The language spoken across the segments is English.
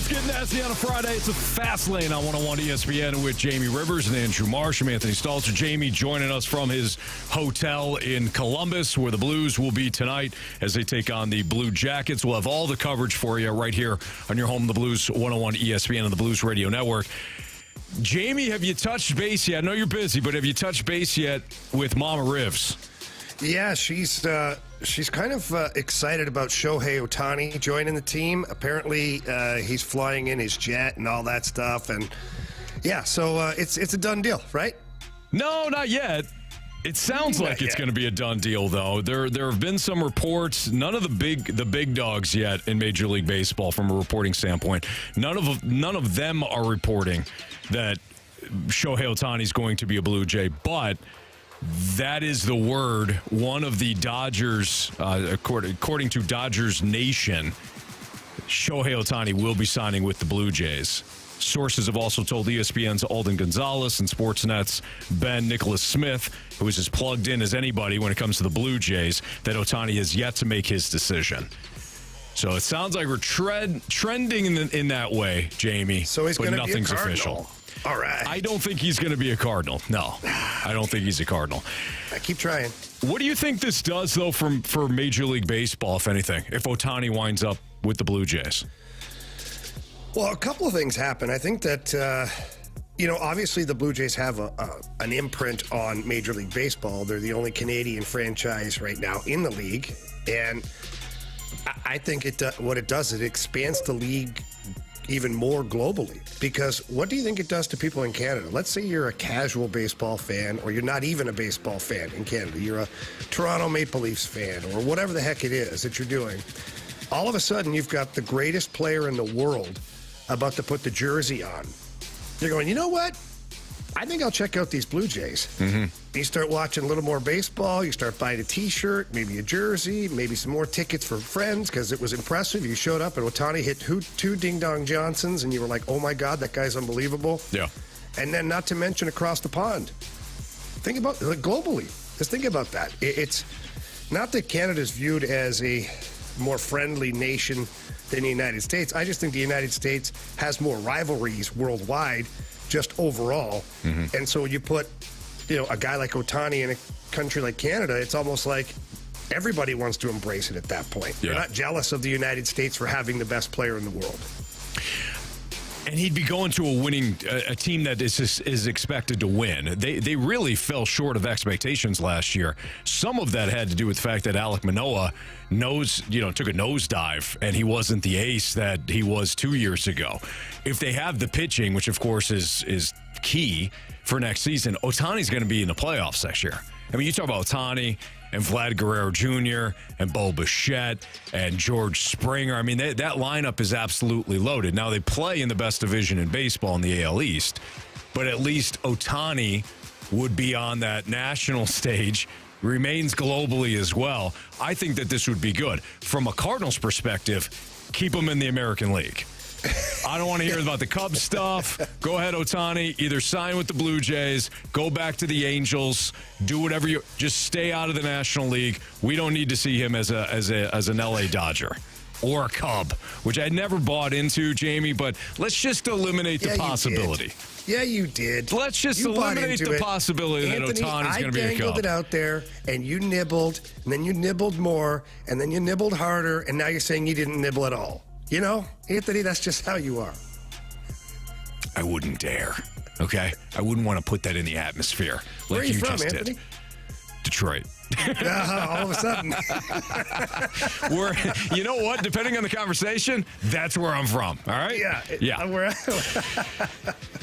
Let's get nasty on a Friday. It's a Fast Lane on 101 ESPN with Jamie Rivers and Andrew Marsh. I'm Anthony Stalter. Jamie joining us from his hotel in Columbus, where the Blues will be tonight as they take on the Blue Jackets. We'll have all the coverage for you right here on your home, the Blues 101 ESPN and the Blues Radio Network. Jamie, have you touched base yet? I know you're busy, but have you touched base yet with Mama Rivs? Yeah, she's kind of excited about Shohei Ohtani joining the team. Apparently, he's flying in his jet and all that stuff. And yeah, so it's a done deal, right? No, not yet. It sounds like it's going to be a done deal, though. There have been some reports. None of the big dogs yet in Major League Baseball, from a reporting standpoint. None of them are reporting that Shohei Ohtani is going to be a Blue Jay, but that is the word. One of the Dodgers, according to Dodgers Nation, Shohei Ohtani will be signing with the Blue Jays. Sources have also told ESPN's Alden Gonzalez and Sportsnet's Ben Nicholas Smith, who is as plugged in as anybody when it comes to the Blue Jays, that Ohtani has yet to make his decision. So it sounds like we're trending in that way, Jamie. So he's going to be a nothing's Cardinal. Official. All right. I don't think he's going to be a Cardinal. No, I don't think he's a Cardinal. I keep trying. What do you think this does, though, for Major League Baseball, if anything, if Ohtani winds up with the Blue Jays? Well, a couple of things happen. I think that, obviously the Blue Jays have an imprint on Major League Baseball. They're the only Canadian franchise right now in the league. And I think what it does, it expands the league even more globally. Because what do you think it does to people in Canada? Let's say you're a casual baseball fan, or you're not even a baseball fan in Canada. You're a Toronto Maple Leafs fan, or whatever the heck it is that you're doing. All of a sudden, you've got the greatest player in the world about to put the jersey on. You're going, you know what? I think I'll check out these Blue Jays. Mm-hmm. You start watching a little more baseball. You start buying a T-shirt, maybe a jersey, maybe some more tickets for friends, because it was impressive. You showed up and Ohtani hit two Ding-Dong Johnsons, and you were like, oh, my God, that guy's unbelievable. Yeah. And then not to mention across the pond. Think about globally. Just think about that. It's not that Canada's viewed as a more friendly nation than the United States. I just think the United States has more rivalries worldwide, just overall. Mm-hmm. And so you put, a guy like Ohtani in a country like Canada, it's almost like everybody wants to embrace it at that point. Yeah. They're not jealous of the United States for having the best player in the world. And he'd be going to a team that is expected to win. They really fell short of expectations last year. Some of that had to do with the fact that Alek Manoah took a nosedive, and he wasn't the ace that he was 2 years ago. If they have the pitching, which of course is key for next season, Ohtani's going to be in the playoffs next year. I mean, you talk about Ohtani and Vlad Guerrero Jr. and Bo Bichette and George Springer. I mean, that lineup is absolutely loaded. Now, they play in the best division in baseball in the AL East, but at least Ohtani would be on that national stage, remains globally as well. I think that this would be good. From a Cardinals perspective, keep him in the American League. I don't want to hear about the Cubs stuff. Go ahead, Ohtani. Either sign with the Blue Jays, go back to the Angels, do whatever you. Just stay out of the National League. We don't need to see him as an LA Dodger or a Cub, which I never bought into, Jamie. But let's just eliminate the possibility. Yeah, you did. Let's just eliminate the possibility that Ohtani's going to be a Cub. I dangled it out there, and you nibbled, and then you nibbled more, and then you nibbled harder, and now you're saying you didn't nibble at all. Anthony, that's just how you are. I wouldn't dare, okay? I wouldn't want to put that in the atmosphere like Where are you from, just Anthony? did. Detroit. All of a sudden. You know what? Depending on the conversation, that's where I'm from. All right? Yeah.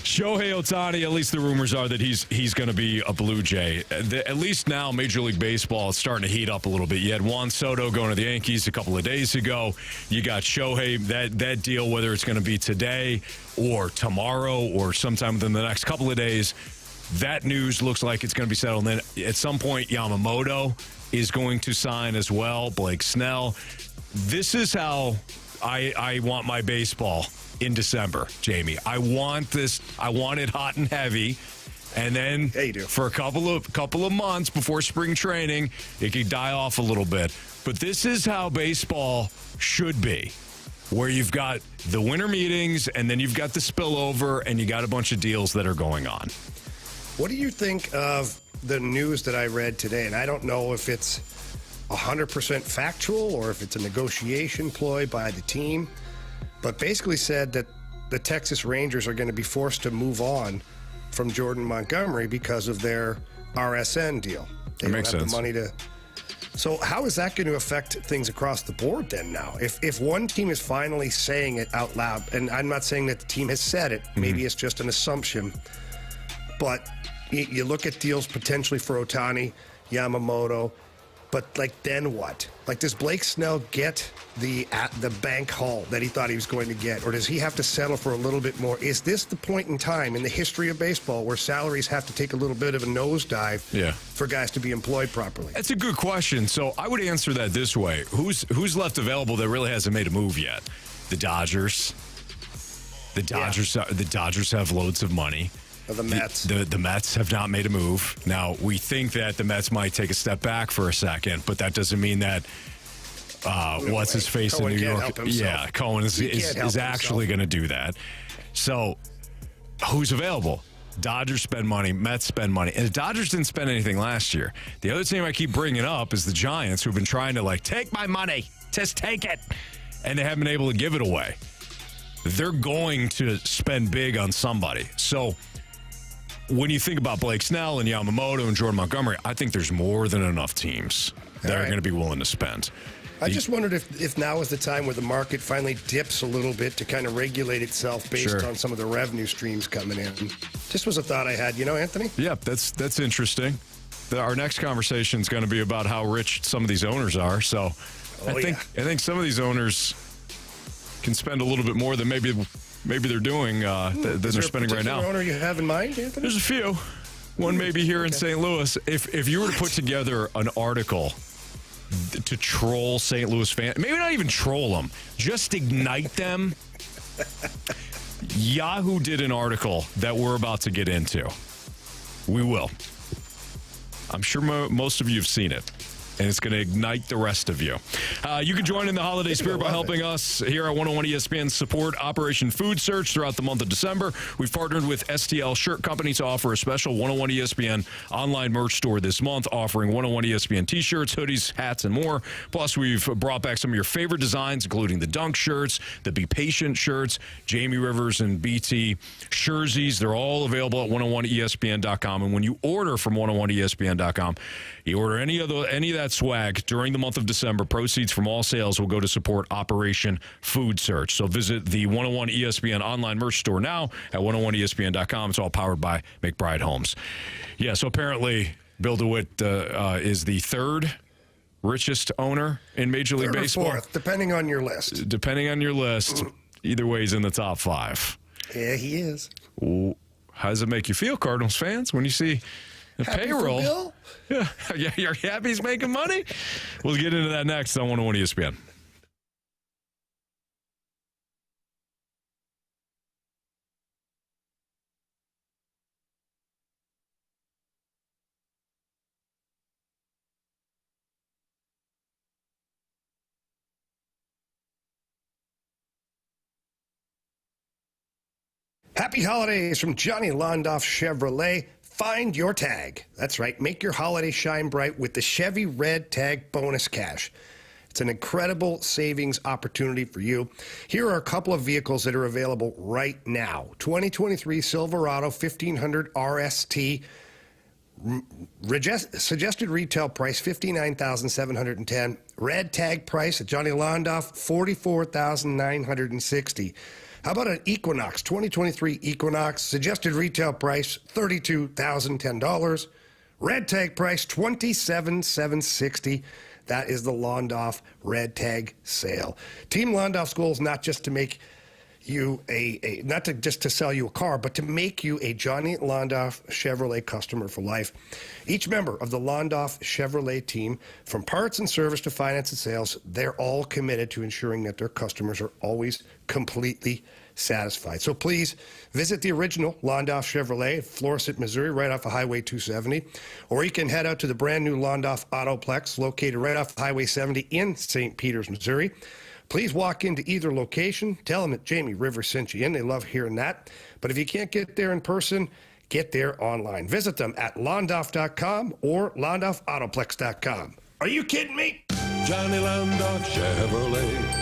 Shohei Ohtani, at least the rumors are that he's going to be a Blue Jay. At least now, Major League Baseball is starting to heat up a little bit. You had Juan Soto going to the Yankees a couple of days ago. You got Shohei, that deal, whether it's going to be today or tomorrow or sometime within the next couple of days, that news looks like it's going to be settled. And then at some point, Yamamoto is going to sign as well, Blake Snell. This is how I want my baseball in December, Jamie. I want it hot and heavy. And then for a couple of months before spring training, it could die off a little bit. But this is how baseball should be. where you've got the winter meetings and then you've got the spillover and you got a bunch of deals that are going on. What do you think of the news that I read today? And I don't know if it's 100% factual or if it's a negotiation ploy by the team, but basically said that the Texas Rangers are going to be forced to move on from Jordan Montgomery because of their RSN deal. They don't have the money to. So how is that going to affect things across the board then now? If one team is finally saying it out loud, and I'm not saying that the team has said it, maybe it's just an assumption, but you look at deals potentially for Ohtani, Yamamoto, but then what? Does Blake Snell get the bank haul that he thought he was going to get, or does he have to settle for a little bit more? Is this the point in time in the history of baseball where salaries have to take a little bit of a nosedive for guys to be employed properly? That's a good question. So I would answer that this way: Who's left available that really hasn't made a move yet? The Dodgers. The Dodgers have loads of money. The Mets. The Mets have not made a move. Now, we think that the Mets might take a step back for a second, but that doesn't mean that what's his face in New York? Yeah, Cohen is actually going to do that. So, who's available? Dodgers spend money, Mets spend money. And the Dodgers didn't spend anything last year. The other team I keep bringing up is the Giants, who've been trying to, take my money. Just take it. And they haven't been able to give it away. They're going to spend big on somebody. So, when you think about Blake Snell and Yamamoto and Jordan Montgomery, I think there's more than enough teams that are going to be willing to spend. I just wondered if now is the time where the market finally dips a little bit to kind of regulate itself based on some of the revenue streams coming in. Just was a thought I had, Anthony? Yeah, that's interesting. Our next conversation is going to be about how rich some of these owners are. So I think some of these owners can spend a little bit more than maybe they're doing than they're spending right now. Is there a owner you have in mind, Anthony? There's a few. One maybe here in St. Louis. If you were to put together an article to troll St. Louis fans, maybe not even troll them, just ignite them. Yahoo did an article that we're about to get into. We will. I'm sure most of you have seen it. And it's going to ignite the rest of you. You can join in the holiday spirit by helping us here at 101 ESPN support Operation Food Search throughout the month of December. We've partnered with STL Shirt Company to offer a special 101 ESPN online merch store this month, offering 101 ESPN t-shirts, hoodies, hats, and more. Plus, we've brought back some of your favorite designs, including the Dunk shirts, the Be Patient shirts, Jamie Rivers and BT jerseys. They're all available at 101ESPN.com. And when you order from 101ESPN.com, you order any of that swag during the month of December, proceeds from all sales will go to support Operation Food Search. So visit the 101 ESPN online merch store now at 101ESPN.com. It's all powered by McBride Homes. Yeah, so apparently Bill Dewitt is the third richest owner in Major League Baseball. Fourth, depending on your list. Depending on your list. Either way, he's in the top 5. Yeah, he is. Ooh, how does it make you feel, Cardinals fans, when you see the payroll? Yeah, you're happy he's making money? We'll get into that next on 101 ESPN. Happy holidays from Johnny Londoff Chevrolet. Find your tag. That's right. Make your holiday shine bright with the Chevy Red Tag Bonus Cash. It's an incredible savings opportunity for you. Here are a couple of vehicles that are available right now. 2023 Silverado 1500 RST. Suggested retail price $59,710. Red tag price at Johnny Londoff $44,960. How about an Equinox, 2023 Equinox, suggested retail price $32,010. Red tag price $27,760. That is the Londoff Red Tag sale. Team Londoff's goal is not just to make you not to just to sell you a car, but to make you a Johnny Londoff Chevrolet customer for life. Each member of the Londoff Chevrolet team, from parts and service to finance and sales, they're all committed to ensuring that their customers are always completely satisfied. So please visit the original Londoff Chevrolet at Florissant, Missouri, right off of Highway 270, or you can head out to the brand new Londoff Autoplex located right off Highway 70 in St. Peters, Missouri. please walk into either location. Tell them that Jamie Rivers sent you in. They love hearing that. But if you can't get there in person, get there online. Visit them at Londoff.com or LondoffAutoplex.com. Are you kidding me? Johnny Londoff Chevrolet.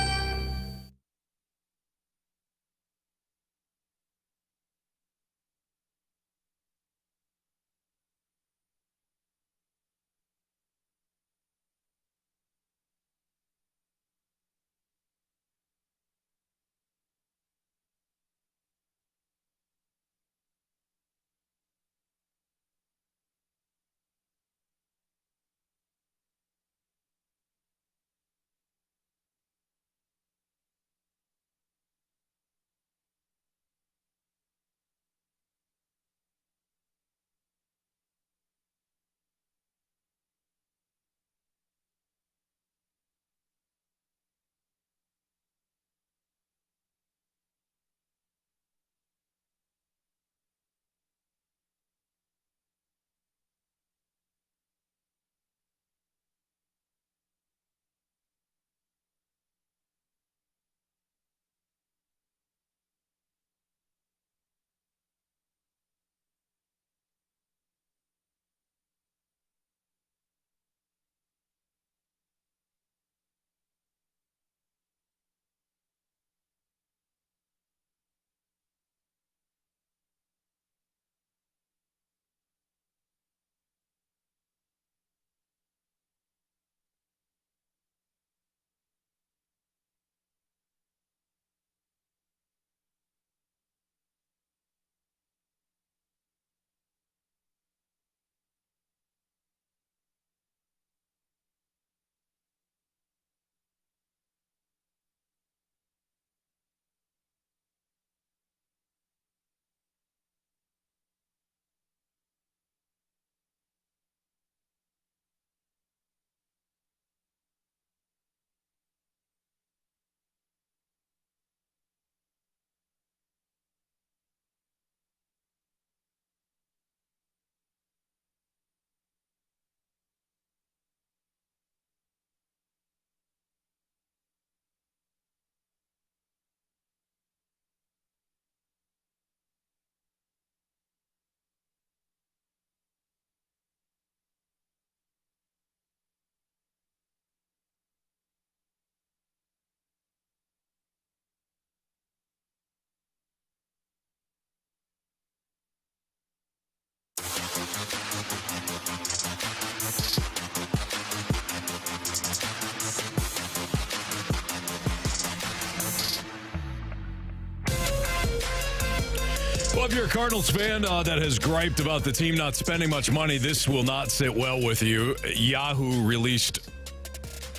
Well, if you're a Cardinals fan that has griped about the team not spending much money, this will not sit well with you. Yahoo released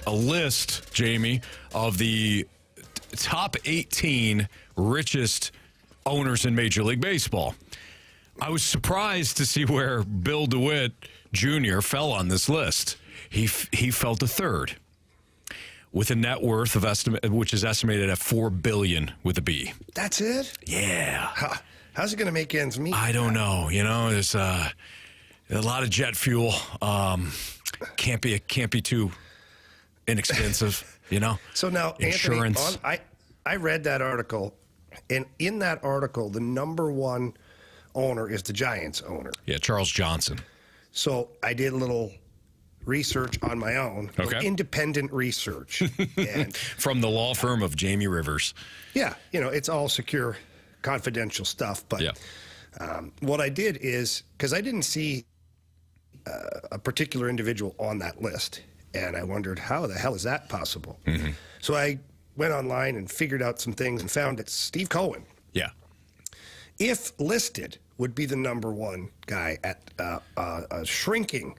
a list, Jamie, of the top 18 richest owners in Major League Baseball. I was surprised to see where Bill Dewitt Jr. fell on this list. He fell to third with a net worth of which is estimated at $4 billion with a B. That's it? Yeah. How's it going to make ends meet? I don't know. You know, there's a lot of jet fuel. Can't be too inexpensive. You know. So now, insurance. Anthony, I read that article, and in that article, the number one owner is the Giants owner. Yeah, Charles Johnson. So I did a little research on my own, independent research, and from the law firm of Jamie Rivers. Yeah, it's all secure, confidential stuff. But what I did is, because I didn't see a particular individual on that list, and I wondered, how the hell is that possible? Mm-hmm. So I went online and figured out some things and found that Steve Cohen, if listed, would be the number one guy at a shrinking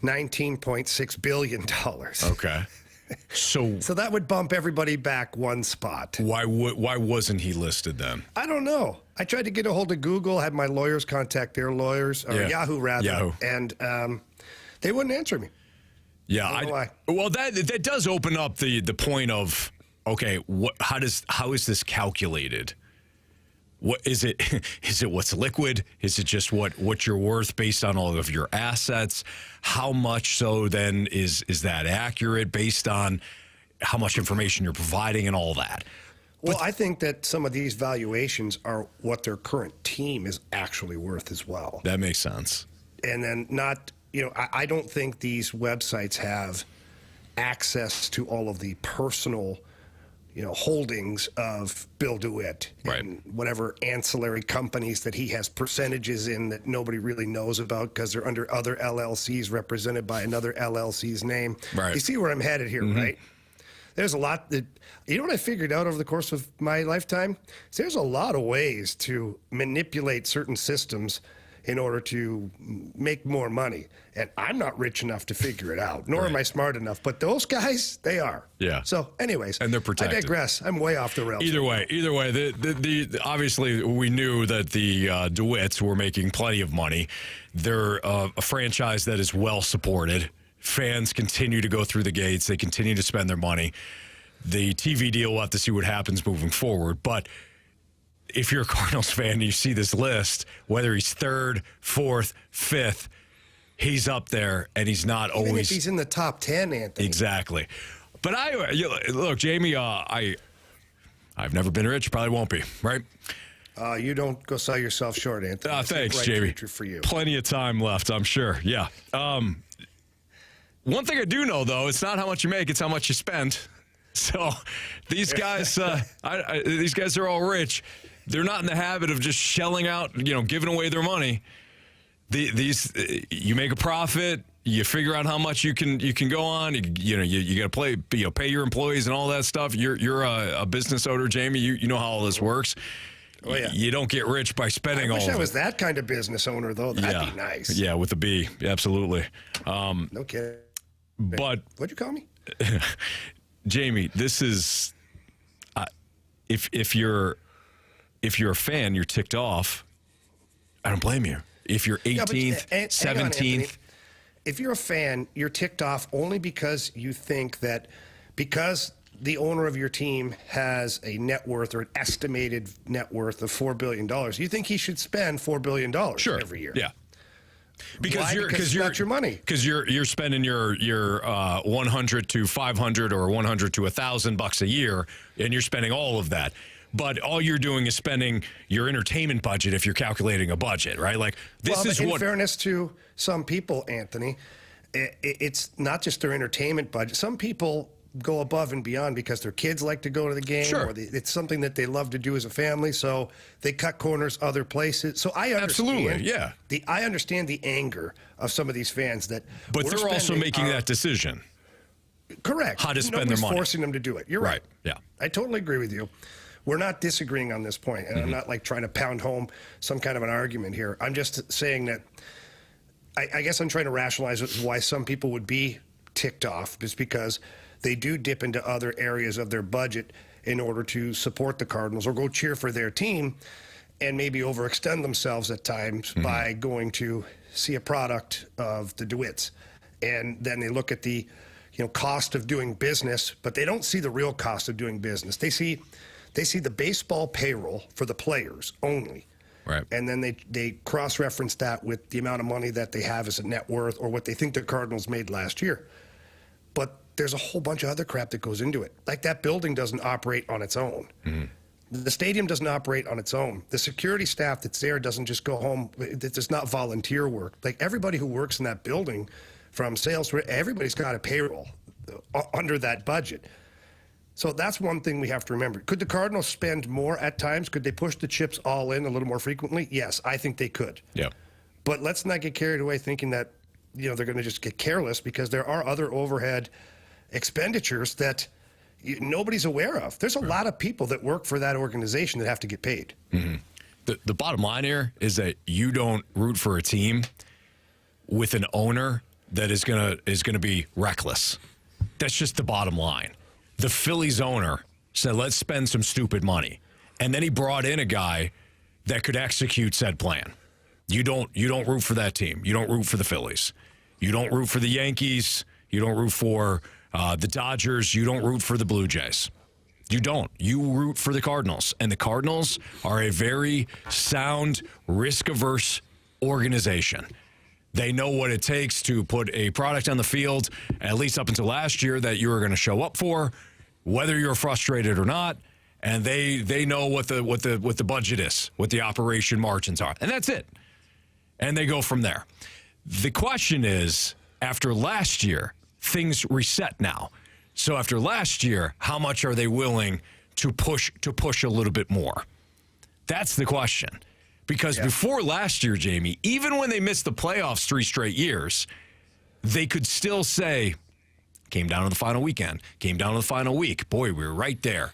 $19.6 billion. Okay. So that would bump everybody back one spot. Why wasn't he listed then? I don't know. I tried to get a hold of Google, had my lawyers contact their lawyers, or Yahoo rather, and they wouldn't answer me. Yeah, I don't know why. Well, that does open up the point of, okay, how is this calculated? What is it? Is it what's liquid? Is it just what you're worth based on all of your assets? How much so then is that accurate based on how much information you're providing and all that. Well, I think that some of these valuations are what their current team is actually worth as well. That makes sense. And then I don't think these websites have access to all of the personal, holdings of Bill Dewitt and whatever ancillary companies that he has percentages in that nobody really knows about because they're under other LLCs represented by another LLC's name. Right. You see where I'm headed here, right? There's a lot that, what I figured out over the course of my lifetime? There's a lot of ways to manipulate certain systems in order to make more money. And I'm not rich enough to figure it out, nor am I smart enough. But those guys, they are. Yeah. So anyways, and they're protected. I digress. I'm way off the rails. Either way, the obviously we knew that the DeWitts were making plenty of money. They're a franchise that is well supported. Fans continue to go through the gates. They continue to spend their money. The TV deal, we'll have to see what happens moving forward. But if you're a Cardinals fan and you see this list, whether he's third, fourth, fifth, he's up there, and he's not Even always. if he's in the top 10, Anthony. Exactly. But look, Jamie, I've never been rich, probably won't be, right? You don't go sell yourself short, Anthony. Thanks, bright Jamie. future for you. Plenty of time left, I'm sure. Yeah. One thing I do know, though, it's not how much you make, it's how much you spend. So these guys, these guys are all rich. They're not in the habit of just shelling out, giving away their money. You make a profit, you figure out how much you can go on. You got to pay your employees and all that stuff. You're a business owner, Jamie. You know how all this works. Oh, yeah. You don't get rich by spending all of it. I wish I was that kind of business owner, though. That'd be nice. Yeah, with a B. Absolutely. No kidding. But what'd you call me? Jamie, this is if you're a fan, you're ticked off. I don't blame you. If you're 18th, 17th. If you're a fan, you're ticked off only because you think that because the owner of your team has a net worth or an estimated net worth of $4 billion, you think he should spend $4 billion every year. Yeah. Because it's not your money. Because you're spending your 100 to 500 or 100 to $1,000 a year, and you're spending all of that. But all you're doing is spending your entertainment budget if you're calculating a budget, right? Like this is in fairness to some people, Anthony, it's not just their entertainment budget. Some people go above and beyond because their kids like to go to the game, or it's something that they love to do as a family, so they cut corners other places. So I understand. I understand the anger of some of these fans that. But they're also making that decision. Correct. How to spend their money. Forcing them to do it. You're right. Yeah. I totally agree with you. We're not disagreeing on this point, and I'm not like trying to pound home some kind of an argument here. I'm just saying that I guess I'm trying to rationalize why some people would be ticked off, just because they do dip into other areas of their budget in order to support the Cardinals or go cheer for their team, and maybe overextend themselves at times by going to see a product of the DeWitts. And then they look at the cost of doing business, but they don't see the real cost of doing business. They see the baseball payroll for the players only. Right. And then they cross-reference that with the amount of money that they have as a net worth or what they think the Cardinals made last year. But there's a whole bunch of other crap that goes into it. Like that building doesn't operate on its own. The stadium doesn't operate on its own. The security staff that's there doesn't just go home. It's not volunteer work. Like everybody who works in that building, from sales, everybody's got a payroll under that budget. So that's one thing we have to remember. Could the Cardinals spend more at times? Could they push the chips all in a little more frequently? Yes, I think they could. Yeah. But let's not get carried away thinking that they're going to just get careless, because there are other overhead expenditures that nobody's aware of. There's a lot of people that work for that organization that have to get paid. The bottom line here is that you don't root for a team with an owner that is gonna be reckless. That's just the bottom line. The Phillies owner said, let's spend some stupid money. And then he brought in a guy that could execute said plan. You don't root for that team. You don't root for the Phillies. You don't root for the Yankees. You don't root for the Dodgers. You don't root for the Blue Jays. You don't. You root for the Cardinals. And the Cardinals are a very sound, risk-averse organization. They know what it takes to put a product on the field, at least up until last year, that you were going to show up for. whether you're frustrated or not, and they know what the budget is, what the operation margins are, and that's it. And they go from there. The question is, after last year, things reset now. So after last year, how much are they willing to push a little bit more? That's the question. Because before last year, Jamie, even when they missed the playoffs 3 straight years, they could still say, came down to the final weekend, came down to the final week. Boy, we were right there.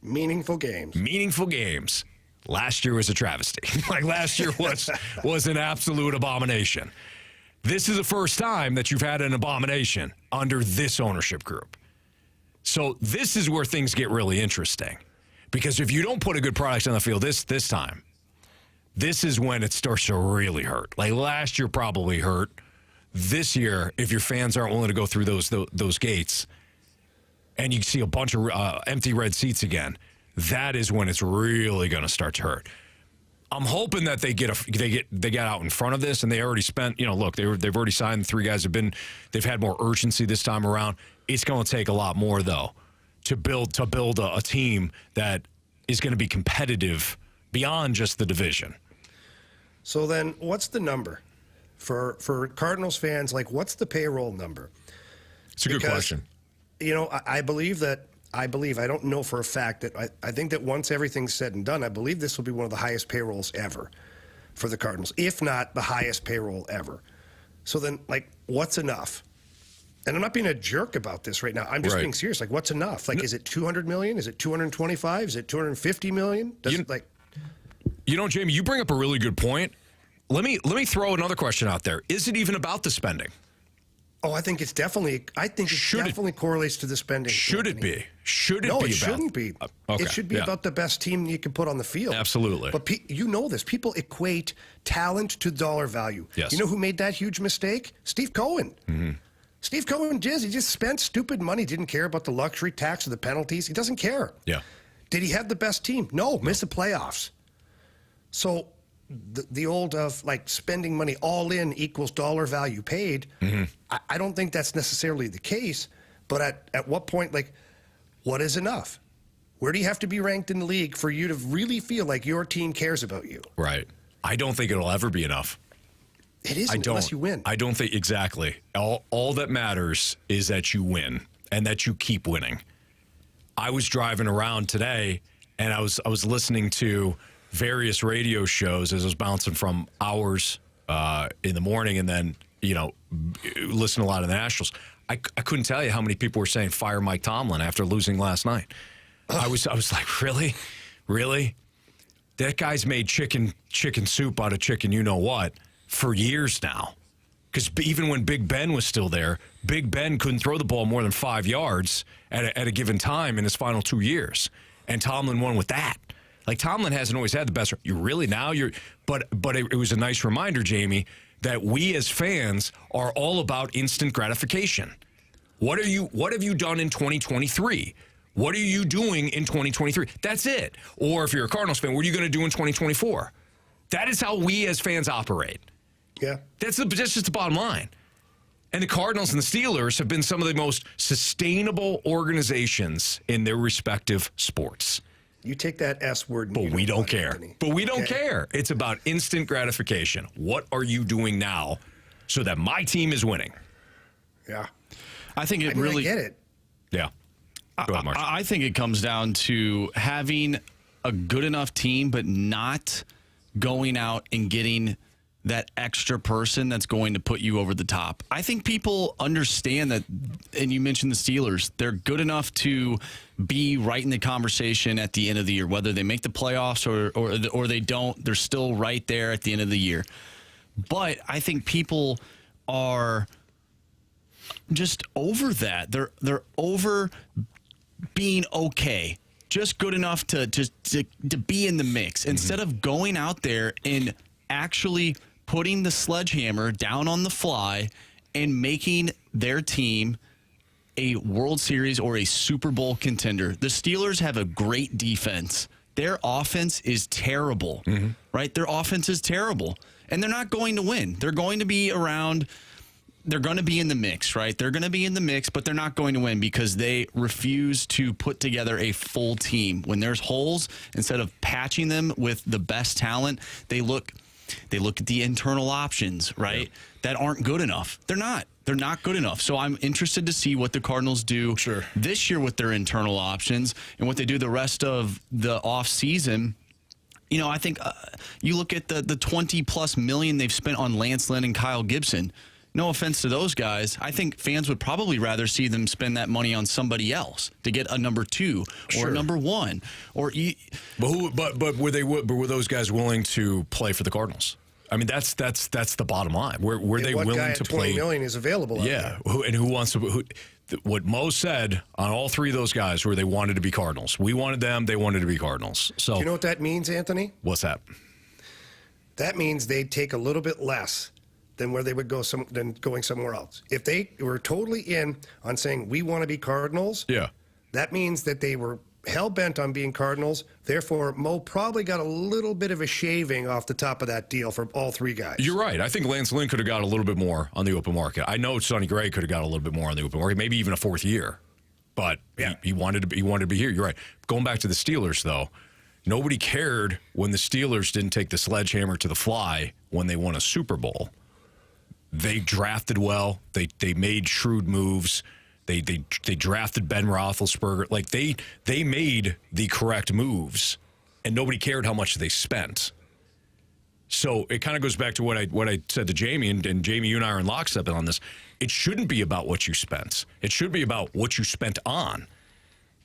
Meaningful games. Meaningful games. Last year was a travesty. Like last year was an absolute abomination. This is the first time that you've had an abomination under this ownership group. So this is where things get really interesting. Because if you don't put a good product on the field this time, this is when it starts to really hurt. Like last year probably hurt. This year, if your fans aren't willing to go through those gates and you see a bunch of empty red seats again, that is when it's really going to start to hurt. I'm hoping that they get out in front of this, and they already spent. Look, they've already signed. The 3 guys they've had more urgency this time around. It's going to take a lot more though to build a team that is going to be competitive beyond just the division. So then, what's the number for Cardinals fans? Like, what's the payroll number? It's a good question. I believe that. I don't know for a fact that I think that once everything's said and done, I believe this will be one of the highest payrolls ever for the Cardinals, if not the highest payroll ever. So then, like, what's enough? And I'm not being a jerk about this right now. I'm just being serious. Like, what's enough? Like, is it $200 million? Is it $225? Is it $250 million? Jamie, you bring up a really good point. Let me throw another question out there. Is it even about the spending? Oh, I think it definitely correlates to the spending. Should it be? Should it be? No, it about, shouldn't be. Okay, it should be about the best team you can put on the field. Absolutely. But you know this. People equate talent to dollar value. Yes. You know who made that huge mistake? Steve Cohen. Mm-hmm. Steve Cohen, he just spent stupid money, didn't care about the luxury tax or the penalties. He doesn't care. Yeah. Did he have the best team? No, missed the playoffs. So the old of like spending money all in equals dollar value paid, I don't think that's necessarily the case. But at what point, like, what is enough? Where do you have to be ranked in the league for you to really feel like your team cares about you? Right. I don't think it'll ever be enough. It isn't unless you win. I don't think exactly. All that matters is that you win and that you keep winning. I was driving around today and I was listening to various radio shows as I was bouncing from hours in the morning and then, listen to a lot of the Nationals. I couldn't tell you how many people were saying fire Mike Tomlin after losing last night. I was like, really? Really? That guy's made chicken soup out of chicken you-know-what for years now. Because even when Big Ben was still there, Big Ben couldn't throw the ball more than 5 yards at a given time in his final 2 years. And Tomlin won with that. Like, Tomlin hasn't always had the best. But it was a nice reminder, Jamie, that we as fans are all about instant gratification. What have you done in 2023? What are you doing in 2023? That's it. Or if you're a Cardinals fan, what are you going to do in 2024? That is how we as fans operate. Yeah. That's just the bottom line. And the Cardinals and the Steelers have been some of the most sustainable organizations in their respective sports. You take that S word. But we don't care. Anthony. But we don't care. It's about instant gratification. What are you doing now so that my team is winning? Yeah. I think I get it. Yeah. Go ahead, Marshall. I think it comes down to having a good enough team, but not going out and getting that extra person that's going to put you over the top. I think people understand that, and you mentioned the Steelers, they're good enough to be right in the conversation at the end of the year, whether they make the playoffs or they don't, they're still right there at the end of the year. But I think people are just over that. They're over being okay, just good enough to be in the mix instead of going out there and actually putting the sledgehammer down on the fly and making their team a World Series or a Super Bowl contender. The Steelers have a great defense. Their offense is terrible, right? Their offense is terrible, and they're not going to win. They're going to be around they're going to be in the mix, right? They're going to be in the mix, but they're not going to win because they refuse to put together a full team. When there's holes, instead of patching them with the best talent, they look at the internal options, right? Yeah. That aren't good enough. They're not. They're not good enough. So I'm interested to see what the Cardinals do this year with their internal options and what they do the rest of the offseason. You know, I think you look at the 20-plus million they've spent on Lance Lynn and Kyle Gibson. No offense to those guys. I think fans would probably rather see them spend that money on somebody else to get a number 2 or a number 1. But were those guys willing to play for the Cardinals? I mean, that's the bottom line. Were they willing to play? $20 million is available. Yeah, who wants to? What Mo said on all three of those guys were they wanted to be Cardinals. We wanted them. They wanted to be Cardinals. So do you know what that means, Anthony? What's that? That means they'd take a little bit less than where they would go than going somewhere else. If they were totally in on saying we want to be Cardinals, that means that they were hell-bent on being Cardinals. Therefore, Mo probably got a little bit of a shaving off the top of that deal for all three guys. You're right. I think Lance Lynn could have got a little bit more on the open market. I know Sonny Gray could have got a little bit more on the open market, maybe even a 4th year. But he wanted to be here. You're right. Going back to the Steelers, though, nobody cared when the Steelers didn't take the sledgehammer to the fly when they won a Super Bowl. They drafted well. They made shrewd moves. They drafted Ben Roethlisberger. Like they made the correct moves, and nobody cared how much they spent. So it kind of goes back to what I said to Jamie, and Jamie, you and I are in lockstep on this. It shouldn't be about what you spent. It should be about what you spent on.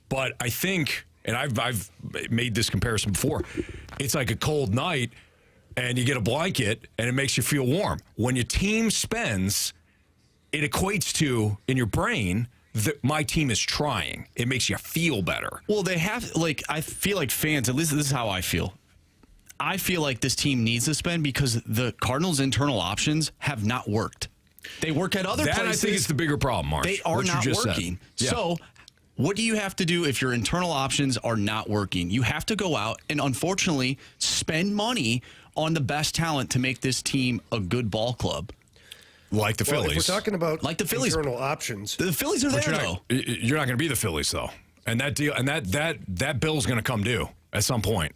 But I think, and I've made this comparison before, it's like a cold night, and you get a blanket, and it makes you feel warm. When your team spends, it equates to, in your brain, that my team is trying. It makes you feel better. Well, they have, I feel like fans, at least this is how I feel. I feel like this team needs to spend because the Cardinals' internal options have not worked. They work at other places. That, I think, is the bigger problem, Marsh. They are not working. Yeah. So what do you have to do if your internal options are not working? You have to go out and, unfortunately, spend money on the best talent to make this team a good ball club. Like the Phillies. If we're talking about like the Phillies. Internal options. The Phillies are there, though. You're not going to be the Phillies, though. And that deal, and that bill's going to come due at some point.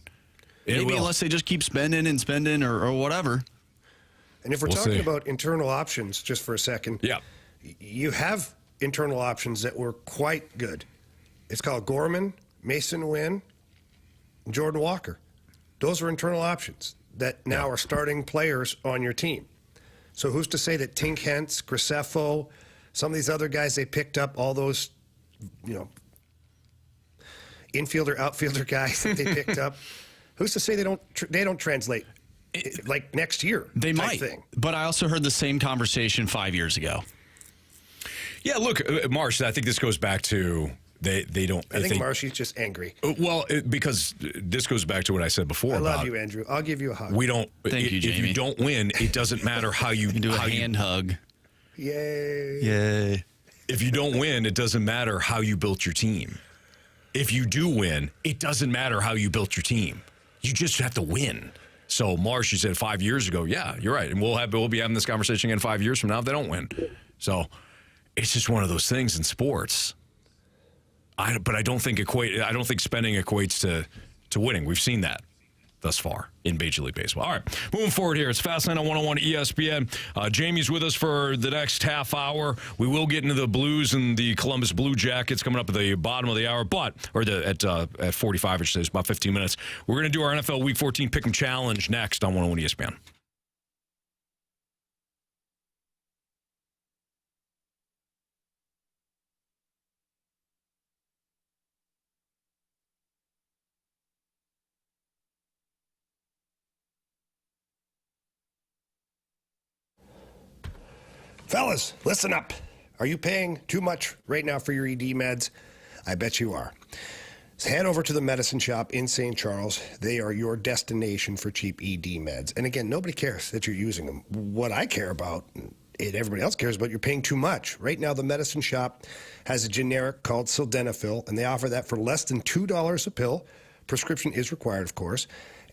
Maybe unless they just keep spending and spending or whatever. And if we're talking about internal options, just for a second, you have internal options that were quite good. It's called Gorman, Mason Wynn, and Jordan Walker. Those are internal options that now are starting players on your team. So who's to say that Tink Hentz, Graceffo, some of these other guys they picked up, all those, infielder, outfielder guys that they picked up, who's to say they don't translate like next year? They might. Thing. But I also heard the same conversation 5 years ago. Yeah, look, Marsh, I think this goes back to they don't. I think Marshy's just angry. Well, because this goes back to what I said before. I love you, Andrew. I'll give you a hug. We don't. Thank you, Jamie. If you don't win, it doesn't matter how you do a hand hug. Yay! Yay! If you don't win, it doesn't matter how you built your team. If you do win, it doesn't matter how you built your team. You just have to win. So Marsh, you said 5 years ago. Yeah, you're right, and we'll be having this conversation again 5 years from now if they don't win. So it's just one of those things in sports. But I don't think spending equates to winning. We've seen that thus far in Major League Baseball. All right, moving forward here. It's Fastlane on 101 ESPN. Jamie's with us for the next half hour. We will get into the Blues and the Columbus Blue Jackets coming up at the bottom of the hour, at 45, which is about 15 minutes. We're going to do our NFL Week 14 Pick'em Challenge next on 101 ESPN. Fellas, listen up. Are you paying too much right now for your ED meds? I bet you are. So head over to the Medicine Shop in St. Charles. They are your destination for cheap ED meds. And again, nobody cares that you're using them. What I care about, and everybody else cares about, you're paying too much. Right now, the Medicine Shop has a generic called Sildenafil, and they offer that for less than $2 a pill. Prescription is required, of course.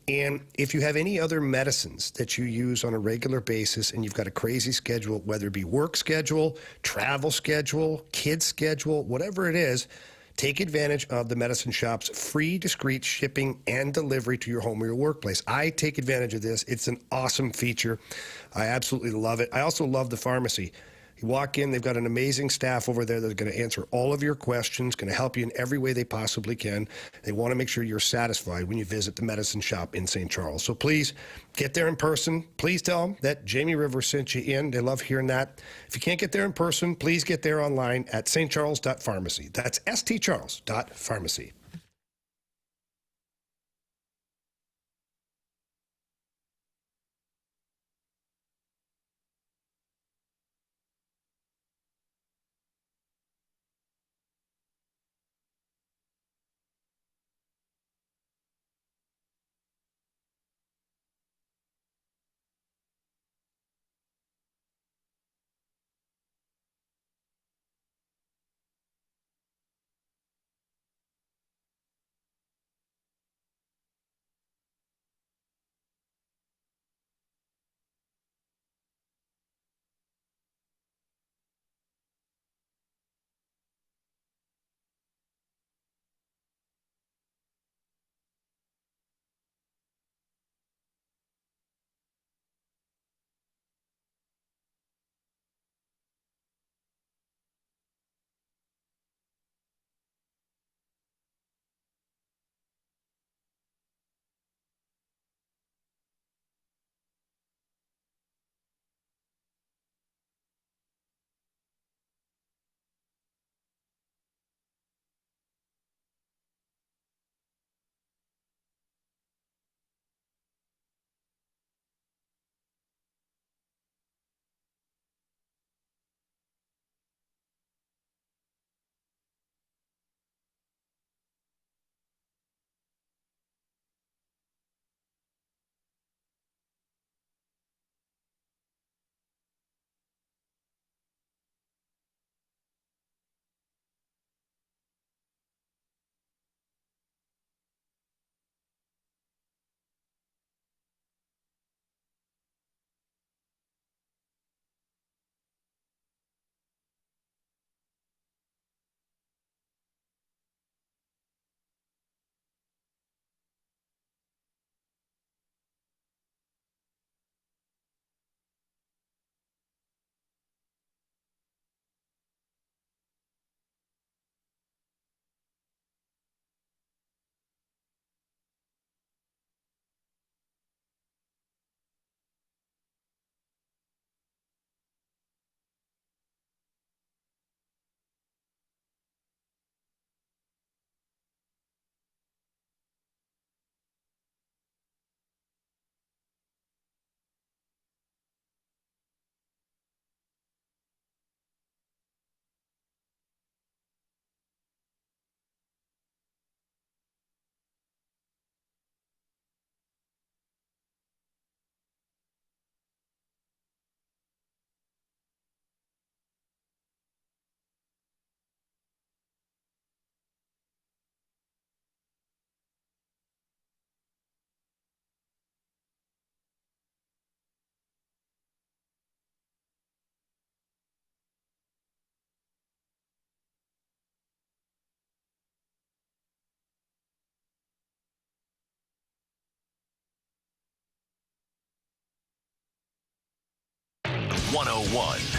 And if you have any other medicines that you use on a regular basis and you've got a crazy schedule, whether it be work schedule, travel schedule, kid schedule, whatever it is, take advantage of the Medicine Shop's free, discreet shipping and delivery to your home or your workplace. I take advantage of this. It's an awesome feature. I absolutely love it. I also love the pharmacy. You walk in, they've got an amazing staff over there that's going to answer all of your questions, going to help you in every way they possibly can. They want to make sure you're satisfied when you visit the Medicine Shop in St. Charles. So please get there in person. Please tell them that Jamie Rivers sent you in. They love hearing that. If you can't get there in person, please get there online at stcharles.pharmacy. That's stcharles.pharmacy.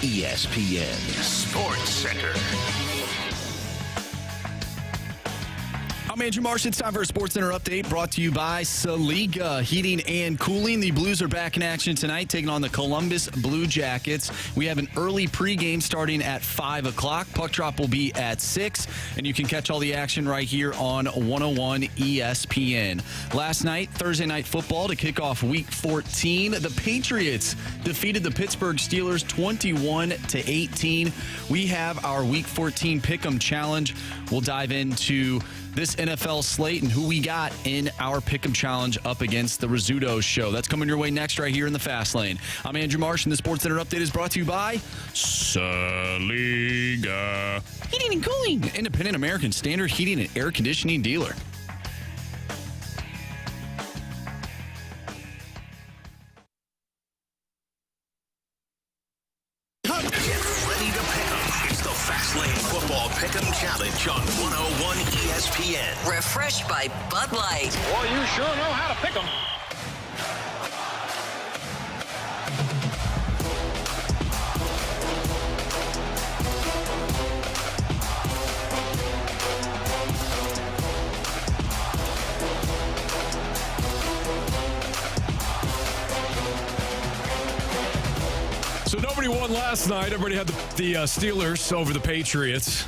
ESPN Sports Center. I'm Andrew Marsh. It's time for a Sports Center update brought to you by Saliga Heating and Cooling. The Blues are back in action tonight, taking on the Columbus Blue Jackets. We have an early pregame starting at 5 o'clock. Puck drop will be at 6, and you can catch all the action right here on 101 ESPN. Last night, Thursday Night Football to kick off Week 14. The Patriots defeated the Pittsburgh Steelers 21-18. We have our Week 14 Pick'em Challenge. We'll dive into this NFL slate and who we got in our Pick'em Challenge up against the Rizzuto Show. That's coming your way next right here in the Fast Lane. I'm Andrew Marsh, and the Sports Center update is brought to you by Saliga Heating and Cooling, independent American Standard heating and air conditioning dealer. Pick'em Challenge on 101 ESPN. Refreshed by Bud Light. Boy, you sure know how to pick 'em. So nobody won last night. Everybody had the Steelers over the Patriots.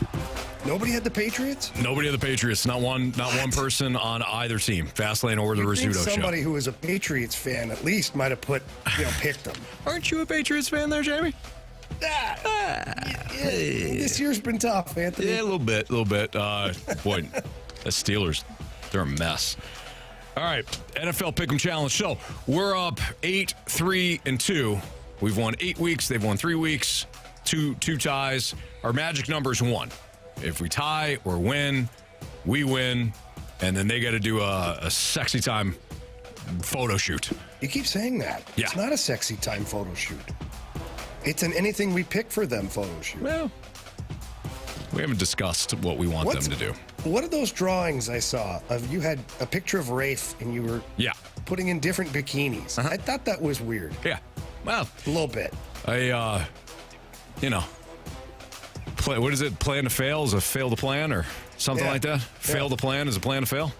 Nobody had the Patriots? Nobody had the Patriots. Not one person on either team. Fastlane or the Rizzuto show. Somebody who is a Patriots fan at least might have picked them. Aren't you a Patriots fan there, Jamie? This year's been tough, Anthony. Yeah, a little bit. Boy, the Steelers, they're a mess. All right, NFL Pick'em Challenge. So we're up 8-3-2. We've won 8 weeks. They've won 3 weeks. Two ties. Our magic number is 1. If we tie or win, we win, and then they got to do a sexy time photo shoot. You keep saying that. Yeah. It's not a sexy time photo shoot. It's an anything we pick for them photo shoot. Well, we haven't discussed what we want them to do. What are those drawings I saw of you had a picture of Rafe and you were putting in different bikinis? I thought that was weird. Yeah. Well, a little bit. What is it? Plan to fail is a fail to plan or something like that? Fail to plan is a plan to fail?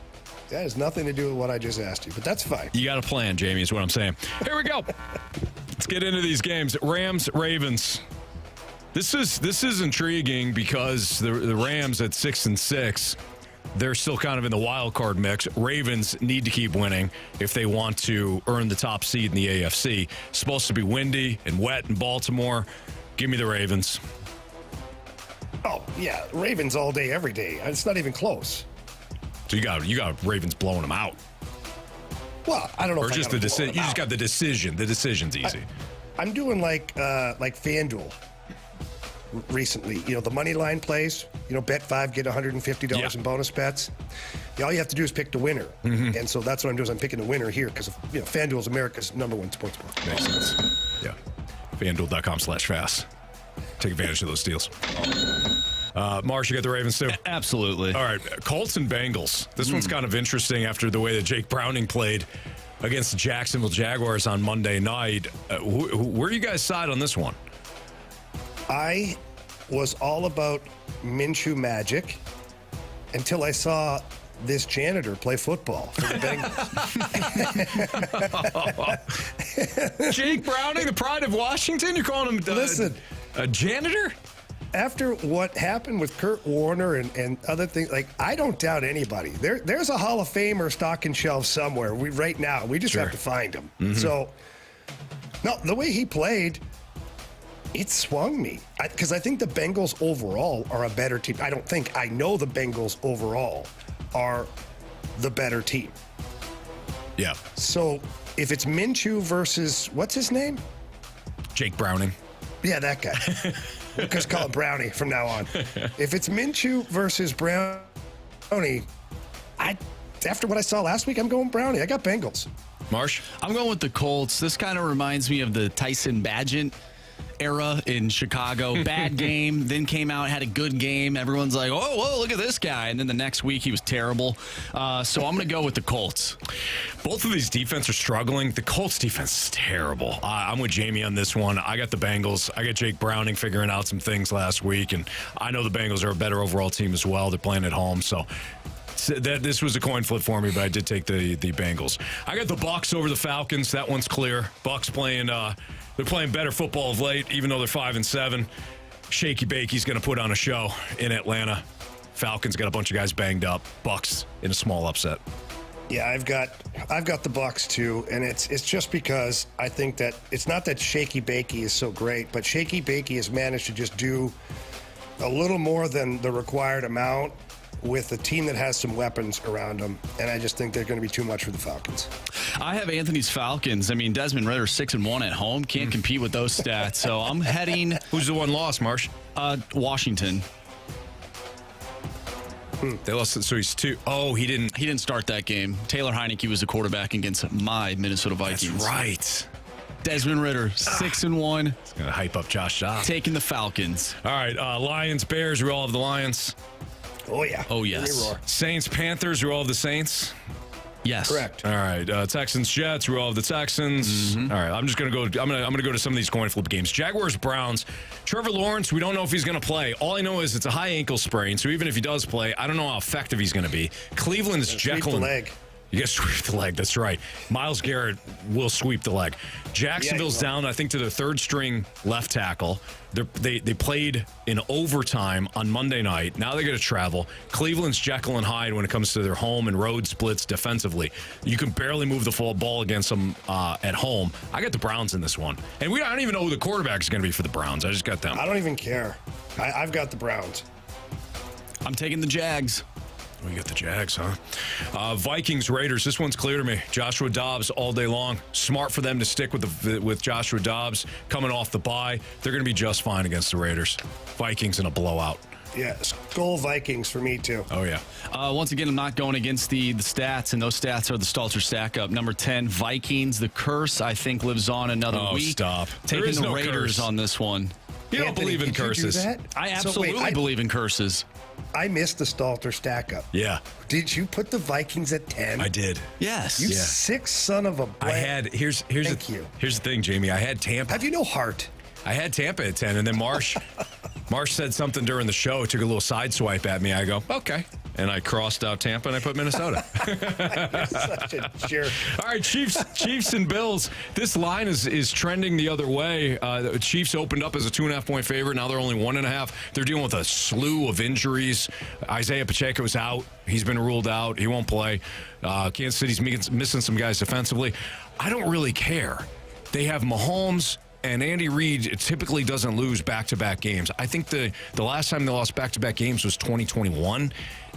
That has nothing to do with what I just asked you, but that's fine. You got a plan, Jamie, is what I'm saying. Here we go. Let's get into these games. Rams, Ravens. This is intriguing because the Rams at 6-6, they're still kind of in the wild card mix. Ravens need to keep winning if they want to earn the top seed in the AFC. It's supposed to be windy and wet in Baltimore. Give me the Ravens. Oh, yeah. Ravens all day, every day. It's not even close. So you got Ravens blowing them out. Well, I don't know. Or just the decision. You just got the decision. The decision's easy. I'm doing like FanDuel recently. The money line plays. Bet 5, get $150 in bonus bets. All you have to do is pick the winner. Mm-hmm. And so that's what I'm doing. I'm picking the winner here because FanDuel is America's #1 sportsbook. Makes sense. Yeah. FanDuel.com/fast. Take advantage of those deals. Marsh, you got the Ravens too? Absolutely. All right, Colts and Bengals. This one's kind of interesting after the way that Jake Browning played against the Jacksonville Jaguars on Monday night. Where do you guys side on this one? I was all about Minshew magic until I saw this janitor play football for the Bengals. Jake Browning, the pride of Washington? You're calling him a janitor? After what happened with Kurt Warner and other things, I don't doubt anybody. There's a Hall of Famer stocking shelves somewhere. Right now, we just have to find him. Mm-hmm. So, no, the way he played, it swung me. Because I think the Bengals overall are a better team. I know the Bengals overall are the better team. Yeah. So, if it's Minshew versus, what's his name? Jake Browning. Yeah, that guy. Because call it Brownie from now on. If it's Minshew versus Brownie, after what I saw last week, I'm going Brownie. I got Bengals. Marsh? I'm going with the Colts. This kind of reminds me of the Tyson Bagent era in Chicago. Bad game, then came out, had a good game. Everyone's like, oh, whoa, look at this guy. And then the next week he was terrible. So I'm going to go with the Colts. Both of these defenses are struggling. The Colts defense is terrible. I'm with Jamie on this one. I got the Bengals. I got Jake Browning figuring out some things last week, and I know the Bengals are a better overall team as well. They're playing at home, so this was a coin flip for me, but I did take the Bengals. I got the Bucs over the Falcons. That one's clear. Bucs playing they're playing better football of late, even though they're 5-7. Shaky Bakey's going to put on a show in Atlanta. Falcons got a bunch of guys banged up. Bucs in a small upset. Yeah, I've got the Bucs too, and it's just because I think that it's not that Shaky Bakey is so great, but Shaky Bakey has managed to just do a little more than the required amount with a team that has some weapons around them, and I just think they're going to be too much for the Falcons. I have Anthony's Falcons. I mean, Desmond Ridder 6-1 at home, can't compete with those stats. So I'm heading. Who's the one lost, Marsh? Washington. They lost, so he's 2. Oh, he didn't. He didn't start that game. Taylor Heineke was the quarterback against my Minnesota Vikings. That's right. Desmond Ridder, 6-1. It's going to hype up Josh Dobbs. Taking the Falcons. All right, Lions, Bears, we all have the Lions. Oh, yeah. Oh, yes. Roar. Saints, Panthers, we all have the Saints. Yes. Correct. All right, Texans, Jets, we all have the Texans. All right, I'm just going to go. I'm going to go to some of these coin flip games. Jaguars, Browns. Trevor Lawrence, we don't know if he's going to play. All I know is it's a high ankle sprain, so even if he does play, I don't know how effective he's going to be. Cleveland's Jekyll. Sweep the leg. You got to sweep the leg. That's right. Myles Garrett will sweep the leg. Jacksonville's down, I think, to their third string left tackle. They played in overtime on Monday night. Now they got to travel. Cleveland's Jekyll and Hyde when it comes to their home and road splits defensively. You can barely move the ball against them at home. I got the Browns in this one. And I don't even know who the quarterback is going to be for the Browns. I just got them. I don't even care. I've got the Browns. I'm taking the Jags. We got the Jags, huh? Vikings, Raiders. This one's clear to me. Joshua Dobbs all day long. Smart for them to stick with Joshua Dobbs coming off the bye. They're going to be just fine against the Raiders. Vikings in a blowout. Yeah, Skull Vikings for me, too. Oh, yeah. Once again, I'm not going against the stats, and those stats are the Stalter stack up. Number 10, Vikings. The curse, I think, lives on another week. Stop. Taking the Raiders on this one. You don't Anthony, believe in did you do curses. that? I absolutely believe in curses. I missed the Stalter stack up. Yeah, Did you put the Vikings at 10? I did. Yes. You sick son of a I had here's the thing, Jamie. I had Tampa. Have you no heart? I had Tampa at 10, and then Marsh said something during the show. Took a little side swipe at me. I go, okay. And I crossed out Tampa, and I put Minnesota. You're such a jerk. All right, Chiefs and Bills. This line is trending the other way. The Chiefs opened up as a 2.5-point favorite. Now they're only 1.5. They're dealing with a slew of injuries. Isaiah Pacheco's out. He's been ruled out. He won't play. Kansas City's missing some guys defensively. I don't really care. They have Mahomes. And Andy Reid typically doesn't lose back-to-back games. I think the last time they lost back-to-back games was 2021,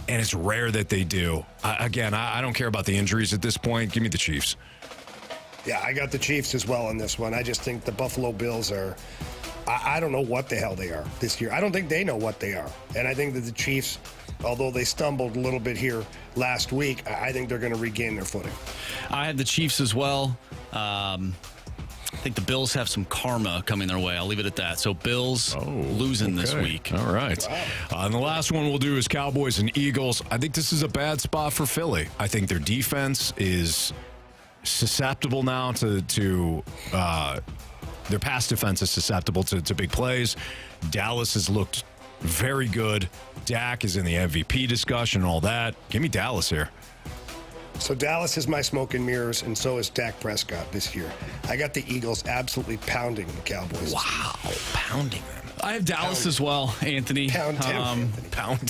and it's rare that they do. I don't care about the injuries at this point. Give me the Chiefs. Yeah, I got the Chiefs as well on this one. I just think the Buffalo Bills are, I don't know what the hell they are this year. I don't think they know what they are. And I think that the Chiefs, although they stumbled a little bit here last week, I think they're going to regain their footing. I had the Chiefs as well. I think the Bills have some karma coming their way. I'll leave it at that. So Bills losing this week. All right. Wow. And the last one we'll do is Cowboys and Eagles. I think this is a bad spot for Philly. I think their defense is susceptible now to their pass defense is susceptible to big plays. Dallas has looked very good. Dak is in the MVP discussion and all that. Give me Dallas here. So Dallas is my smoke and mirrors, and so is Dak Prescott this year. I got the Eagles absolutely pounding the Cowboys. Wow, pounding them. I have Dallas as well, Anthony. Pound down.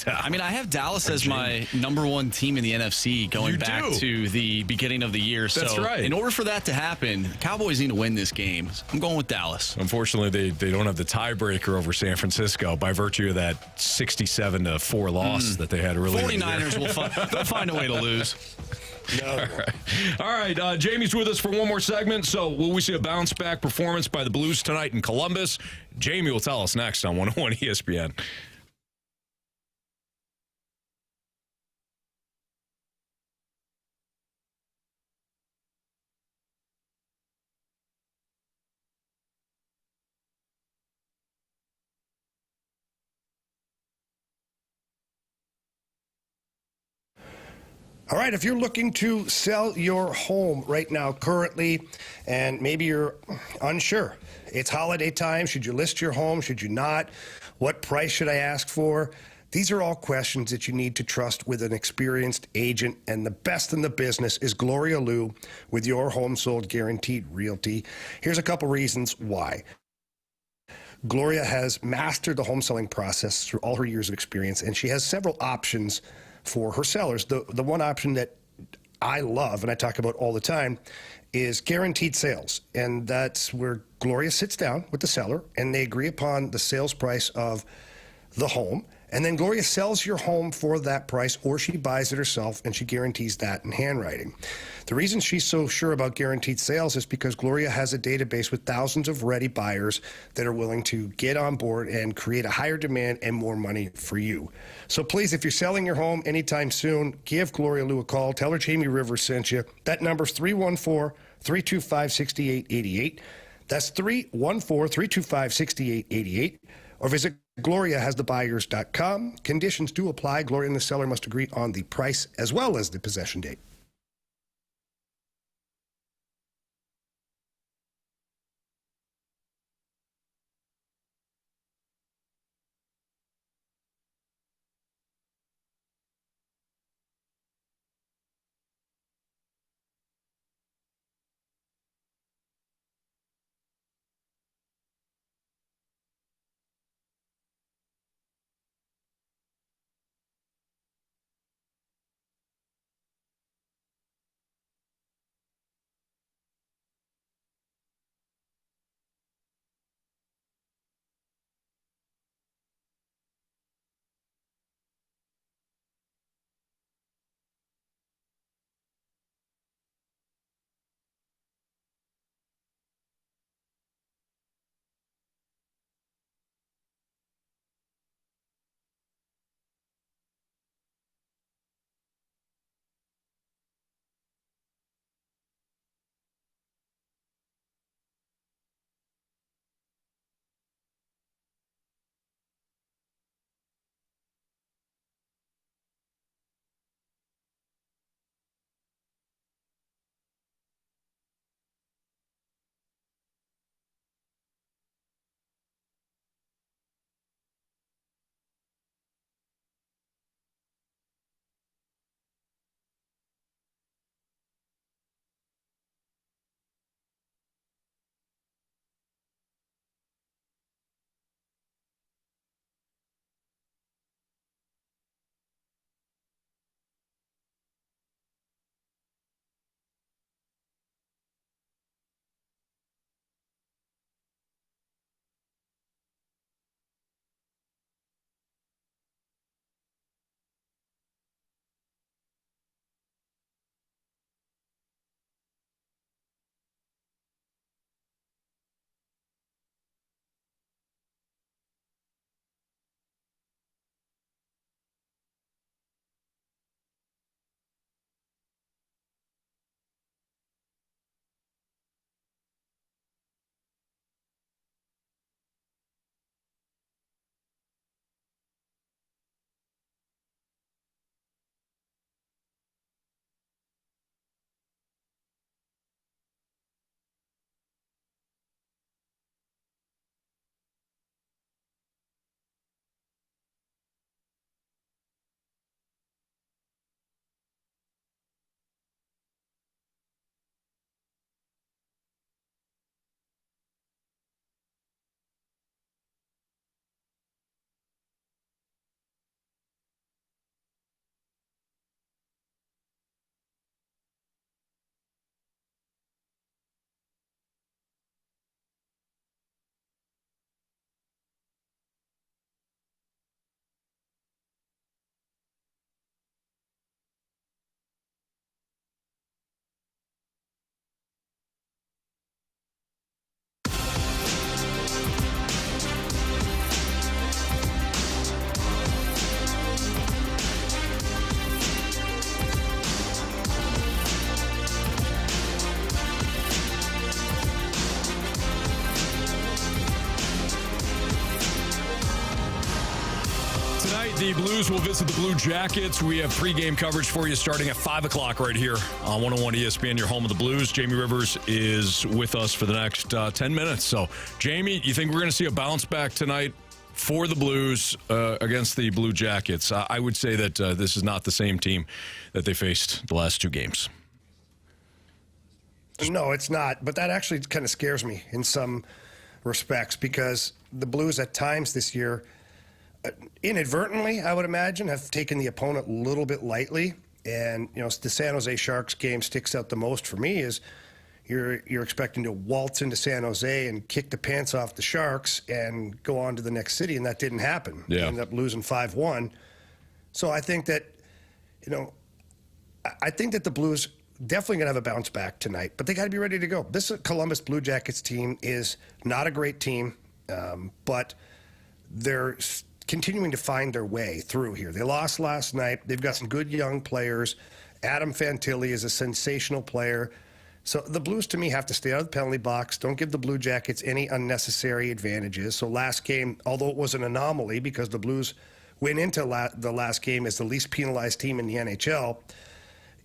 I mean, I have Dallas as my number one team in the NFC going back to the beginning of the year. That's so right. In order for that to happen, Cowboys need to win this game. I'm going with Dallas. Unfortunately, they don't have the tiebreaker over San Francisco by virtue of that 67-4 loss that they had earlier. 49ers they'll find a way to lose. No. All right. Jamie's with us for one more segment. So will we see a bounce back performance by the Blues tonight in Columbus? Jamie will tell us next on 101 ESPN. All right, if you're looking to sell your home right now currently, and maybe you're unsure, it's holiday time. Should you list your home? Should you not? What price should I ask for? These are all questions that you need to trust with an experienced agent, and the best in the business is Gloria Liu with Your Home Sold Guaranteed Realty. Here's a couple reasons why. Gloria has mastered the home selling process through all her years of experience, and she has several options for her sellers. The one option that I love, and I talk about all the time, is guaranteed sales. And that's where Gloria sits down with the seller, and they agree upon the sales price of the home. And then Gloria sells your home for that price, or she buys it herself, and she guarantees that in handwriting. The reason she's so sure about guaranteed sales is because Gloria has a database with thousands of ready buyers that are willing to get on board and create a higher demand and more money for you. So please, if you're selling your home anytime soon, give Gloria Liu a call. Tell her Jamie Rivers sent you. That number's 314-325-6888. That's 314-325-6888. Or visit GloriaHasTheBuyers.com. Conditions do apply. Gloria and the seller must agree on the price as well as the possession date. Tonight, the Blues will visit the Blue Jackets. We have pregame coverage for you starting at 5 o'clock right here on 101 ESPN, your home of the Blues. Jamie Rivers is with us for the next 10 minutes. So, Jamie, you think we're going to see a bounce back tonight for the Blues against the Blue Jackets? I would say that this is not the same team that they faced the last two games. No, it's not. But that actually kind of scares me in some respects because the Blues at times this year, inadvertently, I would imagine, have taken the opponent a little bit lightly. And, you know, the San Jose Sharks game sticks out the most for me is you're expecting to waltz into San Jose and kick the pants off the Sharks and go on to the next city, and that didn't happen. Yeah. They ended up losing 5-1. So I think that, you know, I think that the Blues definitely going to have a bounce back tonight, but they got to be ready to go. This Columbus Blue Jackets team is not a great team, but they're continuing to find their way through here. They lost last night. They've got some good young players. Adam Fantilli is a sensational player. So the Blues, to me, have to stay out of the penalty box. Don't give the Blue Jackets any unnecessary advantages. So last game, although it was an anomaly because the Blues went into the last game as the least penalized team in the NHL,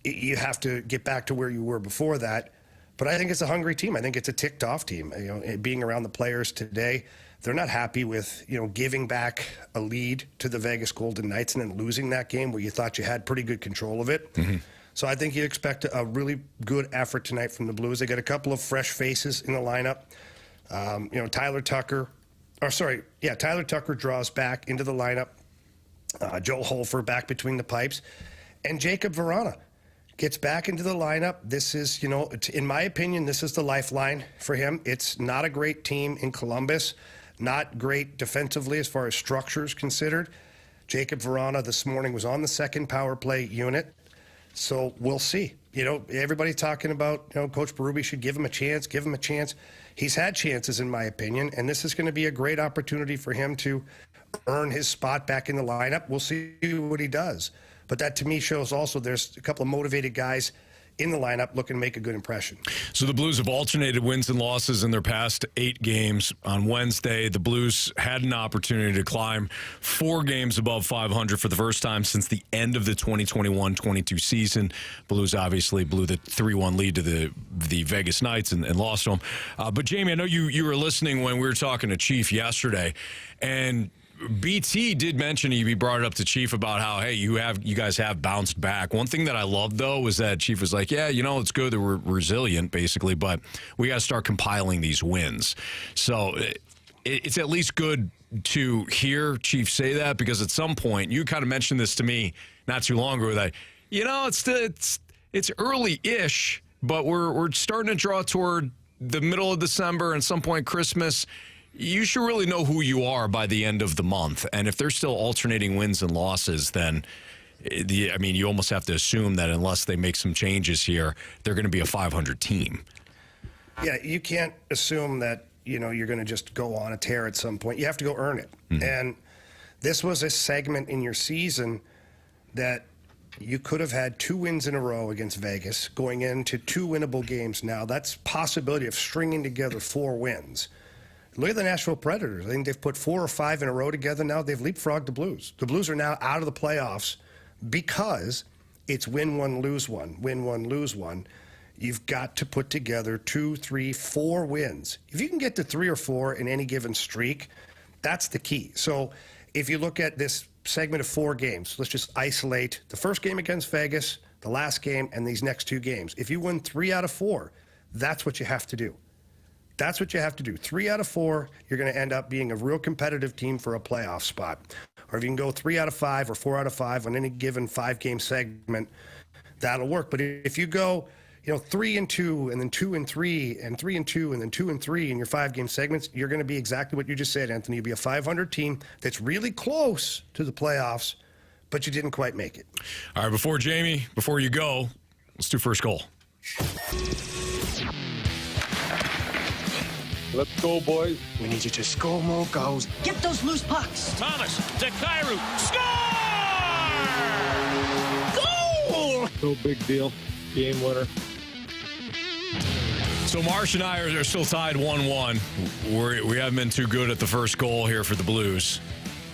you have to get back to where you were before that. But I think it's a hungry team. I think it's a ticked-off team. You know, being around the players today, they're not happy with, you know, giving back a lead to the Vegas Golden Knights and then losing that game where you thought you had pretty good control of it. Mm-hmm. So I think you expect a really good effort tonight from the Blues. They got a couple of fresh faces in the lineup. You know, Tyler Tucker draws back into the lineup. Joel Hofer back between the pipes. And Jacob Vrana gets back into the lineup. This is, you know, in my opinion, this is the lifeline for him. It's not a great team in Columbus, not great defensively as far as structures considered. Jacob Vrana this morning was on the second power play unit. So we'll see. You know, everybody's talking about, you know, Coach Berube should give him a chance, give him a chance. He's had chances, in my opinion, and this is going to be a great opportunity for him to earn his spot back in the lineup. We'll see what he does. But that, to me, shows also there's a couple of motivated guys in the lineup looking to make a good impression. So the Blues have alternated wins and losses in their past 8 games. On Wednesday, the Blues had an opportunity to climb 4 games above 500 for the first time since the end of the 2021-22 season. Blues obviously blew the 3-1 lead to the Vegas Knights and lost to them. But, Jamie, I know you were listening when we were talking to Chief yesterday, and BT did mention, he brought it up to Chief about how, hey, you guys have bounced back. One thing that I love, though, was that Chief was like, yeah, you know, it's good that we're resilient, basically, but we got to start compiling these wins. So it's at least good to hear Chief say that, because at some point, you kind of mentioned this to me not too long ago, that, you know, it's early-ish, but we're starting to draw toward the middle of December and some point Christmas. You should really know who you are by the end of the month. And if they're still alternating wins and losses, then, you almost have to assume that unless they make some changes here, they're going to be a 500 team. Yeah, you can't assume that, you know, you're going to just go on a tear at some point. You have to go earn it. Mm-hmm. And this was a segment in your season that you could have had 2 wins in a row against Vegas, going into 2 winnable games now. That's possibility of stringing together 4 wins. Look at the Nashville Predators. I think they've put 4 or 5 in a row together now. They've leapfrogged the Blues. The Blues are now out of the playoffs because it's win one, lose one, win one, lose one. You've got to put together 2, 3, 4 wins. If you can get to 3 or 4 in any given streak, that's the key. So if you look at this segment of 4 games, let's just isolate the first game against Vegas, the last game, and these next 2 games. If you win 3 out of 4, that's what you have to do. That's what you have to do. 3 out of 4, you're going to end up being a real competitive team for a playoff spot. Or if you can go 3 out of 5 or 4 out of 5 on any given 5-game segment, that'll work. But if you go, you know, 3-2 and then 2-3 and 3-2 and then 2-3 in your 5-game segments, you're going to be exactly what you just said, Anthony. You'll be a 500 team that's really close to the playoffs, but you didn't quite make it. All right, before you go, let's do first goal. Let's go, boys. We need you to score more goals. Get those loose pucks. Thomas to Kyrou. Score! Goal! No big deal. Game winner. So Marsh and I are still tied 1-1. We haven't been too good at the first goal here for the Blues.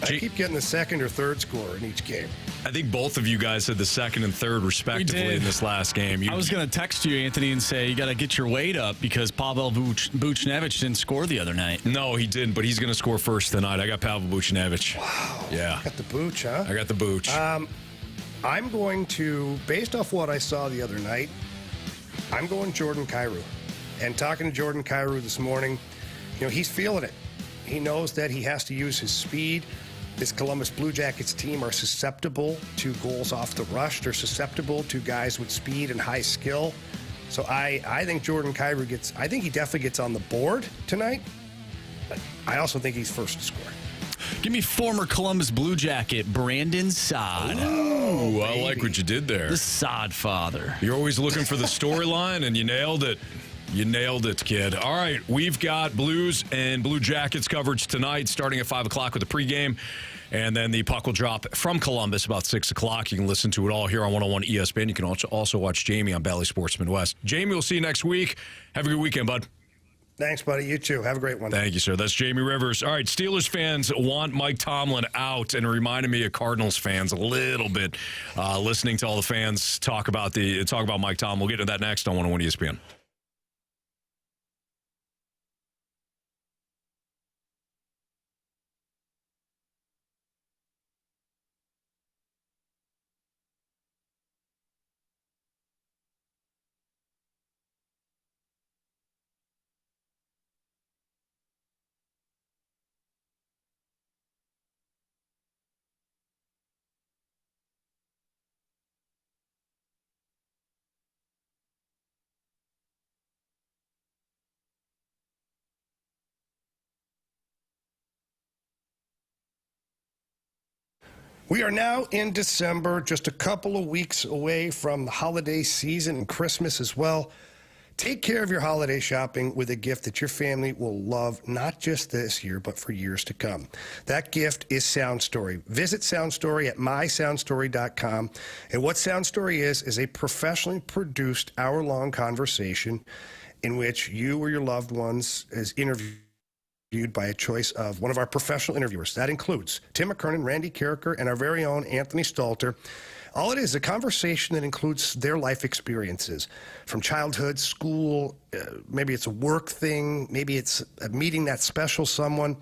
I keep getting the second or third score in each game. I think both of you guys had the second and third respectively in this last game. I was going to text you, Anthony, and say you got to get your weight up because Pavel Buchnevich didn't score the other night. No, he didn't, but he's going to score first tonight. I got Pavel Buchnevich. Wow. Yeah. Got the Booch, huh? I got the Booch. I'm going to, based off what I saw the other night, I'm going Jordan Kyrou. And talking to Jordan Kyrou this morning, you know, he's feeling it. He knows that he has to use his speed. This Columbus Blue Jackets team are susceptible to goals off the rush. They're susceptible to guys with speed and high skill. So I think Jordan Kyrou he definitely gets on the board tonight. But I also think he's first to score. Give me former Columbus Blue Jacket Brandon Saad. Ooh, I like what you did there. The Saad father. You're always looking for the storyline, and you nailed it. You nailed it, kid. All right, we've got Blues and Blue Jackets coverage tonight, starting at 5 o'clock with the pregame. And then the puck will drop from Columbus about 6 o'clock. You can listen to it all here on 101 ESPN. You can also watch Jamie on Bally Sports Midwest. Jamie, we'll see you next week. Have a good weekend, bud. Thanks, buddy. You too. Have a great one. Thank you, sir. That's Jamie Rivers. All right, Steelers fans want Mike Tomlin out, and it reminded me of Cardinals fans a little bit, listening to all the fans talk about Mike Tomlin. We'll get to that next on 101 ESPN. We are now in December, just a couple of weeks away from the holiday season and Christmas as well. Take care of your holiday shopping with a gift that your family will love, not just this year, but for years to come. That gift is Sound Story. Visit Sound Story at mysoundstory.com. And what Sound Story is a professionally produced hour-long conversation in which you or your loved ones is interviewed by a choice of one of our professional interviewers. That includes Tim McKernan, Randy Carricker, and our very own Anthony Stalter. All it is a conversation that includes their life experiences from childhood, school, maybe it's a work thing, maybe it's meeting that special someone,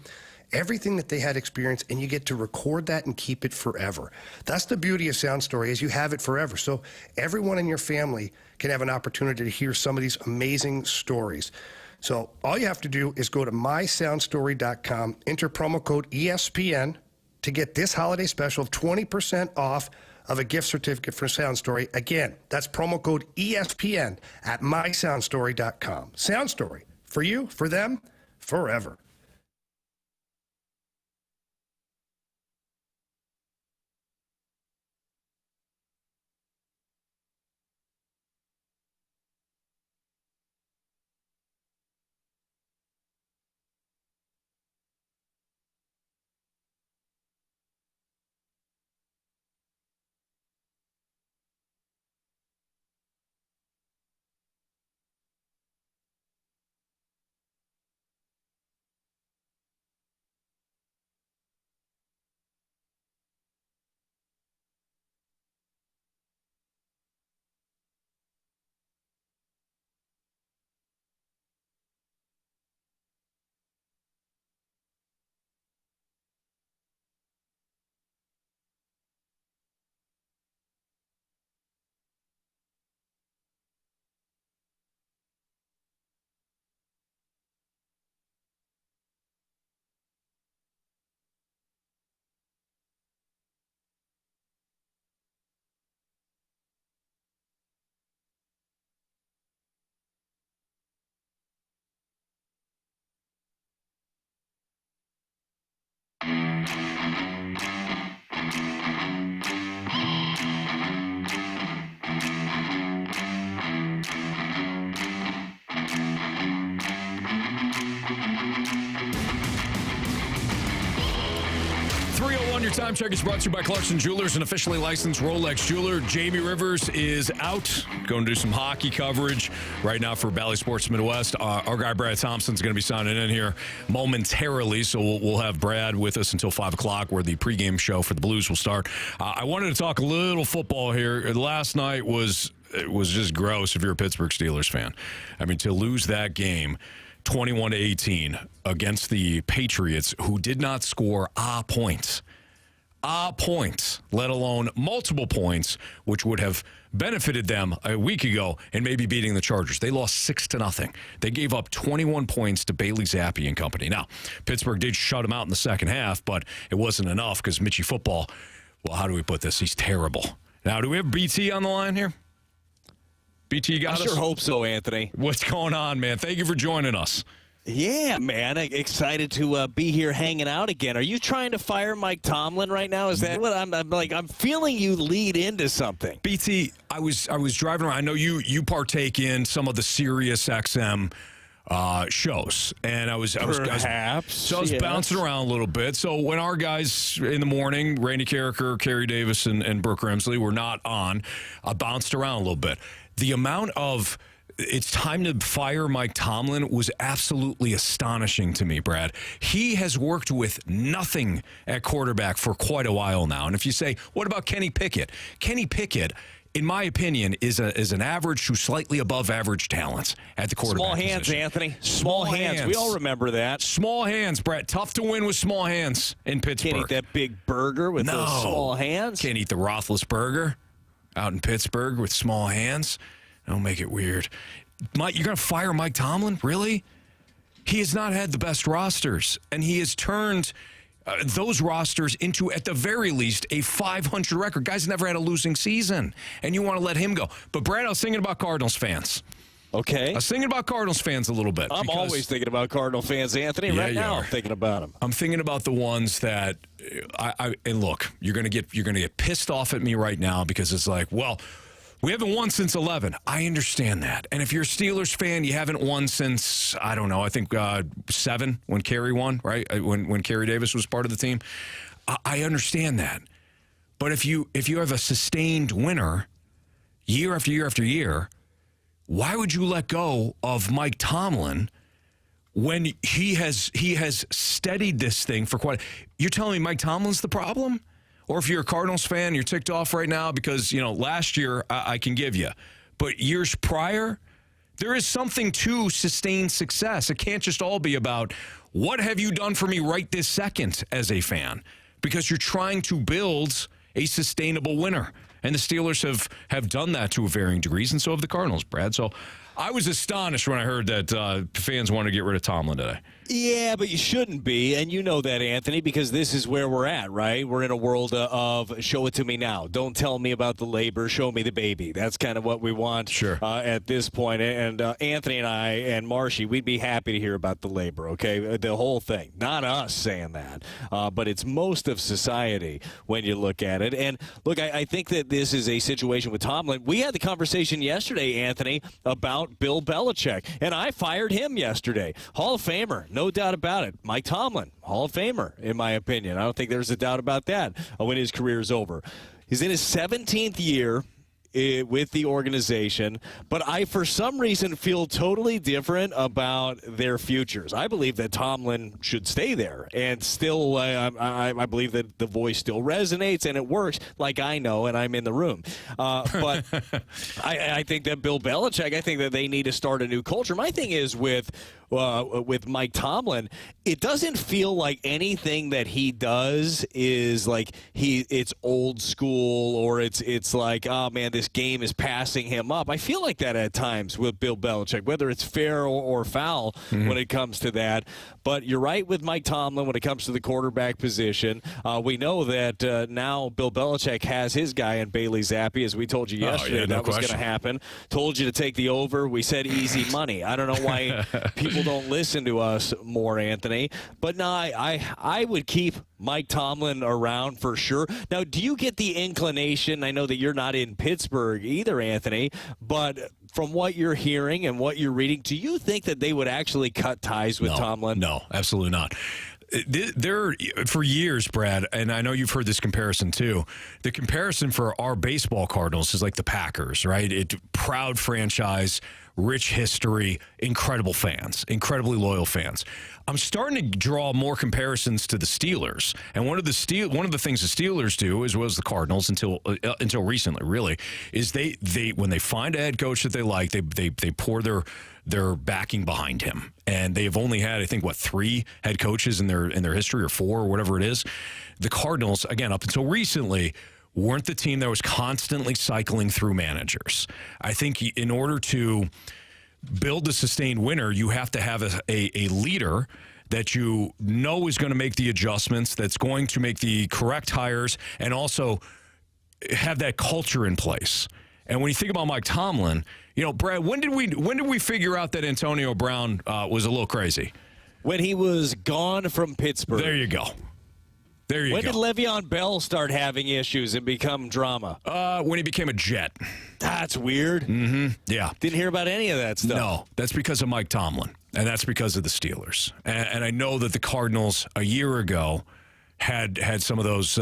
everything that they had experienced, and you get to record that and keep it forever. That's the beauty of Sound Story, is you have it forever. So everyone in your family can have an opportunity to hear some of these amazing stories. So all you have to do is go to mysoundstory.com, enter promo code ESPN to get this holiday special of 20% off of a gift certificate for Sound Story. Again, that's promo code ESPN at mysoundstory.com. Sound Story, for you, for them, forever. Your time check is brought to you by Clarkson Jewelers, an officially licensed Rolex jeweler. Jamie Rivers is out, going to do some hockey coverage right now for Bally Sports Midwest. Our guy Brad Thompson's going to be signing in here momentarily, so we'll have Brad with us until 5 o'clock, where the pregame show for the Blues will start. I wanted to talk a little football here. Last night was just gross if you're a Pittsburgh Steelers fan. I mean, to lose that game 21-18 against the Patriots, who did not score points, let alone multiple points, which would have benefited them a week ago and maybe beating the Chargers. They lost 6-0. They gave up 21 points to Bailey Zappi and company. Now, Pittsburgh did shut them out in the second half, but it wasn't enough because Mitchie Football, well, how do we put this? He's terrible. Now, do we have BT on the line here? BT got us? I sure hope so, Anthony. What's going on, man? Thank you for joining us. Yeah, man. Excited to be here hanging out again. Are you trying to fire Mike Tomlin right now? Is that what I'm like? I'm feeling you lead into something. BT, I was driving around. I know you partake in some of the Sirius XM shows, and I was Perhaps. Yes. Bouncing around a little bit. So when our guys in the morning, Randy Carricker, Kerry Davis, and Brooke Remsley were not on, I bounced around a little bit. The amount of it's time to fire Mike Tomlin was absolutely astonishing to me, Brad. He has worked with nothing at quarterback for quite a while now. And if you say, what about Kenny Pickett? Kenny Pickett, in my opinion, is an average to slightly above average talent at the quarterback Small hands, position. Anthony. Small hands. We all remember that. Small hands, Brett. Tough to win with small hands in Pittsburgh. Can't eat that big burger with those small hands. Can't eat the Roethlisberger out in Pittsburgh with small hands. Don't make it weird. Mike, you're going to fire Mike Tomlin? Really? He has not had the best rosters, and he has turned those rosters into, at the very least, a 500 record. Guy's never had a losing season, and you want to let him go. But, Brad, I was thinking about Cardinals fans. Okay. I was thinking about Cardinals fans a little bit. I'm always thinking about Cardinal fans, Anthony. Yeah, right now, are. I'm thinking about them. I'm thinking about the ones that and look, you're gonna get pissed off at me right now because it's like, well, we haven't won since 11. I understand that. And if you're a Steelers fan, you haven't won since, I don't know, I think 7 when Kerry won, right? When Kerry Davis was part of the team. I understand that. But if you have a sustained winner year after year after year, why would you let go of Mike Tomlin when he has steadied this thing for quite? You're telling me Mike Tomlin's the problem? Or if you're a Cardinals fan, you're ticked off right now because, last year I can give you. But years prior, there is something to sustained success. It can't just all be about what have you done for me right this second as a fan, because you're trying to build a sustainable winner. And the Steelers have done that to varying degrees, and so have the Cardinals, Brad. So I was astonished when I heard that fans wanted to get rid of Tomlin today. Yeah, but you shouldn't be, and you know that, Anthony, because this is where we're at, right? We're in a world of show it to me now. Don't tell me about the labor. Show me the baby. That's kind of what we want at this point. And Anthony and I and Marshy, we'd be happy to hear about the labor, okay? The whole thing. Not us saying that, but it's most of society when you look at it. And, look, I think that this is a situation with Tomlin. We had the conversation yesterday, Anthony, about Bill Belichick, and I fired him yesterday. Hall of Famer. No doubt about it. Mike Tomlin, Hall of Famer, in my opinion. I don't think there's a doubt about that when his career is over. He's in his 17th year with the organization, but I, for some reason, feel totally different about their futures. I believe that Tomlin should stay there, and still, I believe that the voice still resonates, and it works, like I know, and I'm in the room. But I think that Bill Belichick, I think that they need to start a new culture. My thing is with Mike Tomlin, it doesn't feel like anything that he does is like it's old school, or it's like, oh man, this game is passing him up. I feel like that at times with Bill Belichick, whether it's fair or foul when it comes to that. But you're right with Mike Tomlin when it comes to the quarterback position. We know that now Bill Belichick has his guy in Bailey Zappi, as we told you yesterday. That was going to happen. Told you to take the over. We said easy money. I don't know why people don't listen to us more, Anthony. But no, I would keep Mike Tomlin around for sure. Now, do you get the inclination? I know that you're not in Pittsburgh either, Anthony, but from what you're hearing and what you're reading, do you think that they would actually cut ties with Tomlin? No, absolutely not. There, for years, Brad, and I know you've heard this comparison too. The comparison for our baseball Cardinals is like the Packers, right? Proud franchise, rich history, incredible fans, incredibly loyal fans. I'm starting to draw more comparisons to the Steelers, and one of the things the Steelers do, as well as the Cardinals until recently, really, is they when they find a head coach that they like, they pour their backing behind him, and they have only had, I think, 3 head coaches in their history, or 4, or whatever it is. The Cardinals, again, up until recently, weren't the team that was constantly cycling through managers. I think in order to build a sustained winner, you have to have a leader that you know is going to make the adjustments, that's going to make the correct hires, and also have that culture in place. And when you think about Mike Tomlin, Brad, when did we figure out that Antonio Brown was a little crazy? When he was gone from Pittsburgh. There you go. When did Le'Veon Bell start having issues and become drama? When he became a Jet. That's weird. Yeah. Didn't hear about any of that stuff. No, that's because of Mike Tomlin. and that's because of the Steelers. And I know that the Cardinals a year ago had some of those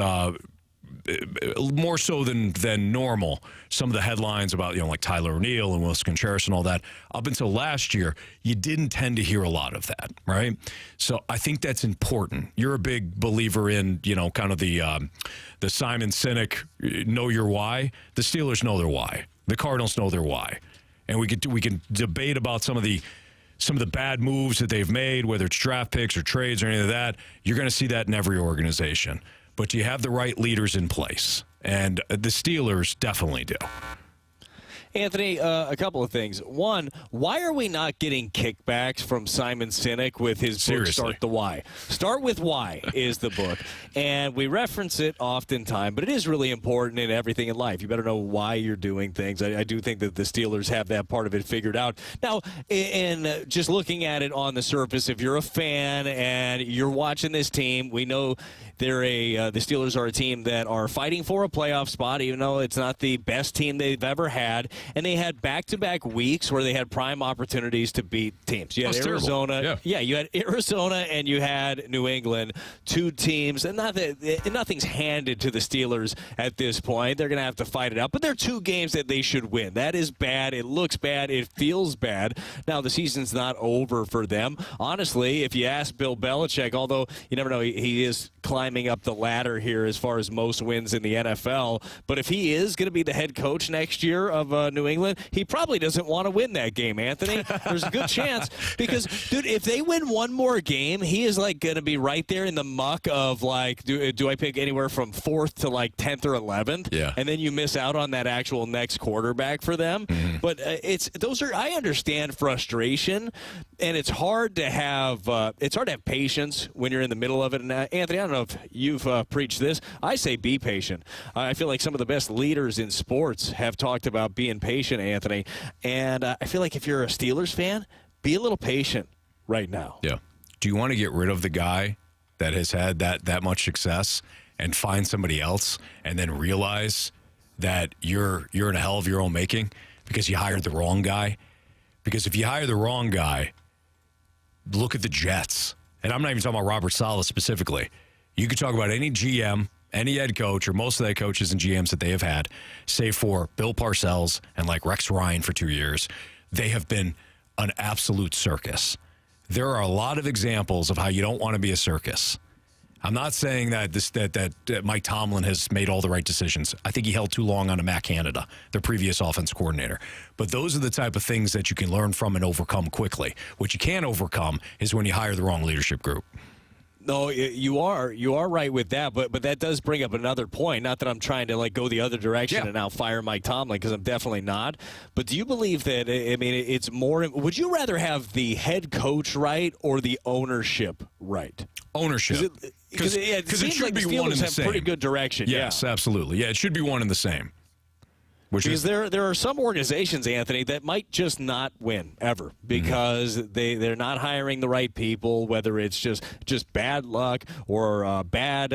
more so than normal. Some of the headlines about, like Tyler O'Neill and Wilson Contreras and all that. Up until last year, you didn't tend to hear a lot of that, right? So I think that's important. You're a big believer in, kind of the Simon Sinek know your why. The Steelers know their why. The Cardinals know their why. And we can debate about some of the bad moves that they've made, whether it's draft picks or trades or any of that. You're going to see that in every organization. But you have the right leaders in place, and the Steelers definitely do. Anthony, a couple of things. One, why are we not getting kickbacks from Simon Sinek with his book, Start the Why? Start with Why is the book. And we reference it oftentimes, but it is really important in everything in life. You better know why you're doing things. I do think that the Steelers have that part of it figured out. Now, in just looking at it on the surface, if you're a fan and you're watching this team, we know the Steelers are a team that are fighting for a playoff spot, even though it's not the best team they've ever had. And they had back-to-back weeks where they had prime opportunities to beat teams. You had Arizona. Yeah, you had Arizona and you had New England, two teams. And nothing's handed to the Steelers at this point. They're going to have to fight it out. But they're two games that they should win. That is bad. It looks bad. It feels bad. Now, the season's not over for them. Honestly, if you ask Bill Belichick, although you never know, he is climbing up the ladder here as far as most wins in the NFL. But if he is going to be the head coach next year of New England, he probably doesn't want to win that game, Anthony. There's a good chance because, dude, if they win one more game, he is like going to be right there in the muck of like, do I pick anywhere from 4th to like 10th or 11th? Yeah. And then you miss out on that actual next quarterback for them. Mm-hmm. But I understand frustration, and it's hard to have patience when you're in the middle of it. And Anthony, I don't know if you've preached this. I say be patient. I feel like some of the best leaders in sports have talked about being patient, Anthony. And I feel like if you're a Steelers fan, be a little patient right now. Yeah. Do you want to get rid of the guy that has had that much success and find somebody else and then realize that you're in a hell of your own making because you hired the wrong guy? Because if you hire the wrong guy, look at the Jets. And I'm not even talking about Robert Saleh specifically. You could talk about any GM, any head coach, or most of the coaches and GMs that they have had, save for Bill Parcells and like Rex Ryan for 2 years. They have been an absolute circus. There are a lot of examples of how you don't want to be a circus. I'm not saying that Mike Tomlin has made all the right decisions. I think he held too long on to Matt Canada, the previous offense coordinator. But those are the type of things that you can learn from and overcome quickly. What you can't overcome is when you hire the wrong leadership group. No, you are right with that, but that does bring up another point. Not that I'm trying to like go the other direction and now fire Mike Tomlin, because I'm definitely not. But do you believe that? I mean, it's more. Would you rather have the head coach right or the ownership right? Ownership, because it seems like the Steelers have pretty good direction. Yes, absolutely. Yeah, it should be one and the same. Because there are some organizations, Anthony, that might just not win ever because they're not hiring the right people, whether it's just bad luck or bad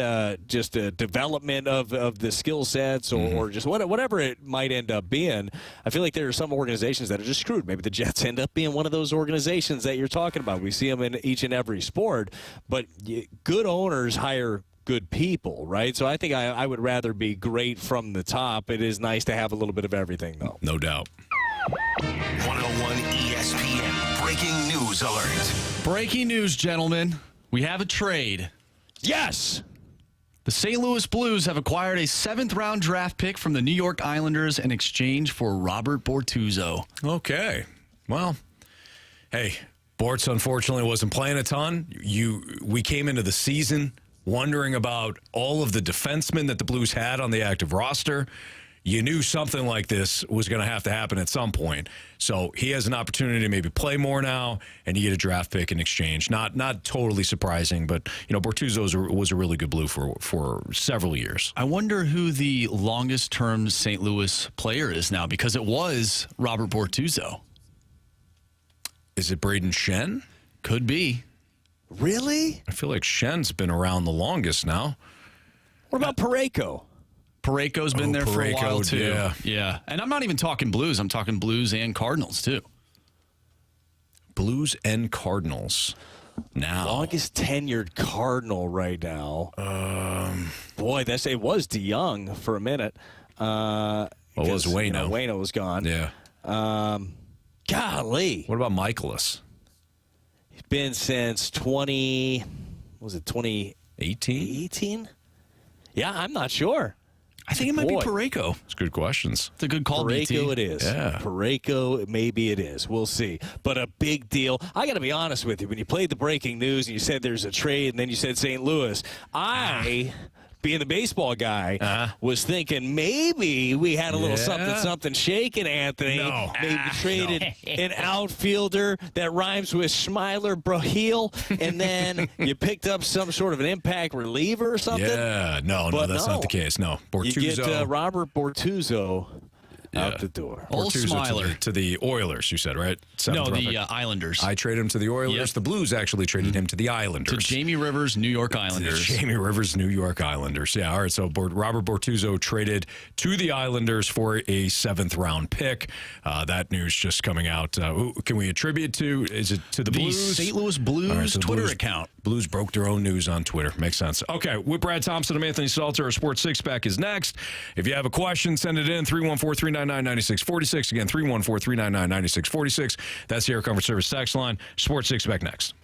development of the skill sets or just whatever it might end up being. I feel like there are some organizations that are just screwed. Maybe the Jets end up being one of those organizations that you're talking about. We see them in each and every sport, but good owners hire good people, right? So I think I would rather be great from the top. It is nice to have a little bit of everything, though. No doubt. 101 ESPN breaking news alert. Breaking news, gentlemen. We have a trade. Yes! The St. Louis Blues have acquired a 7th-round draft pick from the New York Islanders in exchange for Robert Bortuzzo. Okay. Well, hey, Bortz unfortunately wasn't playing a ton. We came into the season wondering about all of the defensemen that the Blues had on the active roster. You knew something like this was going to have to happen at some point. So he has an opportunity to maybe play more now, and you get a draft pick in exchange. Not totally surprising, but Bortuzzo was a really good Blue for several years. I wonder who the longest-term St. Louis player is now, because it was Robert Bortuzzo. Is it Braden Shen? Could be. Really? I feel like Shen's been around the longest now. What about Parayko? Parayko's been there for a while, too. Yeah. And I'm not even talking Blues. I'm talking Blues and Cardinals, too. Blues and Cardinals. Now, longest tenured Cardinal right now. Boy, it was DeYoung for a minute. Well, it was Waino. Waino was gone. Yeah. Golly. What about Michaelis? He's been since 2018? Yeah, I'm not sure. I think it might be Parayko. It's good questions. It's a good call, BT. Parayko it is. Yeah. Parayko, maybe it is. We'll see. But a big deal. I got to be honest with you. When you played the breaking news and you said there's a trade and then you said St. Louis, being the baseball guy, was thinking maybe we had a little something shaking, Anthony. No. Maybe traded an outfielder that rhymes with Schmeiler Broheel, and then you picked up some sort of an impact reliever or something. Yeah, no, that's not the case. No, Bortuzzo. You get Robert Bortuzzo out the door. Old Bortuzzo Smiler. to the Oilers, you said, right? No, the Islanders. I traded him to the Oilers. Yep. The Blues actually traded him to the Islanders. To Jamie Rivers, New York Islanders. Jamie Rivers, New York Islanders. Yeah, all right. So Robert Bortuzzo traded to the Islanders for a 7th-round pick. That news just coming out. Can we attribute to? Is it to the Blues? St. Louis Blues All right, so Twitter Blues, account. Blues broke their own news on Twitter. Makes sense. Okay, with Brad Thompson, I'm Anthony Stalter. Our Sports Six-Pack is next. If you have a question, send it in, 314-399-9646. Again, 314-399-9646. That's the Air Comfort Service text line. Sports Six-Pack next.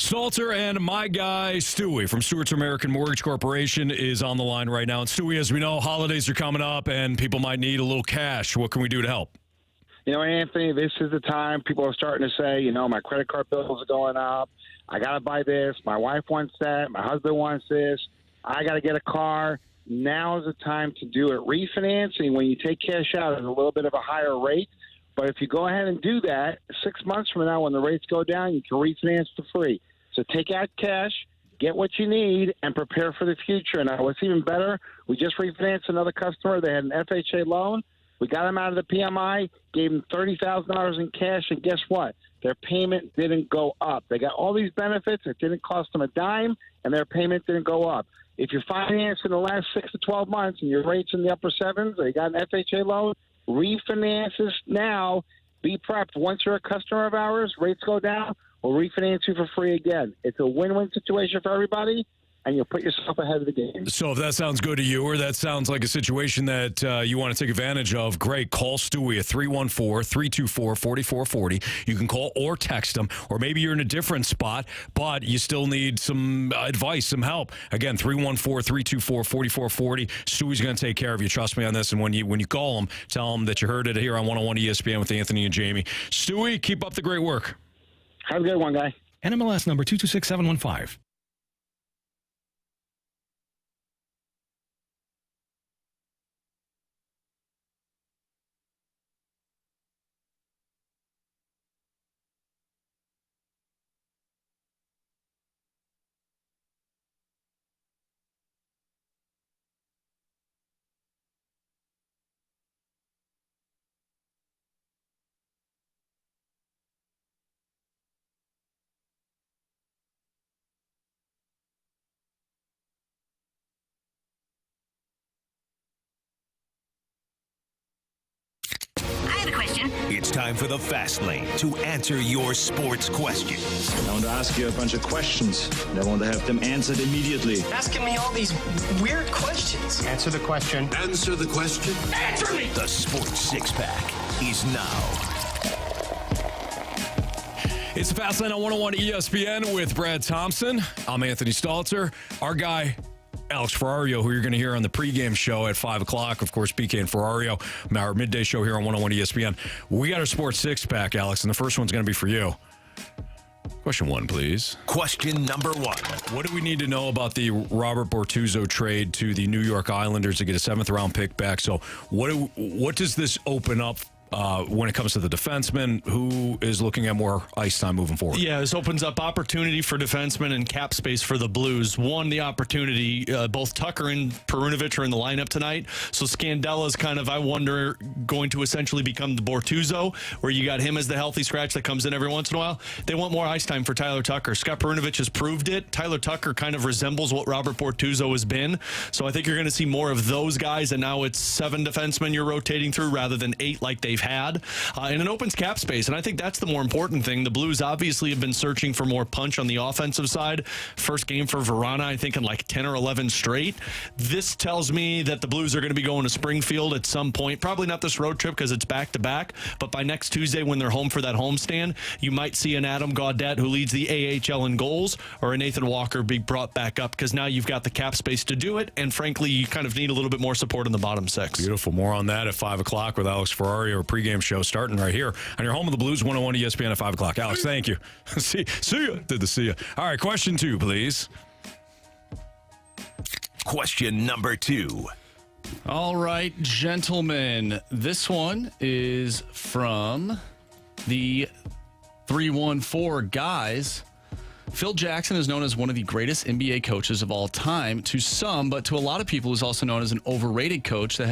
Stalter and my guy, Stewie, from Stewart's American Mortgage Corporation is on the line right now. And Stewie, as we know, holidays are coming up and people might need a little cash. What can we do to help? You know, Anthony, this is the time people are starting to say, you know, my credit card bills are going up. I got to buy this. My wife wants that. My husband wants this. I got to get a car. Now is the time to do it. Refinancing, when you take cash out, is a little bit of a higher rate. But if you go ahead and do that, 6 months from now when the rates go down, you can refinance for free. So take out cash, get what you need, and prepare for the future. Now, what's even better, we just refinanced another customer. They had an FHA loan. We got them out of the PMI, gave them $30,000 in cash, and guess what? Their payment didn't go up. They got all these benefits. It didn't cost them a dime, and their payment didn't go up. If you're financed in the last 6 to 12 months and your rate's in the upper sevens, or you got an FHA loan, refinance this now. Be prepped. Once you're a customer of ours, rates go down, we'll refinance you for free again. It's a win-win situation for everybody, and you'll put yourself ahead of the game. So if that sounds good to you, or that sounds like a situation that you want to take advantage of, great. Call Stewie at 314-324-4440. You can call or text him, or maybe you're in a different spot, but you still need some advice, some help. Again, 314-324-4440. Stewie's going to take care of you. Trust me on this. And when you call him, tell him that you heard it here on 101 ESPN with Anthony and Jamie. Stewie, keep up the great work. Have a good one, guy. NMLS number 226715. It's time for the Fast Lane to answer your sports questions. I want to ask you a bunch of questions, and I want to have them answered immediately. Asking me all these weird questions. Answer the question. Answer the question. Answer me! The Sports Six-Pack is now. It's the Fast Lane on 101 ESPN with Brad Thompson. I'm Anthony Stalter. Our guy, Alex Ferrario, who you're going to hear on the pregame show at 5 o'clock. Of course, BK and Ferrario, our midday show here on 101 ESPN. We got our Sports Six-Pack, Alex, and the first one's going to be for you. Question one, please. Question number one. What do we need to know about the Robert Bortuzzo trade to the New York Islanders to get a 7th-round pick back? So what does this open up when it comes to the defenseman who is looking at more ice time moving forward? Yeah, this opens up opportunity for defensemen and cap space for the Blues. One, the opportunity, both Tucker and Perunovich are in the lineup tonight. So Scandella's kind of, I wonder, going to essentially become the Bortuzzo, where you got him as the healthy scratch that comes in every once in a while. They want more ice time for Tyler Tucker. Scott Perunovich has proved it. Tyler Tucker kind of resembles what Robert Bortuzzo has been. So I think you're going to see more of those guys, and now it's 7 defensemen you're rotating through rather than 8 like they've had, and it opens cap space, and I think that's the more important thing. The Blues obviously have been searching for more punch on the offensive side. First game for Verana, I think, in like 10 or 11 straight. This tells me that the Blues are going to be going to Springfield at some point, probably not this road trip because it's back-to-back, but by next Tuesday when they're home for that homestand, you might see an Adam Gaudette, who leads the AHL in goals, or a Nathan Walker be brought back up, because now you've got the cap space to do it, and frankly, you kind of need a little bit more support in the bottom 6. Beautiful. More on that at 5 o'clock with Alex Ferrario, a pregame show starting right here on your home of the Blues, 101 ESPN at 5 o'clock. Alex, thank you. see you. Did the see you. All right, question 2, please. Question number 2. All right, gentlemen. This one is from the 314 guys. Phil Jackson is known as one of the greatest NBA coaches of all time to some, but to a lot of people is also known as an overrated coach that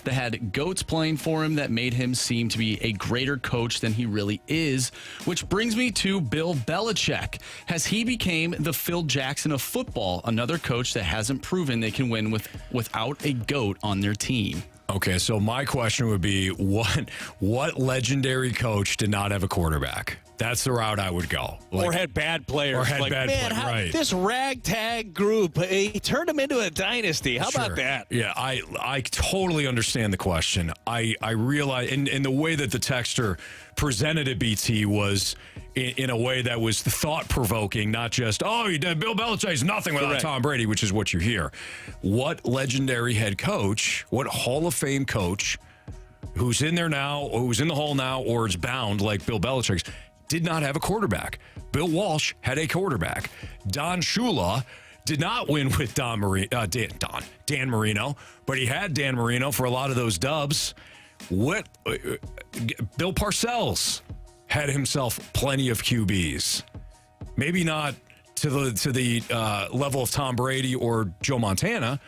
had GOATs playing for him that made him seem to be a greater coach than he really is, which brings me to Bill Belichick. Has he became the Phil Jackson of football, another coach that hasn't proven they can win without a GOAT on their team? Okay, so my question would be, what legendary coach did not have a quarterback? That's the route I would go. Or had bad players. Or had bad players, right. This ragtag group, he turned them into a dynasty. How about that? Yeah, I totally understand the question. I realize, and the way that the texter presented it, BT, was in a way that was thought-provoking, not just, oh, you did Bill Belichick's nothing without Tom Brady, which is what you hear. What legendary head coach, what Hall of Fame coach who's in there now, or who's in the hall now, or is bound like Bill Belichick's, did not have a quarterback? Bill Walsh had a quarterback. Don Shula did not win with Dan Marino, but he had Dan Marino for a lot of those dubs. Bill Parcells had himself plenty of QBs. Maybe not to the level of Tom Brady or Joe Montana,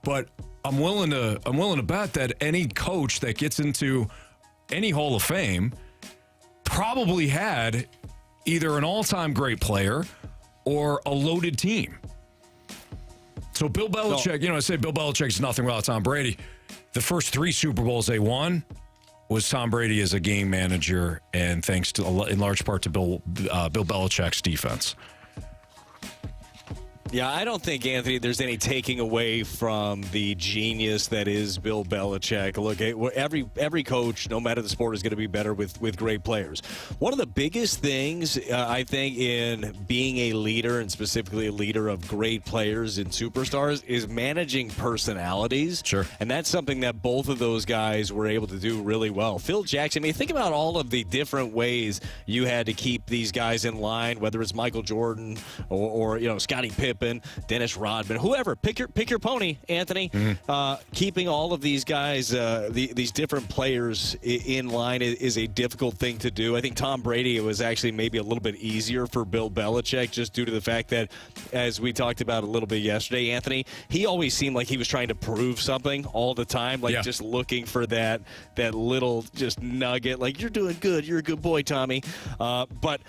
but I'm willing to bet that any coach that gets into any Hall of Fame probably had either an all-time great player or a loaded team. So Bill Belichick, I say Bill Belichick's nothing without Tom Brady. The first 3 Super Bowls they won was Tom Brady as a game manager, and thanks to, in large part, to Bill Belichick's defense. Yeah, I don't think, Anthony, there's any taking away from the genius that is Bill Belichick. Look, every coach, no matter the sport, is going to be better with great players. One of the biggest things, I think, in being a leader, and specifically a leader of great players and superstars, is managing personalities. Sure. And that's something that both of those guys were able to do really well. Phil Jackson, I mean, think about all of the different ways you had to keep these guys in line, whether it's Michael Jordan or Scottie Pippen, Dennis Rodman, whoever. Pick your pony, Anthony. Mm-hmm. Keeping all of these guys, these different players in line is a difficult thing to do. I think Tom Brady, it was actually maybe a little bit easier for Bill Belichick, just due to the fact that, as we talked about a little bit yesterday, Anthony, he always seemed like he was trying to prove something all the time, just looking for that little just nugget, like, you're doing good, you're a good boy, Tommy. But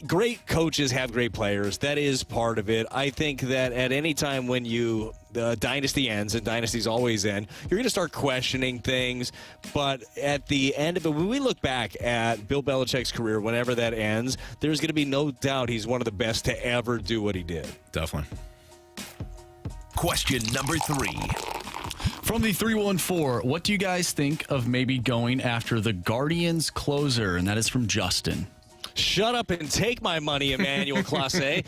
great coaches have great players. That is part of it. I think that at any time when the dynasty ends, and dynasties always end, you're going to start questioning things. But at the end of it, when we look back at Bill Belichick's career, whenever that ends, there's going to be no doubt he's one of the best to ever do what he did. Definitely. Question number 3. From the 314, what do you guys think of maybe going after the Guardians closer? And that is from Justin. Shut up and take my money, Emmanuel Clase.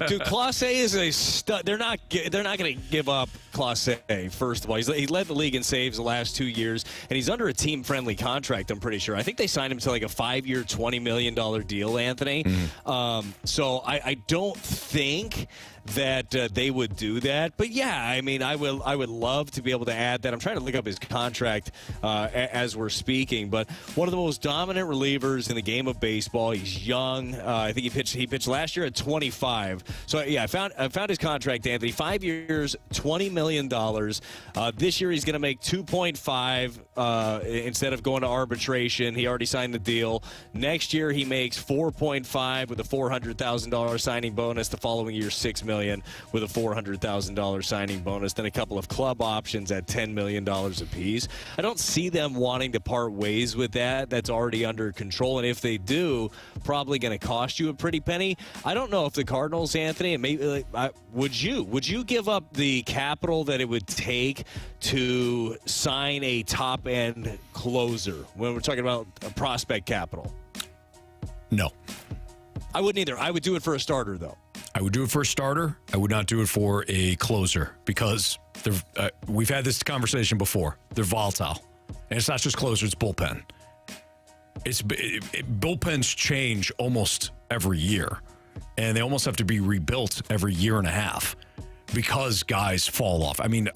Dude, Clase is a stud. They're not going to give up Clase. First of all, he led the league in saves the last 2 years, and he's under a team-friendly contract. I'm pretty sure. I think they signed him to like a 5-year, $20 million deal, Anthony. Mm-hmm. So I don't think that they would do that. But yeah, I mean, I would love to be able to add that. I'm trying to look up his contract as we're speaking. But one of the most dominant relievers in the game of baseball. He's young. I think he pitched last year at 25. So yeah, I found his contract, Anthony. 5 years, $20 million. This year he's going to make 2.5 instead of going to arbitration. He already signed the deal. Next year he makes 4.5 with a $400,000 signing bonus. The following year, $6 million with a $400,000 signing bonus. Then a couple of club options at $10 million apiece. I don't see them wanting to part ways with that. That's already under control. And if they do, probably going to cost you a pretty penny. I don't know if the Cardinals, Anthony, and maybe would you give up the capital that it would take to sign a top end closer when we're talking about a prospect capital? No, I wouldn't either. I would do it for a starter, though. I would do it for a starter. I would not do it for a closer because we've had this conversation before. They're volatile, and it's not just closer; it's bullpen. Bullpens change almost every year, and they almost have to be rebuilt every year and a half because guys fall off. I mean,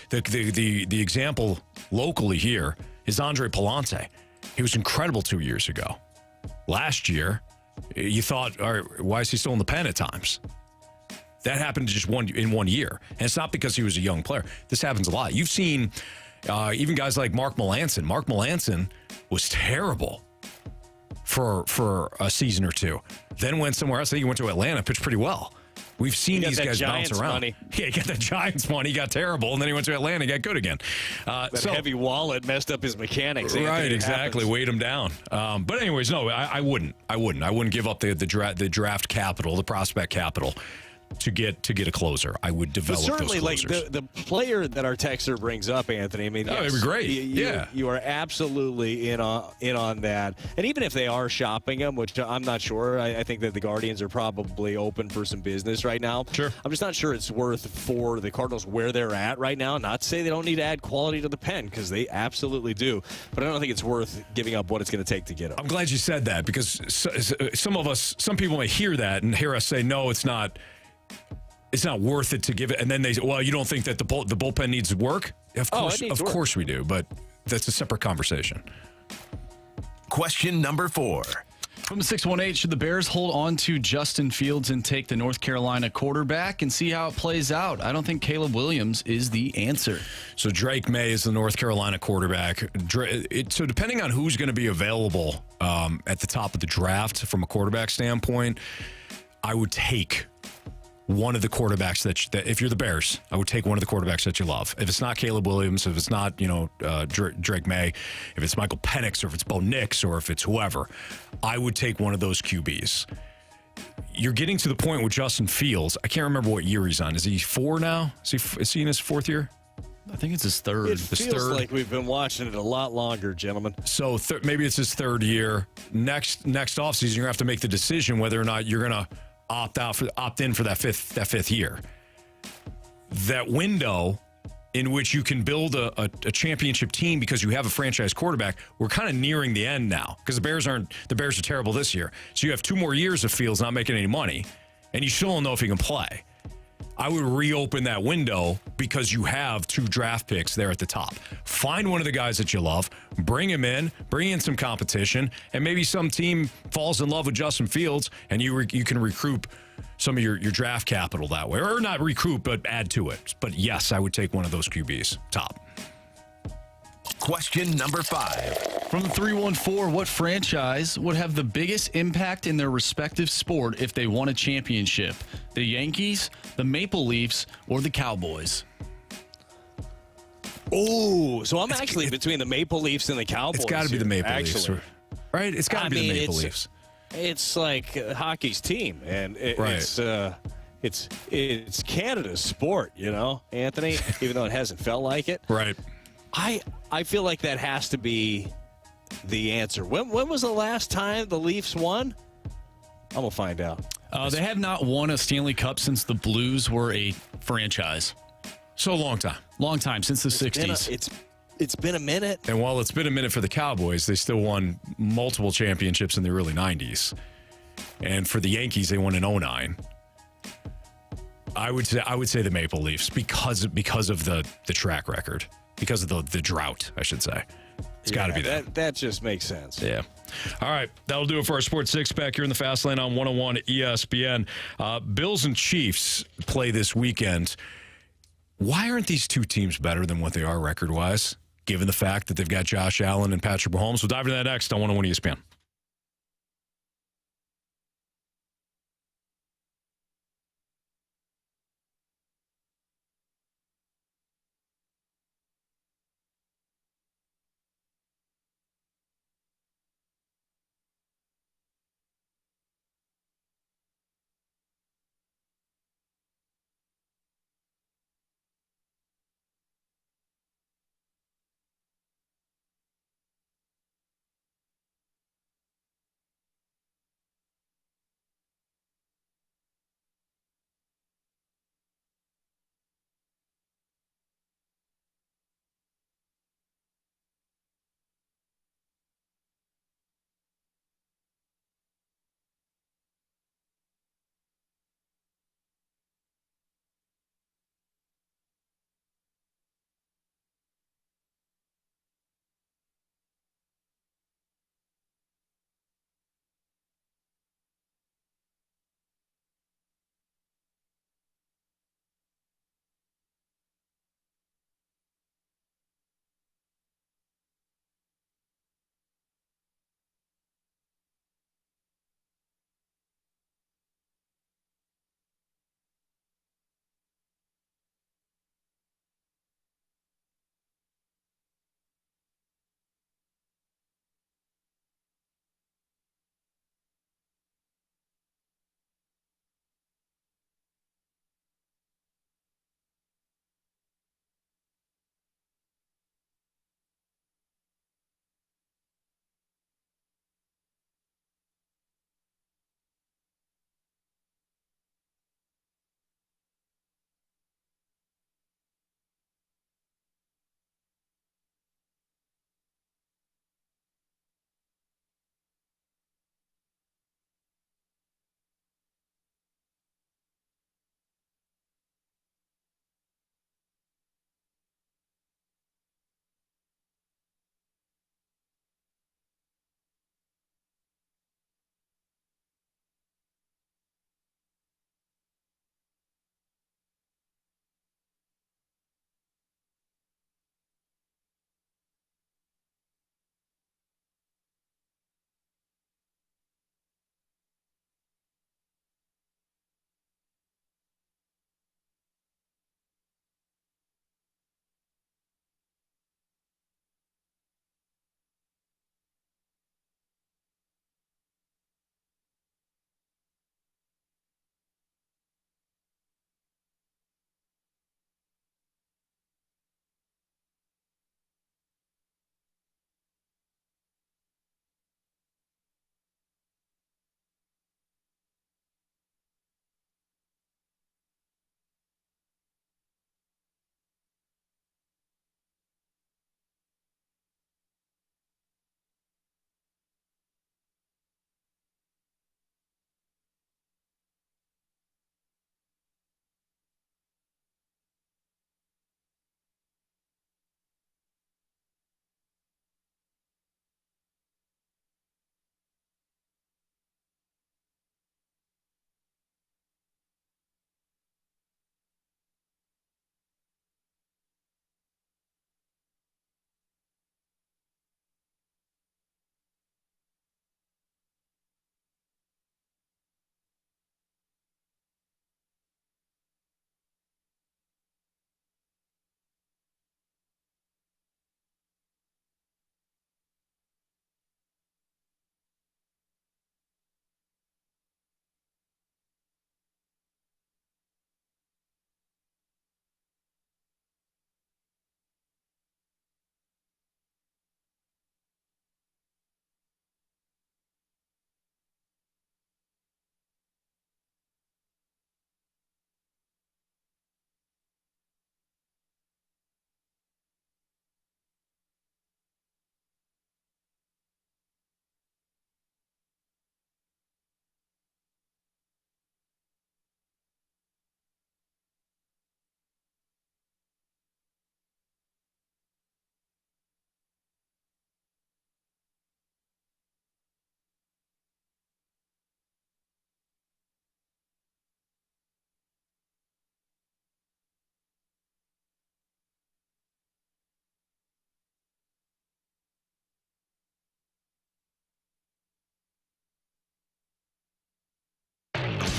the example locally here is Andre Palante. He was incredible 2 years ago. Last year, you thought, all right, why is he still in the pen at times? That happened just in 1 year, and it's not because he was a young player. This happens a lot. You've seen even guys like Mark Melancon. Mark Melancon was terrible for a season or two. Then went somewhere else. I think he went to Atlanta, pitched pretty well. We've seen these guys bounce around. Money. Yeah, he got that Giants money, got terrible, and then he went to Atlanta, got good again. That heavy wallet messed up his mechanics. Right, exactly, weighed him down. But anyways, no, I wouldn't. I wouldn't give up the draft capital, the prospect capital, to get a closer. I would develop certainly, those closers. like the player that our texter brings up, Anthony. I mean, it'd be great. You are absolutely in on that. And even if they are shopping him, which I'm not sure, I think that the Guardians are probably open for some business right now. Sure. I'm just not sure it's worth for the Cardinals where they're at right now. Not to say they don't need to add quality to the pen, because they absolutely do. But I don't think it's worth giving up what it's going to take to get him. I'm glad you said that, because some people may hear that and hear us say, no, it's not worth it to give it. And then they say, well, you don't think that the bullpen needs work? Of course we do, but that's a separate conversation. Question number 4. From the 618, should the Bears hold on to Justin Fields and take the North Carolina quarterback and see how it plays out? I don't think Caleb Williams is the answer. So Drake May is the North Carolina quarterback. So depending on who's going to be available at the top of the draft from a quarterback standpoint, I would take one of the quarterbacks that if you're the Bears, I would take one of the quarterbacks that you love. If it's not Caleb Williams, if it's not Drake May, if it's Michael Penix, or if it's Bo Nix, or if it's whoever, I would take one of those QBs. You're getting to the point with Justin Fields. I can't remember what year he's on. Is he 4 now? Is he in his 4th year? I think it's his 3rd. It feels like we've been watching it a lot longer, gentlemen. So maybe it's his 3rd year. Next offseason, you're going to have to make the decision whether or not you're going to opt in for that fifth year. That window in which you can build a championship team because you have a franchise quarterback, we're kind of nearing the end now, because the Bears are terrible this year. So you have 2 more years of Fields not making any money, and you still don't know if he can play. I would reopen that window because you have 2 draft picks there at the top. Find one of the guys that you love, bring him in, bring in some competition, and maybe some team falls in love with Justin Fields, and you can recoup some of your draft capital that way. Or not recoup, but add to it. But yes, I would take one of those QBs top. Question number 5. From the 314, what franchise would have the biggest impact in their respective sport if they won a championship? The Yankees, the Maple Leafs, or the Cowboys? Oh, so I'm actually between the Maple Leafs and the Cowboys. It's got to be the Maple Leafs, right? It's got to be the Maple Leafs. It's like hockey's team, and it's Canada's sport, Anthony, even though it hasn't felt like it. Right. I feel like that has to be the answer. When was the last time the Leafs won? I'm going to find out. They have not won a Stanley Cup since the Blues were a franchise. So a long time. Long time, since the 60s. It's been a minute. And while it's been a minute for the Cowboys, they still won multiple championships in the early 90s. And for the Yankees, they won in 2009. I would say the Maple Leafs because of the track record. Because of the drought, I should say. It's got to be that. That just makes sense. Yeah. All right. That'll do it for our Sports Six-Pack here in the Fast Lane on 101 ESPN. Bills and Chiefs play this weekend. Why aren't these two teams better than what they are record-wise, given the fact that they've got Josh Allen and Patrick Mahomes? We'll dive into that next on 101 ESPN.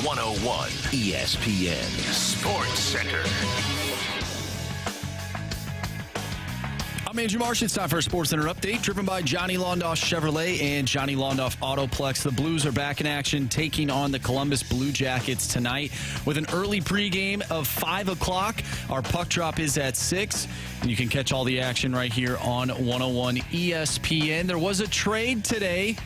101 ESPN Sports Center. I'm Andrew Marsh. It's time for a Sports Center update, driven by Johnny Londoff Chevrolet and Johnny Londoff Autoplex. The Blues are back in action, taking on the Columbus Blue Jackets tonight with an early pregame of 5 o'clock. Our puck drop is at 6, and you can catch all the action right here on 101 ESPN. There was a trade today.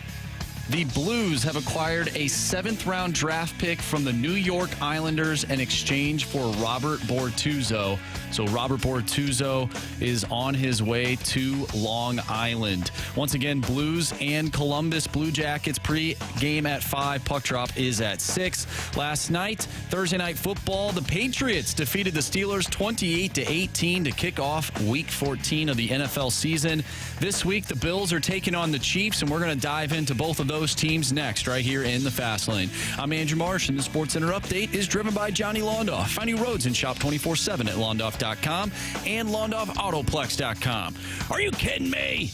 The Blues have acquired a 7th-round draft pick from the New York Islanders in exchange for Robert Bortuzzo. So Robert Bortuzzo is on his way to Long Island. Once again, Blues and Columbus Blue Jackets pre-game at 5. Puck drop is at 6. Last night, Thursday Night Football, the Patriots defeated the Steelers 28-18 to kick off Week 14 of the NFL season. This week, the Bills are taking on the Chiefs, and we're going to dive into both of those teams next right here in the Fast Lane. I'm Andrew Marsh, and the Sports Center update is driven by Johnny Londoff. Find new roads and shop 24/7 at londoff.com and londoffautoplex.com. Are you kidding me?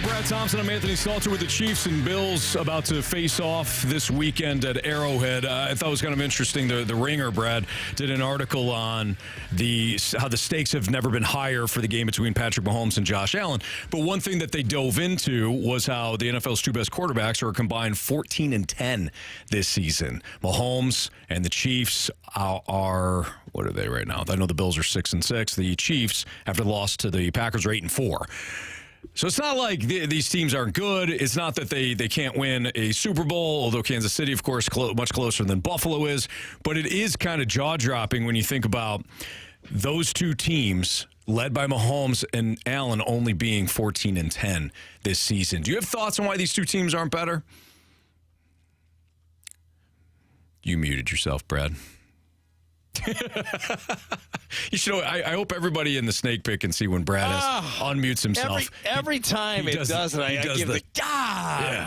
Brad Thompson, I'm Anthony Stalter with the Chiefs and Bills about to face off this weekend at Arrowhead. I thought it was kind of interesting. The Ringer, Brad, did an article on how the stakes have never been higher for the game between Patrick Mahomes and Josh Allen. But one thing that they dove into was how the NFL's two best quarterbacks are combined 14-10 this season. Mahomes and the Chiefs are what are they right now? I know the Bills are 6-6. The Chiefs, after the loss to the Packers, are 8-4. So it's not like these teams aren't good. It's not that they can't win a Super Bowl, although Kansas City, of course, much closer than Buffalo is. But it is kind of jaw-dropping when you think about those two teams, led by Mahomes and Allen, only being 14-10 this season. Do you have thoughts on why these two teams aren't better? You muted yourself, Brad. You should. I hope everybody in the snake pit can see when Brad unmutes himself. Every time it does it, I give the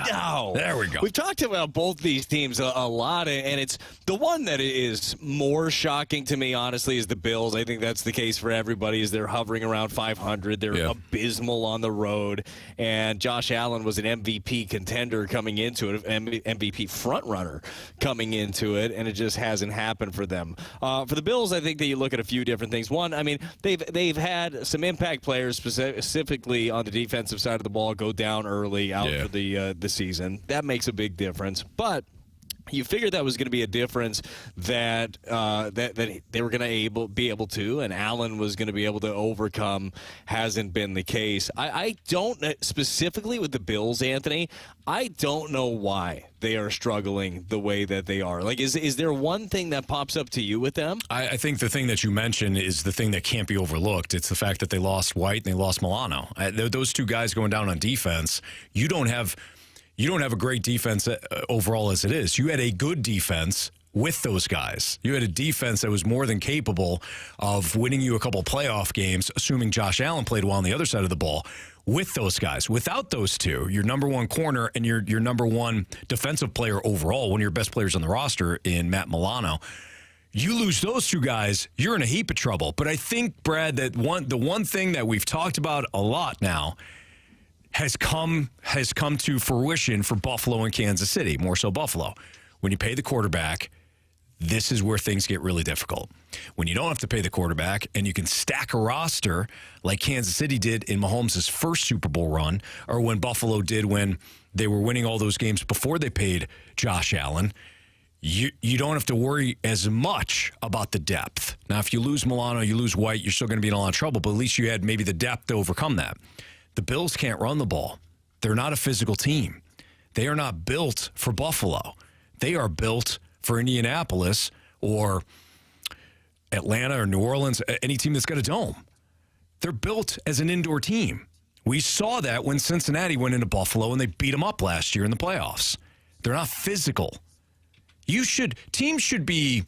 no. There we go. We've talked about both these teams a lot, and it's the one that is more shocking to me, honestly, is the Bills. I think that's the case for everybody, is they're hovering around 500. They're abysmal on the road, and Josh Allen was an MVP contender coming into it, MVP frontrunner coming into it, and it just hasn't happened for them. For the Bills, I think that you look at a few different things. One, I mean, they've had some impact players, specifically on the defensive side of the ball, go down early out for the season. That makes a big difference. But you figured that was going to be a difference that they were going to be able to, and Allen was going to be able to overcome. Hasn't been the case. I don't, specifically with the Bills, Anthony, I don't know why they are struggling the way that they are. Like, is there one thing that pops up to you with them? I think the thing that you mentioned is the thing that can't be overlooked. It's the fact that they lost White and they lost Milano. Those two guys going down on defense, you don't have a great defense overall as it is. You had a good defense with those guys. You had a defense that was more than capable of winning you a couple playoff games, assuming Josh Allen played well on the other side of the ball, with those guys. Without those two, your number one corner and your number one defensive player overall, one of your best players on the roster in Matt Milano, you lose those two guys, you're in a heap of trouble. But I think, Brad, that the one thing that we've talked about a lot now has come to fruition for Buffalo and Kansas City, more so Buffalo. When you pay the quarterback, this is where things get really difficult. When you don't have to pay the quarterback and you can stack a roster like Kansas City did in Mahomes' first Super Bowl run, or when Buffalo did when they were winning all those games before they paid Josh Allen, you don't have to worry as much about the depth. Now, if you lose Milano, you lose White, you're still going to be in a lot of trouble, but at least you had maybe the depth to overcome that. The Bills can't run the ball. They're not a physical team. They are not built for Buffalo. They are built for Indianapolis or Atlanta or New Orleans, any team that's got a dome. They're built as an indoor team. We saw that when Cincinnati went into Buffalo and they beat them up last year in the playoffs. They're not physical. Teams should be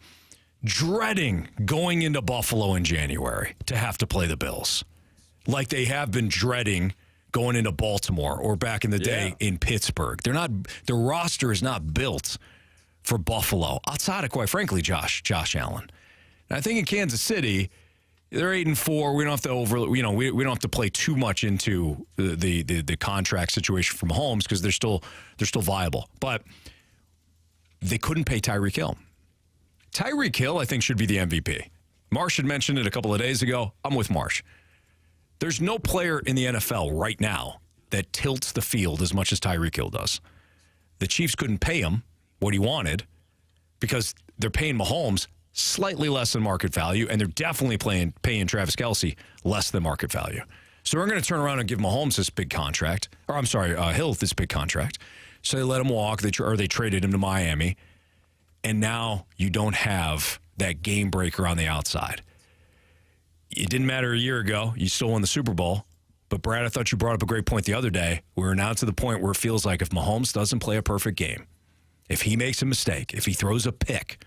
dreading going into Buffalo in January to have to play the Bills, like they have been dreading going into Baltimore or back in the day in Pittsburgh. The roster is not built for Buffalo outside of, quite frankly, Josh Allen. And I think in Kansas City, they're 8-4. We don't have to we don't have to play too much into the contract situation from Mahomes because they're still viable. But they couldn't pay Tyreek Hill. Tyreek Hill, I think, should be the MVP. Marsh had mentioned it a couple of days ago. I'm with Marsh. There's no player in the NFL right now that tilts the field as much as Tyreek Hill does. The Chiefs couldn't pay him what he wanted because they're paying Mahomes slightly less than market value, and they're definitely paying Travis Kelce less than market value. So we're going to turn around and give Mahomes this big contract, or I'm sorry, Hill this big contract. So they let him walk, or they traded him to Miami, and now you don't have that game breaker on the outside. It didn't matter a year ago. You still won the Super Bowl. But, Brad, I thought you brought up a great point the other day. We're now to the point where it feels like if Mahomes doesn't play a perfect game, if he makes a mistake, if he throws a pick,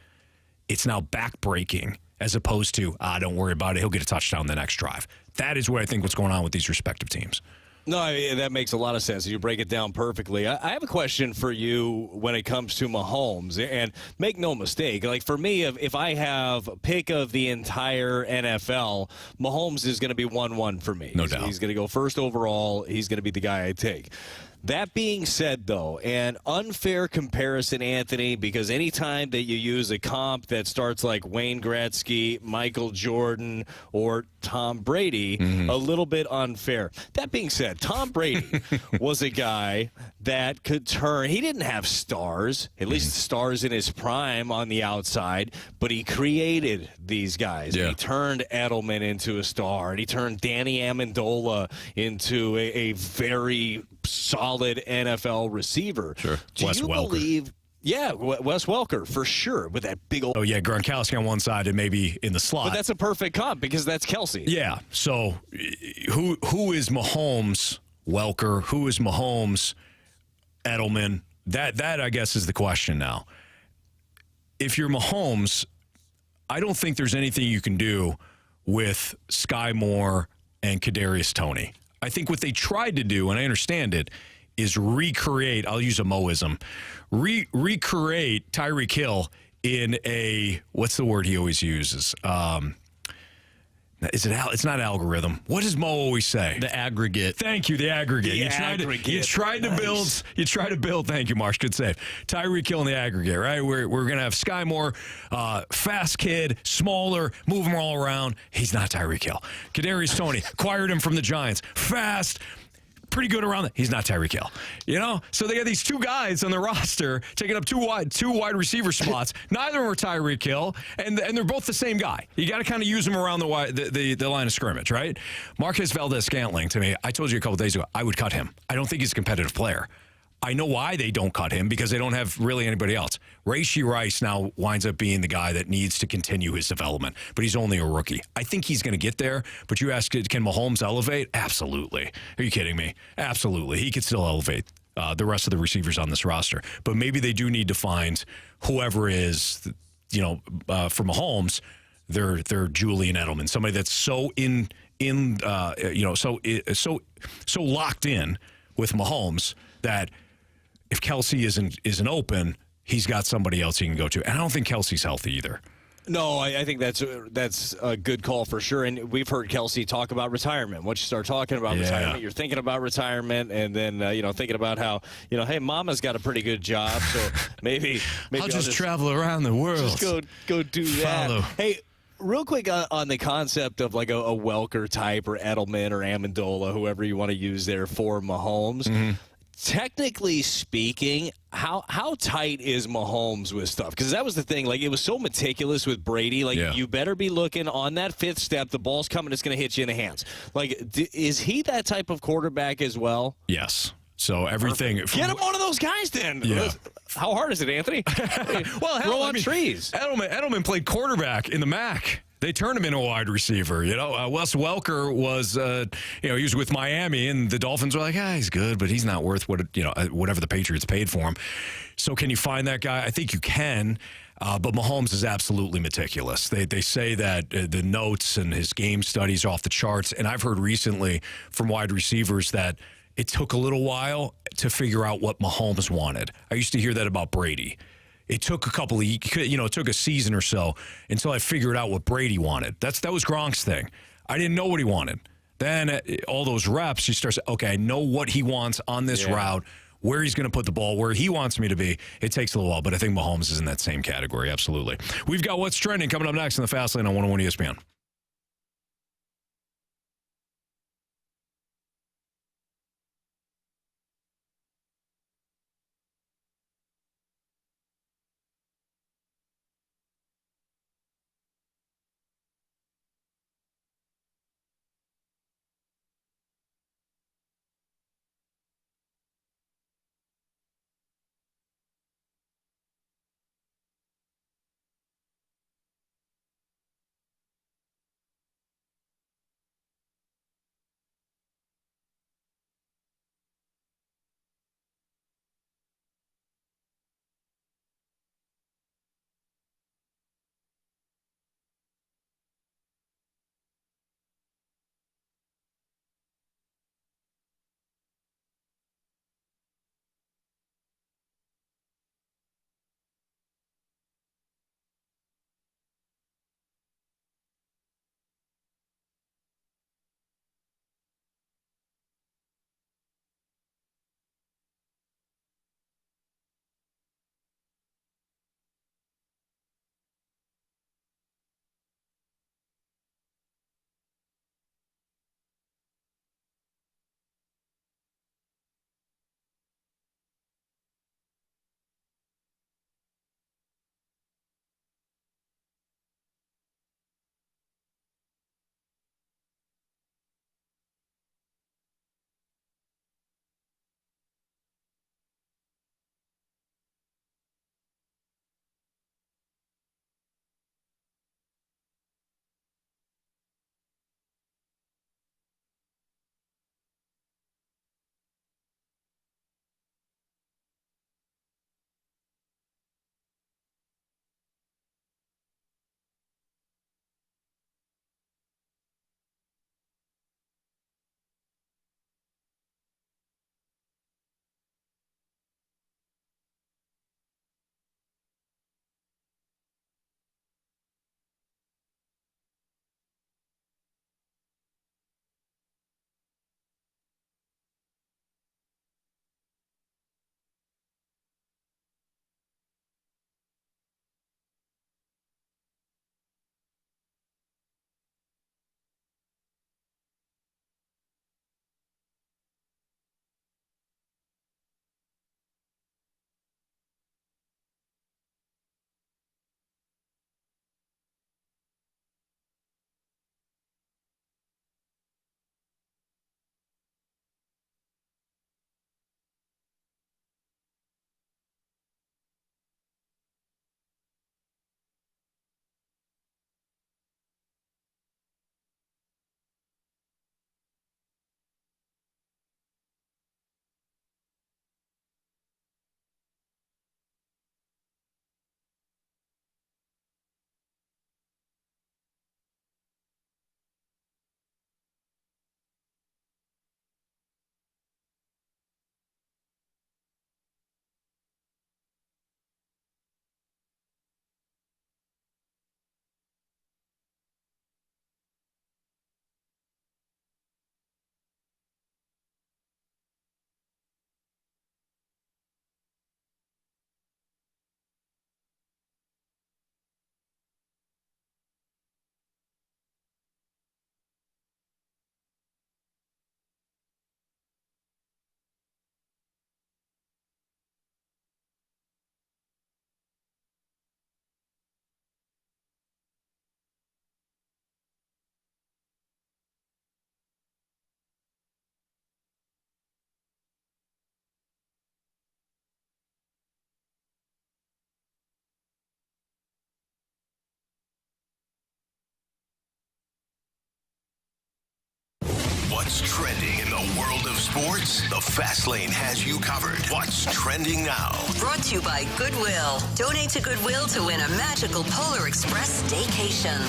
it's now back-breaking as opposed to, don't worry about it, he'll get a touchdown the next drive. That is what I think what's going on with these respective teams. No, that makes a lot of sense. You break it down perfectly. I have a question for you when it comes to Mahomes. And make no mistake, like for me, if I have a pick of the entire NFL, Mahomes is going to be 1-1 for me. No doubt. He's going to go first overall. He's going to be the guy I take. That being said, though, an unfair comparison, Anthony, because anytime that you use a comp that starts like Wayne Gretzky, Michael Jordan, or Tom Brady, a little bit unfair. That being said, Tom Brady was a guy that could turn. He didn't have stars, at least stars in his prime on the outside, but he created these guys. Yeah. He turned Edelman into a star, and he turned Danny Amendola into a very solid NFL receiver. Sure. Do Wes you Welker. believe? Yeah, Wes Welker, for sure, with that big old... Oh, yeah, Gronkowski on one side and maybe in the slot. But that's a perfect comp because that's Kelce. Yeah, so who is Mahomes, Welker? Who is Mahomes, Edelman? That I guess is the question now. If you're Mahomes, I don't think there's anything you can do with Sky Moore and Kadarius Toney. I think what they tried to do, and I understand it, is recreate, I'll use a Moism, recreate Tyreek Hill in a, what's the word he always uses? It's not algorithm. What does Mo always say? The aggregate. Thank you, the aggregate. The You tried to build, thank you, Marsh, good save. Tyreek Hill in the aggregate, right? We're going to have Sky Moore, fast kid, smaller, move him all around. He's not Tyreek Hill. Kadarius Toney, acquired him from the Giants. Fast, pretty good around. He's not Tyreek Hill. You know? So they got these two guys on the roster taking up two wide receiver spots. Neither of them are Tyreek Hill, and they're both the same guy. You got to kind of use them around the line of scrimmage, right? Marquez Valdez-Scantling, to me, I told you a couple days ago, I would cut him. I don't think he's a competitive player. I know why they don't cut him, because they don't have really anybody else. Rashee Rice now winds up being the guy that needs to continue his development, but he's only a rookie. I think he's going to get there, but you ask, can Mahomes elevate? Absolutely. Are you kidding me? Absolutely. He could still elevate the rest of the receivers on this roster, but maybe they do need to find whoever is, for Mahomes, their Julian Edelman, somebody that's so so locked in with Mahomes that if Kelce isn't open, he's got somebody else he can go to. And I don't think Kelce's healthy either. No, I think that's a good call for sure. And we've heard Kelce talk about retirement. Once you start talking about retirement, you're thinking about retirement, and then thinking about how hey, Mama's got a pretty good job, so maybe I'll just travel around the world. Just go do that. Hey. Real quick on the concept of like a Welker type or Edelman or Amendola, whoever you want to use there for Mahomes. Mm-hmm. Technically speaking, how tight is Mahomes with stuff? Because that was the thing. Like, it was so meticulous with Brady. Like, you better be looking on that fifth step. The ball's coming. It's going to hit you in the hands. Like, is he that type of quarterback as well? Yes. So everything. Get him one of those guys then. Yeah. How hard is it, Anthony? Well, grow on trees. Edelman played quarterback in the MAC. They turned him into a wide receiver. Wes Welker was, he was with Miami, and the Dolphins were like, he's good, but he's not worth whatever the Patriots paid for him. So can you find that guy? I think you can. But Mahomes is absolutely meticulous. They say that the notes and his game studies are off the charts. And I've heard recently from wide receivers that it took a little while to figure out what Mahomes wanted. I used to hear that about Brady. It took it took a season or so until I figured out what Brady wanted. That was Gronk's thing. I didn't know what he wanted. Then all those reps, you start saying, okay, I know what he wants on this route, where he's going to put the ball, where he wants me to be. It takes a little while, but I think Mahomes is in that same category, absolutely. We've got What's Trending coming up next in the Fast Lane on 101 ESPN. What's trending in the world of sports? The Fast Lane has you covered. What's trending now? Brought to you by Goodwill. Donate to Goodwill to win a magical Polar Express staycation.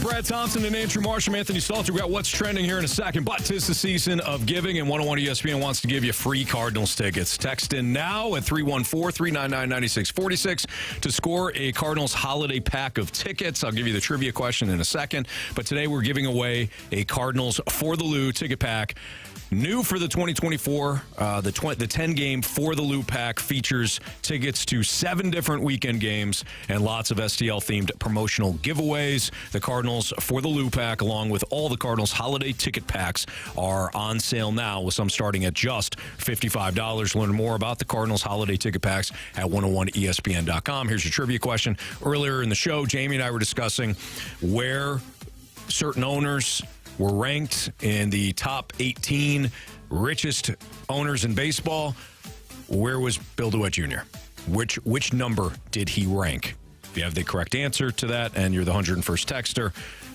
Brad Thompson and Andrew Marsham, Anthony Stalter. We got what's trending here in a second, but 'tis the season of giving, and 101 ESPN wants to give you free Cardinals tickets. Text in now at 314-399-9646 to score a Cardinals holiday pack of tickets. I'll give you the trivia question in a second, but today we're giving away a Cardinals For the Lou ticket pack. New for the 2024, the 10-game For the Lou pack features tickets to 7 different weekend games and lots of STL-themed promotional giveaways. The Cardinals For the Lou pack, along with all the Cardinals holiday ticket packs, are on sale now, with some starting at just $55. Learn more about the Cardinals holiday ticket packs at 101ESPN.com. Here's your trivia question. Earlier in the show, Jamie and I were discussing where certain owners were ranked in the top 18 richest owners in baseball. Where was Bill Dewitt Jr.? Which number did he rank? If you have the correct answer to that and you're the 101st texter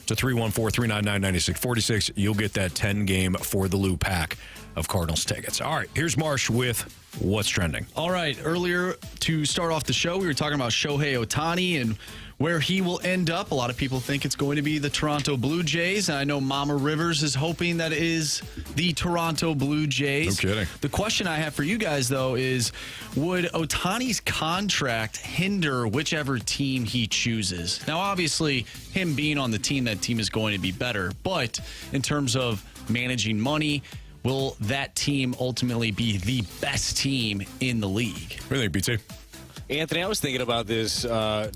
to 314-399-9646, you'll get that 10-game For the Lou pack of Cardinals tickets. All right, here's Marsh with what's trending. All right, earlier to start off the show, we were talking about Shohei Ohtani and where he will end up. A lot of people think it's going to be the Toronto Blue Jays. And I know Mama Rivers is hoping that it is the Toronto Blue Jays. No kidding. The question I have for you guys, though, is would Ohtani's contract hinder whichever team he chooses? Now, obviously, him being on the team, that team is going to be better. But in terms of managing money, will that team ultimately be the best team in the league? What do you think, BT? Anthony, I was thinking about this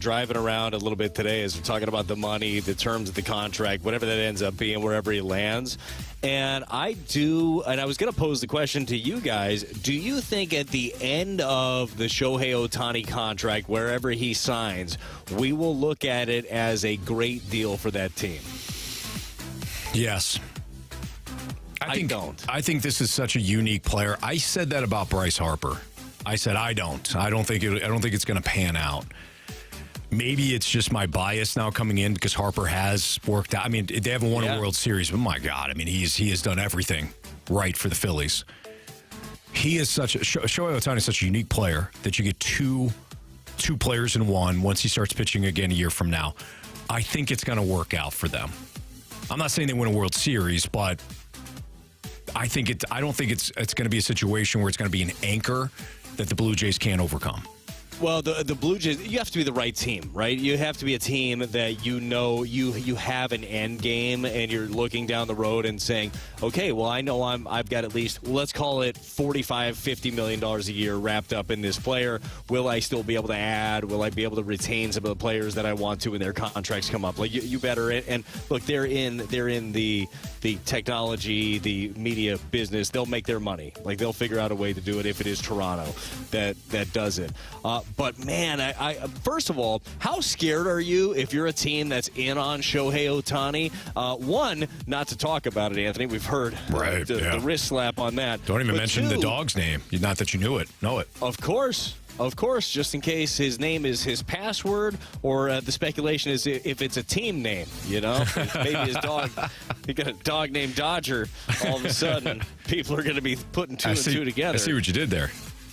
driving around a little bit today as we're talking about the money, the terms of the contract, whatever that ends up being, wherever he lands. And I was going to pose the question to you guys, do you think at the end of the Shohei Ohtani contract, wherever he signs, we will look at it as a great deal for that team? Yes. I don't. I think this is such a unique player. I said that about Bryce Harper. I said I don't think it's going to pan out. Maybe it's just my bias now coming in because Harper has worked out. I mean, they haven't won a World Series, but my God, I mean, he has done everything right for the Phillies. He is Shohei Ohtani is such a unique player that you get two players in one once he starts pitching again a year from now. I think it's going to work out for them. I'm not saying they win a World Series, but I don't think it's going to be a situation where it's going to be an anchor that the Blue Jays can't overcome. Well, the Blue Jays, you have to be the right team, right? You have to be a team that you know you have an end game and you're looking down the road and saying, okay, well, I know I've got at least, let's call it $45-50 million a year wrapped up in this player. Will I still be able to add? Will I be able to retain some of the players that I want to when their contracts come up? Like you better, and look, they're in the technology, the media business. They'll make their money. Like they'll figure out a way to do it if it is Toronto that does it. But, man, I first of all, how scared are you if you're a team that's in on Shohei Ohtani? One, not to talk about it, Anthony. We've heard the wrist slap on that. Don't even mention the dog's name. Not that you know it. Of course, just in case his name is his password or the speculation is if it's a team name, you know? Maybe his dog, he got a dog named Dodger. All of a sudden, people are going to be putting two and two together. I see what you did there.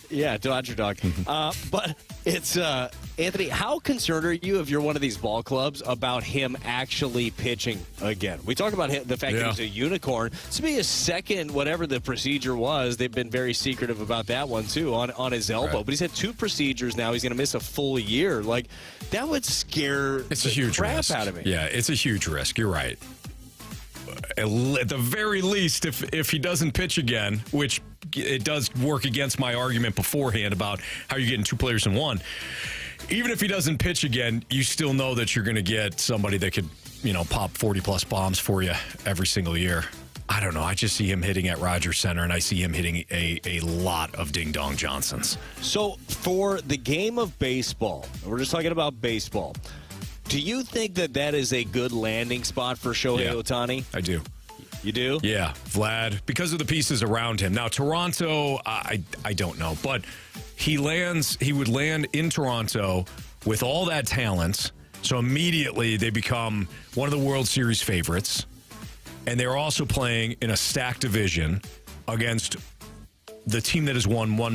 Yeah, Dodger dog. But it's, Anthony, how concerned are you if you're one of these ball clubs about him actually pitching again? We talk about the fact that he's a unicorn. To be his second, whatever the procedure was, they've been very secretive about that one, too, on his elbow. Right. But he's had 2 procedures now. He's going to miss a full year. Like, that would scare the crap out of me. Yeah, it's a huge risk. You're right. At the very least, if he doesn't pitch again, which it does work against my argument beforehand about how you're getting 2 players in one. Even if he doesn't pitch again, you still know that you're going to get somebody that could, pop 40-plus bombs for you every single year. I don't know. I just see him hitting at Rogers Center, and I see him hitting a lot of ding-dong Johnsons. So for the game of baseball, we're just talking about baseball, do you think that is a good landing spot for Shohei Ohtani? I do. You do? Yeah, Vlad, because of the pieces around him. Now, Toronto, I don't know, but he would land in Toronto with all that talent, so immediately they become one of the World Series favorites, and they're also playing in a stacked division against the team that has won more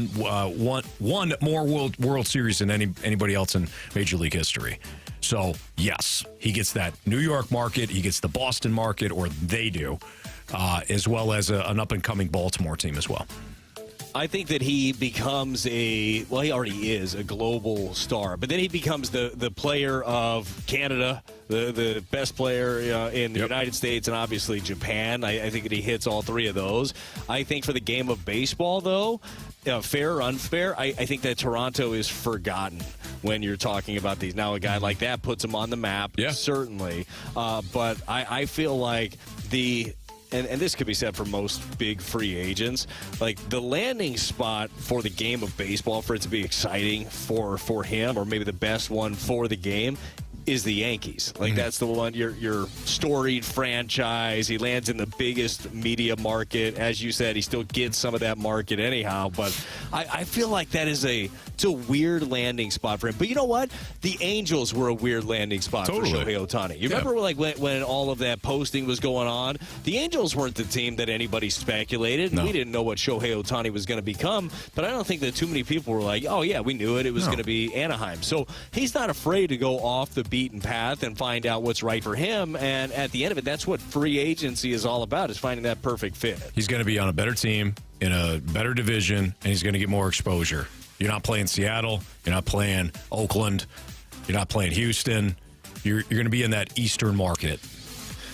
World Series than anybody else in Major League history. So, yes, he gets that New York market, he gets the Boston market, or they do, as well as an up-and-coming Baltimore team as well. I think that he becomes he already is a global star, but then he becomes the player of Canada, the best player in the United States, and obviously Japan. I think that he hits all three of those. I think for the game of baseball, though, fair or unfair, I think that Toronto is forgotten when you're talking about these. Now, a guy like that puts him on the map, certainly. But I feel like and this could be said for most big free agents, like the landing spot for the game of baseball, for it to be exciting for him, or maybe the best one for the game, is the Yankees. Like that's the one, your storied franchise. He lands in the biggest media market. As you said, he still gets some of that market anyhow. But I feel like it's a weird landing spot for him. But you know what? The Angels were a weird landing spot for Shohei Ohtani. You remember like when all of that posting was going on? The Angels weren't the team that anybody speculated. No. We didn't know what Shohei Ohtani was going to become. But I don't think that too many people were like, oh, yeah, we knew it. It was going to be Anaheim. So he's not afraid to go off the beaten path and find out what's right for him. And at the end of it, that's what free agency is all about, is finding that perfect fit. He's going to be on a better team in a better division, and he's going to get more exposure. You're not playing Seattle. You're not playing Oakland. You're not playing Houston. You're going to be in that Eastern market.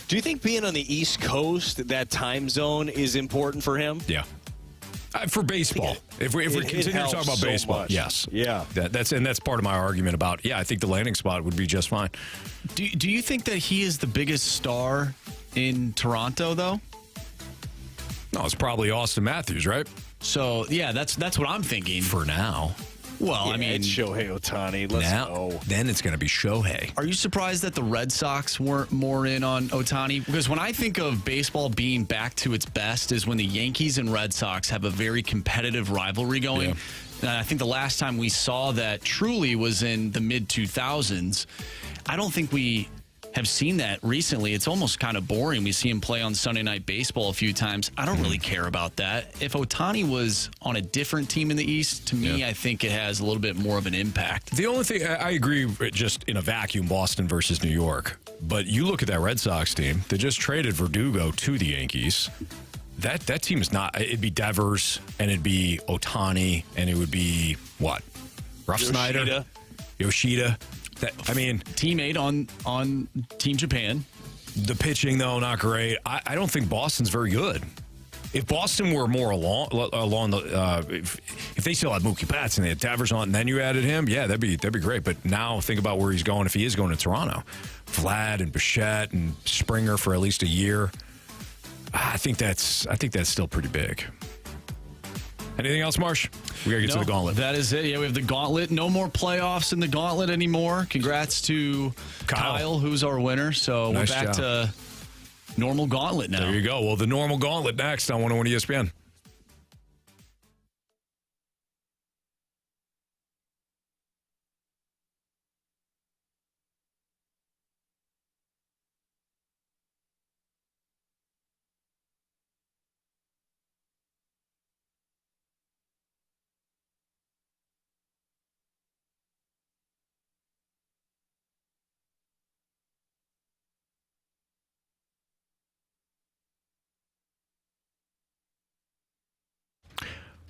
Do you think being on the East Coast, that time zone, is important for him? Yeah. For baseball, if we continue to talk about baseball, yes, that's part of my argument about I think the landing spot would be just fine. Do you think that he is the biggest star in Toronto, though? No, it's probably Austin Matthews, right? So that's what I'm thinking for now. Well, I mean, it's Shohei Ohtani. Let's go. Then it's going to be Shohei. Are you surprised that the Red Sox weren't more in on Ohtani? Because when I think of baseball being back to its best is when the Yankees and Red Sox have a very competitive rivalry going. And I think the last time we saw that truly was in the mid-2000s. I don't think we have seen that recently. It's almost kind of boring. We see him play on Sunday Night Baseball a few times. I don't really care about that. If Ohtani was on a different team in the East, to me, I think it has a little bit more of an impact. The only thing, I agree, just in a vacuum, Boston versus New York. But you look at that Red Sox team, they just traded Verdugo to the Yankees. That team is not, it'd be Devers, and it'd be Ohtani, and it would be, what? Snyder? Yoshida. Teammate on Team Japan. The pitching, though, not great. I don't think Boston's very good. If Boston were more along the, if they still had Mookie Betts and they had Devers on, and then you added him, that'd be great. But now think about where he's going if he is going to Toronto. Vlad and Bichette and Springer for at least a year. I think that's still pretty big. Anything else, Marsh? We got to get to the Gauntlet. That is it. Yeah, we have the Gauntlet. No more playoffs in the Gauntlet anymore. Congrats to Kyle, who's our winner. So nice we're back to normal Gauntlet now. There you go. Well, the normal Gauntlet next on 101 ESPN.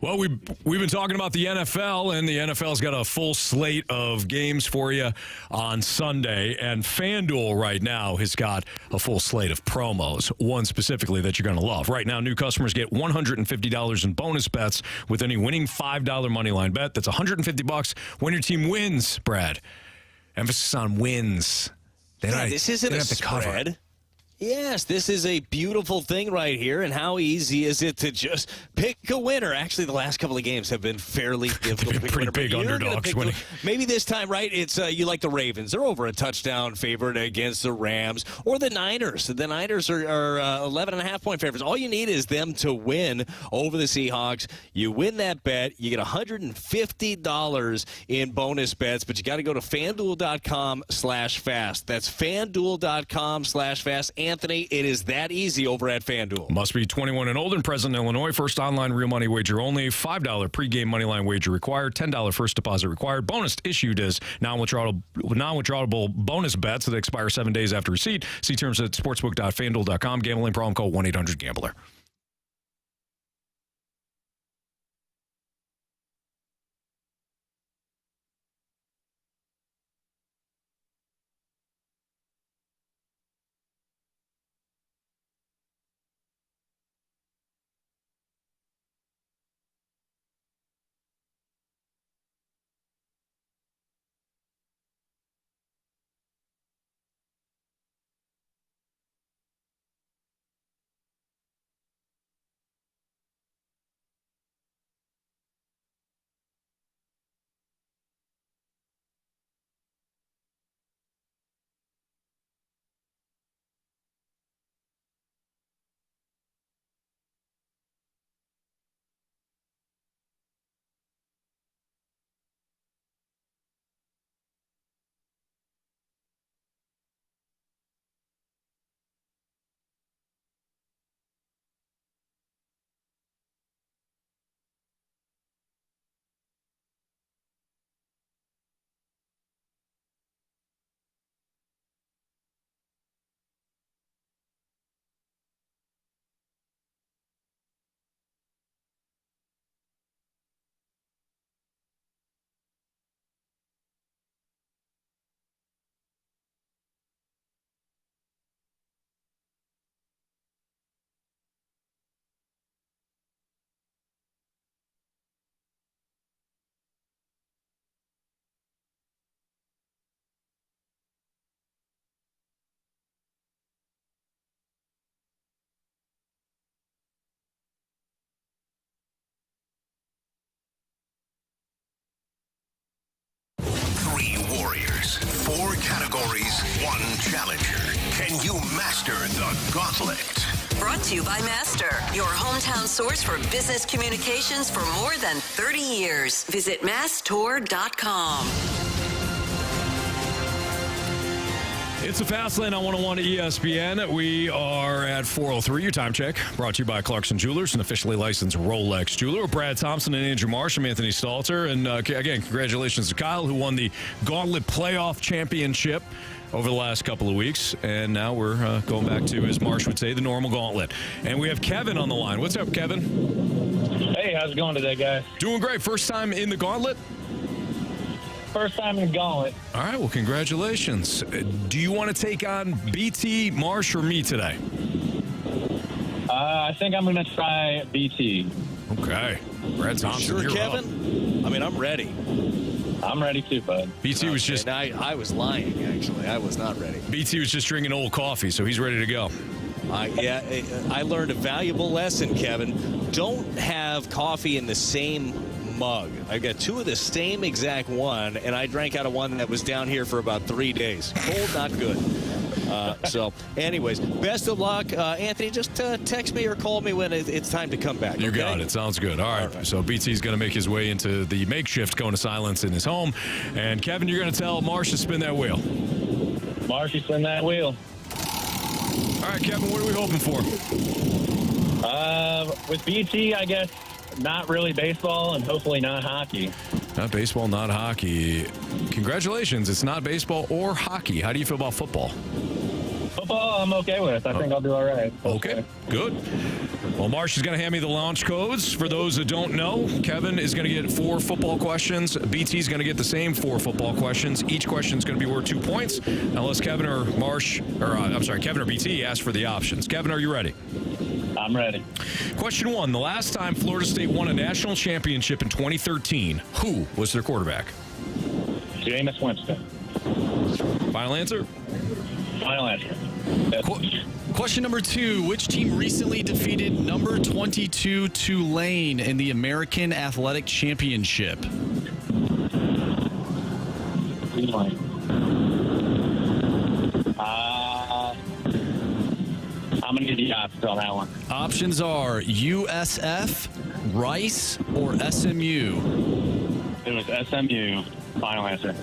Well, we've been talking about the NFL, and the NFL's got a full slate of games for you on Sunday. And FanDuel right now has got a full slate of promos, one specifically that you're going to love. Right now, new customers get $150 in bonus bets with any winning $5 moneyline bet. That's $150 when your team wins, Brad. Emphasis on wins. This isn't a spread. Yes, this is a beautiful thing right here, and how easy is it to just pick a winner? Actually, the last couple of games have been fairly difficult to pick a winner. Pretty big underdogs winning. Maybe this time, right, it's you like the Ravens. They're over a touchdown favorite against the Rams, or the Niners. The Niners are 11.5-point favorites. All you need is them to win over the Seahawks. You win that bet, you get $150 in bonus bets, but you got to go to FanDuel.com/fast. That's FanDuel.com/fast. Anthony. It is that easy over at FanDuel. Must be 21 and older and present in Illinois. First online real money wager only. $5 pregame moneyline wager required. $10 first deposit required. Bonus issued as non-withdrawable bonus bets that expire 7 days after receipt. See terms at sportsbook.fanduel.com. Gambling problem, call 1-800-GAMBLER. Four categories, one challenger. Can you master the gauntlet? Brought to you by Master, your hometown source for business communications for more than 30 years. Visit masstour.com. It's the Fast Lane on 101 ESPN. We are at 4:03. Your time check brought to you by Clarkson Jewelers, an officially licensed Rolex jeweler. Brad Thompson and Andrew Marsh. I'm Anthony Stalter. And again, congratulations to Kyle, who won the Gauntlet Playoff Championship over the last couple of weeks. And now we're going back to, as Marsh would say, the normal Gauntlet. And we have Kevin on the line. What's up, Kevin? Hey, how's it going today, guys? Doing great. First time in the Gauntlet? First time in Gauntlet. All right, well, congratulations. Do you want to take on BT, Marsh, or me today? I think I'm going to try BT. Okay. Brad Thompson, sure, Kevin? Up. I mean, I'm ready. I'm ready too, bud. BT was just... I was lying, actually. I was not ready. BT was just drinking old coffee, so he's ready to go. I learned a valuable lesson, Kevin. Don't have coffee in the same mug. I got two of the same exact one, and I drank out of one that was down here for about 3 days. Cold, not good. So, anyways, best of luck. Anthony, just text me or call me when it's time to come back. You got it. Sounds good. All right. So BT's going to make his way into the makeshift cone of silence in his home. And Kevin, you're going to tell Marsh to spin that wheel. Marshy, spin that wheel. All right, Kevin, what are we hoping for? With BT, I guess not really baseball and hopefully not hockey. Not baseball, not hockey. Congratulations. It's not baseball or hockey. How do you feel about football? Football, I'm okay with. I think I'll do all right. Okay, good. Well, Marsh is going to hand me the launch codes. For those that don't know, Kevin is going to get 4 football questions. BT is going to get the same 4 football questions. Each question is going to be worth 2 points, unless Kevin or Kevin or BT ask for the options. Kevin, are you ready? I'm ready. Question 1. The last time Florida State won a national championship in 2013, who was their quarterback? Jameis Winston. Final answer? Final answer. Question number 2. Which team recently defeated number 22 Tulane in the American Athletic Championship? I'm going to give you options on that one. Options are USF, Rice, or SMU. It was SMU. Final answer.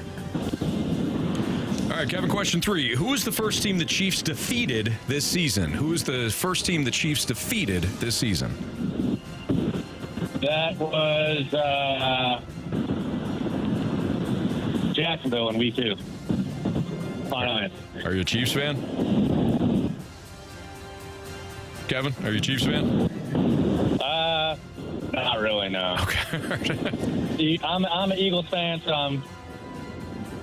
All All right, Kevin, question 3. Who is the first team the Chiefs defeated this season? Who is the first team the Chiefs defeated this season? That was Jacksonville in week 2. Final answer. Are you a Chiefs fan? Kevin, are you a Chiefs fan? Not really, no. Okay. I'm an Eagles fan, so I'm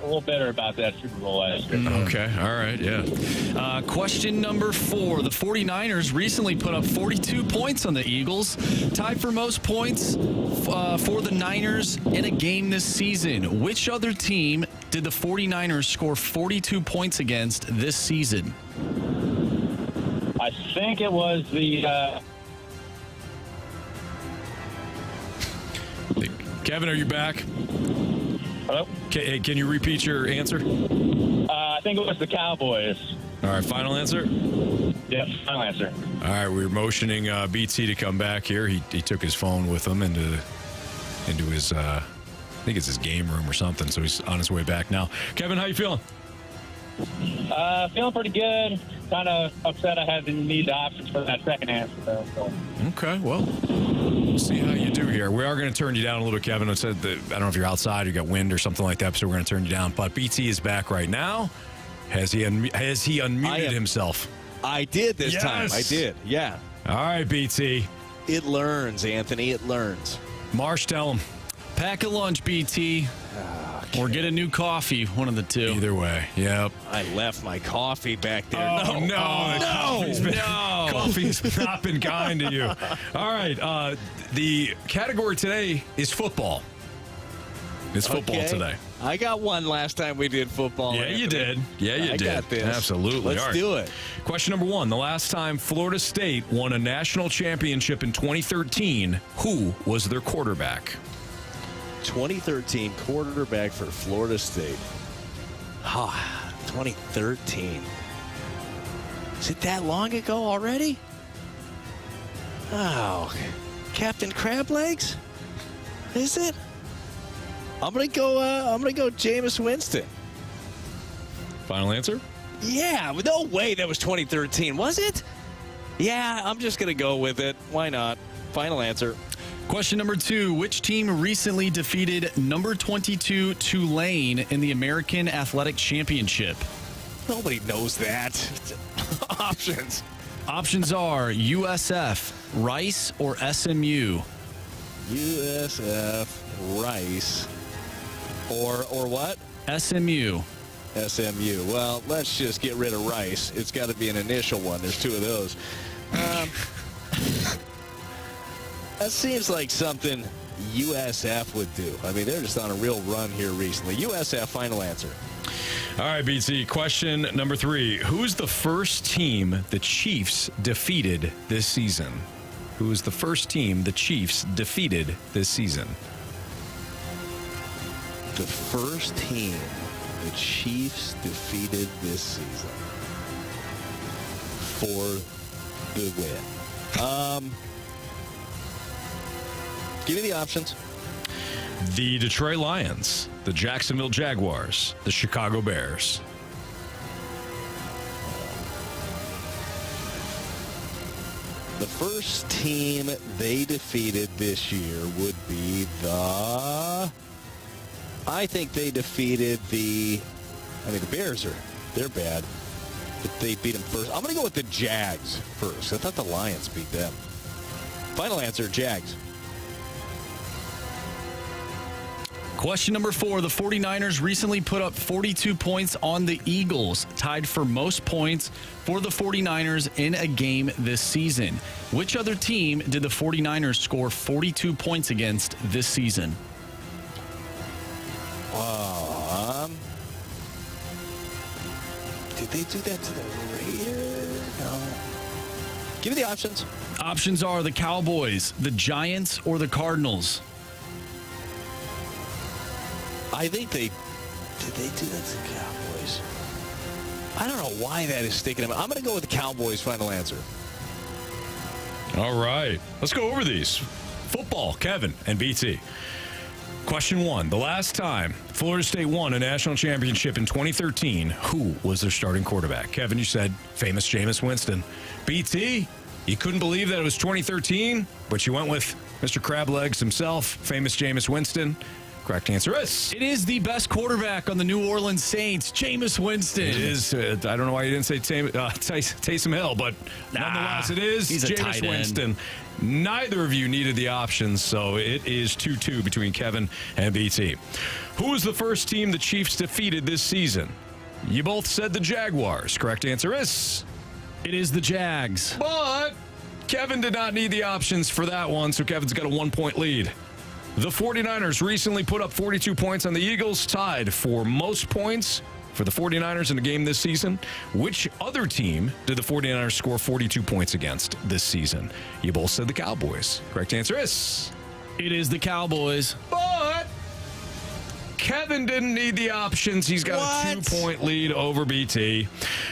a little bitter about that Super Bowl last year. Okay, all right, yeah. Question number 4. The 49ers recently put up 42 points on the Eagles, tied for most points for the Niners in a game this season. Which other team did the 49ers score 42 points against this season? I think it was the... Kevin, are you back? Hello? Can you repeat your answer? I think it was the Cowboys. All right, final answer? Yep, final answer. All right, we were motioning BT to come back here. He took his phone with him into his, I think it's his game room or something, so he's on his way back now. Kevin, how you feeling? Feeling pretty good. Kind of upset I had to need the options for that second answer, though. So. Okay, well, we'll see how you do here. We are going to turn you down a little bit, Kevin. I said that, I don't know if you're outside or you got wind or something like that, so we're going to turn you down. But BT is back right now. Has he unmuted himself? I did this time. I did, yeah. All right, BT. It learns, Anthony. It learns. Marsh, tell him. Pack a lunch, BT. Or get a new coffee, one of the two. Either way, yep. I left my coffee back there. Oh, no. Coffee's not been kind to you. All right, the category today is football. It's football today. I got one last time we did football. Yeah, Anthony. you did. Yeah, you did. I got this. Absolutely. Let's do it. Question number 1. The last time Florida State won a national championship in 2013, who was their quarterback? 2013 quarterback for Florida State. 2013. Is it that long ago already? Oh, Captain Crablegs? Is it? I'm gonna go Jameis Winston. Final answer? Yeah, no way that was 2013, was it? Yeah, I'm just gonna go with it. Why not? Final answer. Question number 2. Which team recently defeated number 22 Tulane in the American Athletic Championship? Nobody knows that. Options. Options are USF, Rice, or SMU. USF, Rice, or what? SMU. SMU. Well, let's just get rid of Rice. It's got to be an initial one. There's 2 of those. That seems like something USF would do. I mean, they're just on a real run here recently. USF, final answer. All right, BT. Question number 3. Who's the first team the Chiefs defeated this season? Who is the first team the Chiefs defeated this season? The first team the Chiefs defeated this season for the win. Give me the options. The Detroit Lions, the Jacksonville Jaguars, the Chicago Bears. The first team they defeated this year would be I think they defeated the Bears they're bad, but they beat them first. I'm going to go with the Jags first. I thought the Lions beat them. Final answer, Jags. Question number 4. The 49ers recently put up 42 points on the Eagles, tied for most points for the 49ers in a game this season. Which other team did the 49ers score 42 points against this season? Did they do that to the Raiders? No. Give me the options. Options are the Cowboys, the Giants, or the Cardinals. I think did they do that to the Cowboys? I don't know why that is sticking. I'm going to go with the Cowboys. Final answer. All right. Let's go over these. Football, Kevin and BT. Question 1. The last time Florida State won a national championship in 2013, who was their starting quarterback? Kevin, you said famous Jameis Winston. BT, you couldn't believe that it was 2013, but you went with Mr. Crab Legs himself, famous Jameis Winston. Correct answer is... It is the best quarterback on the New Orleans Saints, Jameis Winston. It is. I don't know why you didn't say Taysom Hill, but nonetheless, it is he's a Jameis tight end. Winston. Neither of you needed the options, so it is 2-2 between Kevin and BT. Who was the first team the Chiefs defeated this season? You both said the Jaguars. Correct answer is... It is the Jags. But Kevin did not need the options for that one, so Kevin's got a 1-point lead. The 49ers recently put up 42 points on the Eagles, tied for most points for the 49ers in a game this season. Which other team did the 49ers score 42 points against this season? You both said the Cowboys. Correct answer is... It is the Cowboys. But Kevin didn't need the options. He's got a 2-point lead over BT.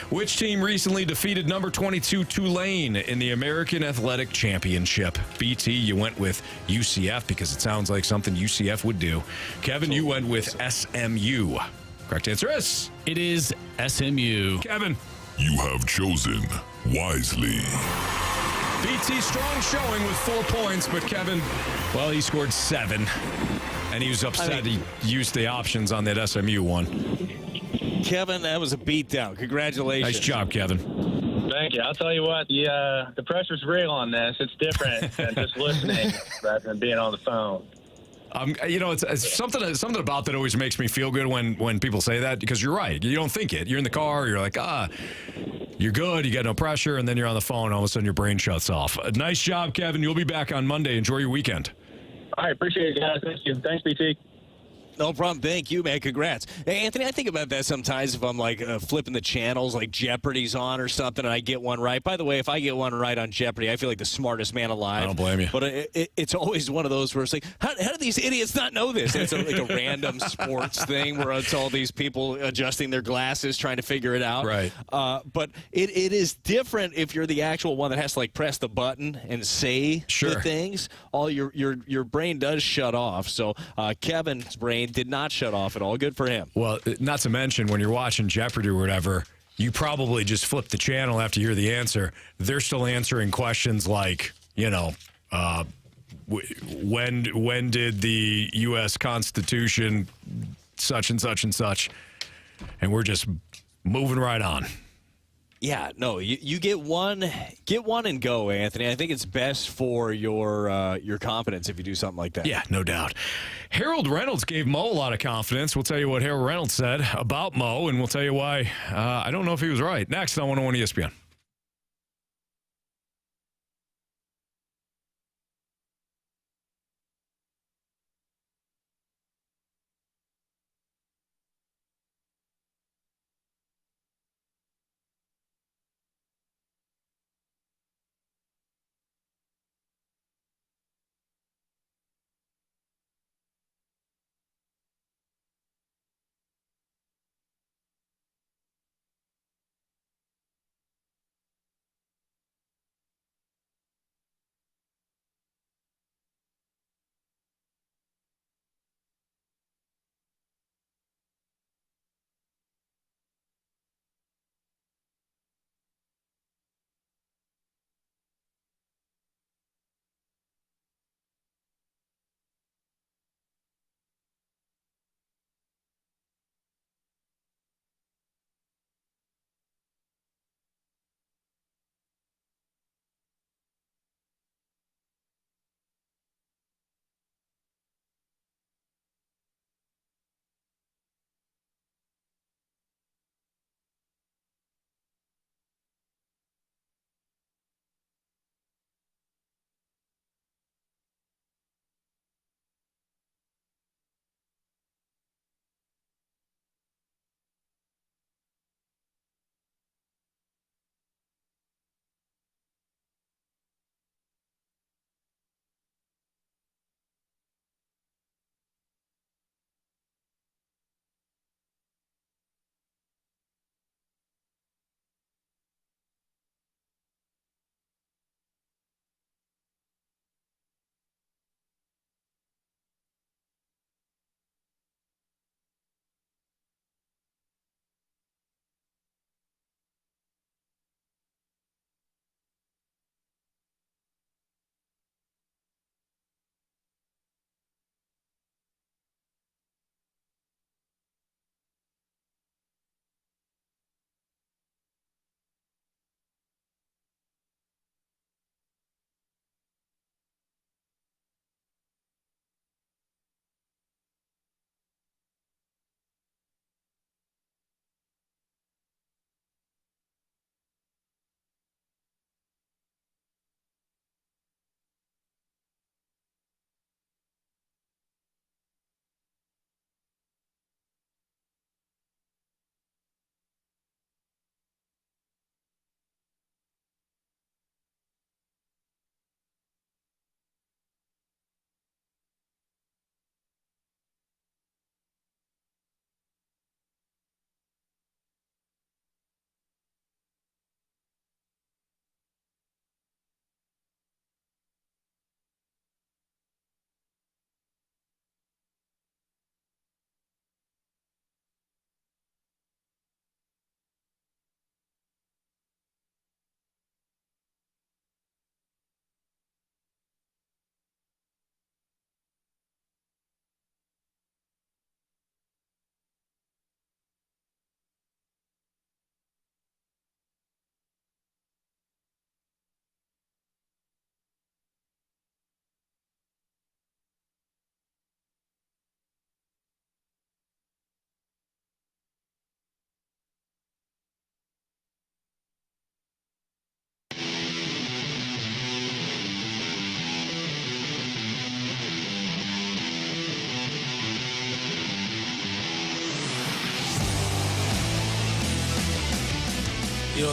Which team recently defeated number 22 Tulane in the American Athletic Championship? BT, you went with UCF because it sounds like something UCF would do. Kevin, you went with SMU. Correct answer is... It is SMU. Kevin. You have chosen wisely. BT strong showing with 4 points, but Kevin, well, he scored 7. And he was upset he used the options on that SMU one. Kevin, that was a beatdown. Congratulations. Nice job, Kevin. Thank you. I'll tell you what, the pressure's real on this. It's different than just listening rather than being on the phone. It's something about that always makes me feel good when people say that, because you're right. You don't think it. You're in the car. You're like, you're good. You got no pressure. And then you're on the phone. All of a sudden, your brain shuts off. Nice job, Kevin. You'll be back on Monday. Enjoy your weekend. All right. Appreciate it, guys. Thank you. Thanks, BT. No problem. Thank you, man. Congrats. Hey, Anthony, I think about that sometimes if I'm like flipping the channels, like Jeopardy's on or something, and I get one right. By the way, if I get one right on Jeopardy, I feel like the smartest man alive. I don't blame you. But it's always one of those where it's like, how do these idiots not know this? And it's like a random sports thing where it's all these people adjusting their glasses trying to figure it out. Right. But it is different if you're the actual one that has to like press the button and say the things. All your brain does shut off. So Kevin's brain did not shut off at all. Good for him. Well, not to mention when you're watching Jeopardy or whatever, you probably just flip the channel after you hear the answer. They're still answering questions like, when did the U.S. Constitution such and such and such, and we're just moving right on. Yeah, no, you get one and go, Anthony. I think it's best for your confidence if you do something like that. Yeah, no doubt. Harold Reynolds gave Mo a lot of confidence. We'll tell you what Harold Reynolds said about Mo, and we'll tell you why. I don't know if he was right. Next on 101 ESPN.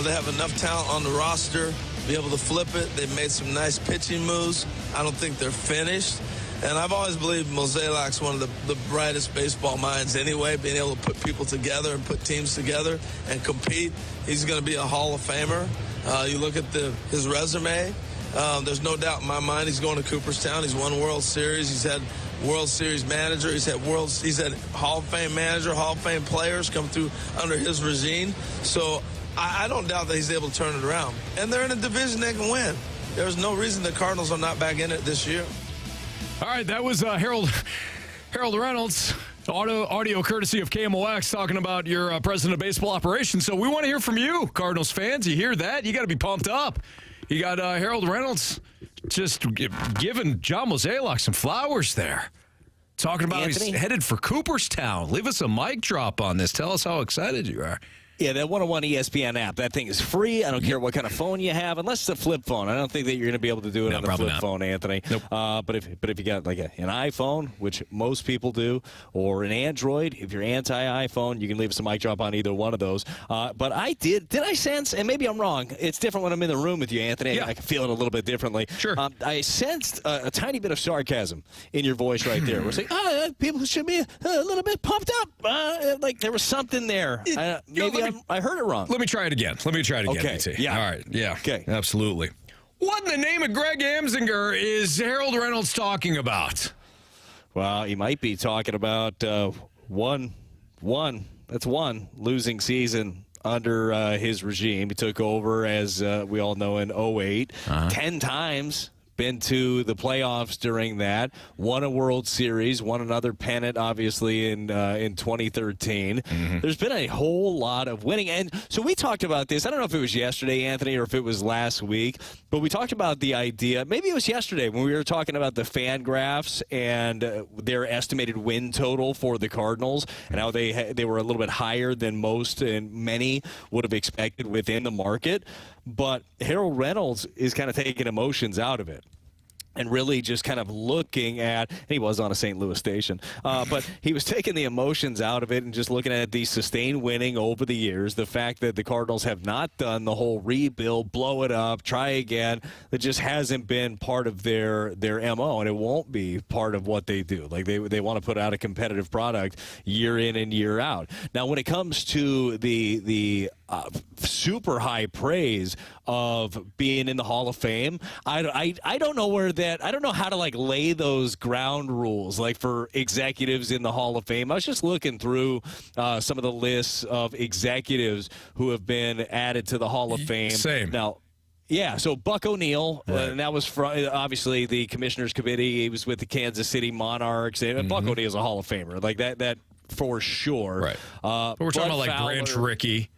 they have enough talent on the roster to be able to flip it. They've made some nice pitching moves. I don't think they're finished. And I've always believed Mozeliak's one of the brightest baseball minds anyway, being able to put people together and put teams together and compete. He's going to be a Hall of Famer. You look at his resume, there's no doubt in my mind he's going to Cooperstown. He's won World Series. He's had World Series manager. He's had Hall of Fame manager, Hall of Fame players come through under his regime. So I don't doubt that he's able to turn it around. And they're in a division they can win. There's no reason the Cardinals are not back in it this year. All right, that was Harold Reynolds, audio courtesy of KMOX, talking about your president of baseball operations. So we want to hear from you, Cardinals fans. You hear that? You got to be pumped up. You got Harold Reynolds just giving John Mozeliak some flowers there. Talking about Anthony? He's headed for Cooperstown. Leave us a mic drop on this. Tell us how excited you are. Yeah, that 101 ESPN app, that thing is free. I don't care what kind of phone you have, unless it's a flip phone. I don't think that you're going to be able to do it on the flip phone, Anthony. Nope. But if you got like an iPhone, which most people do, or an Android, if you're anti-iPhone, you can leave us a mic drop on either one of those. But did I sense, and maybe I'm wrong, it's different when I'm in the room with you, Anthony. Yeah. I can feel it a little bit differently. Sure. I sensed a tiny bit of sarcasm in your voice right there. We're saying, people should be a little bit pumped up. Like there was something there. I heard it wrong. Let me try it again. Okay. BT. Yeah. All right. Yeah. Okay. Absolutely. What in the name of Greg Amsinger is Harold Reynolds talking about? Well, he might be talking about one losing season under his regime. He took over, as we all know, in 2008. 10 times. Been to the playoffs during that, won a World Series, won another pennant, obviously, in 2013. There's been a whole lot of winning. And so we talked about this. I don't know if it was yesterday, Anthony, or if it was last week, but we talked about the idea. Maybe it was yesterday when we were talking about the fan graphs and their estimated win total for the Cardinals and how they were a little bit higher than most and many would have expected within the market. But Harold Reynolds is kind of taking emotions out of it and really just kind of looking at, and he was on a St. Louis station, but he was taking the emotions out of it and just looking at the sustained winning over the years, the fact that the Cardinals have not done the whole rebuild, blow it up, try again. That just hasn't been part of their MO, and it won't be part of what they do. Like they want to put out a competitive product year in and year out. Now, when it comes to the super high praise of being in the Hall of Fame, I don't know where that. I don't know how to lay those ground rules for executives in the Hall of Fame. I was just looking through some of the lists of executives who have been added to the Hall of Fame. Same. Now, yeah, so Buck O'Neil, right. And that was obviously the Commissioners Committee. He was with the Kansas City Monarchs. And Buck O'Neil's a Hall of Famer, that for sure. Right. But we're talking about Branch Rickey.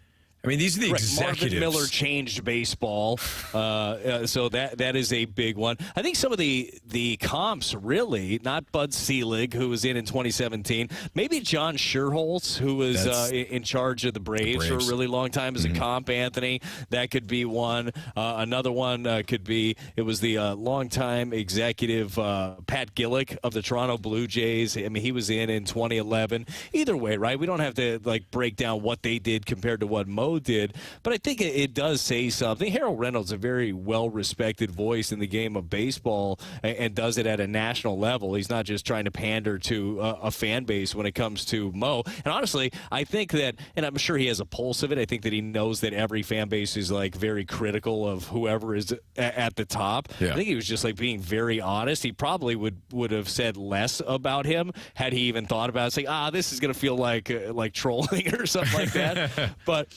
I mean, these are the executives. Marvin Miller changed baseball, so that is a big one. I think some of the comps, really, not Bud Selig, who was in 2017, maybe John Schuerholz, who was in charge of the Braves for a really long time as a comp, Anthony. That could be one. Another one could be, it was the longtime executive Pat Gillick of the Toronto Blue Jays. I mean, he was in 2011. Either way, right? We don't have to break down what they did compared to what Mo did, but I think it does say something. Harold Reynolds, a very well-respected voice in the game of baseball, and does it at a national level. He's not just trying to pander to a fan base when it comes to Mo. And honestly, I think that, and I'm sure he has a pulse of it, I think that he knows that every fan base is very critical of whoever is at the top. Yeah. I think he was just being very honest. He probably would have said less about him had he even thought about it, saying, this is going to feel like trolling or something like that. But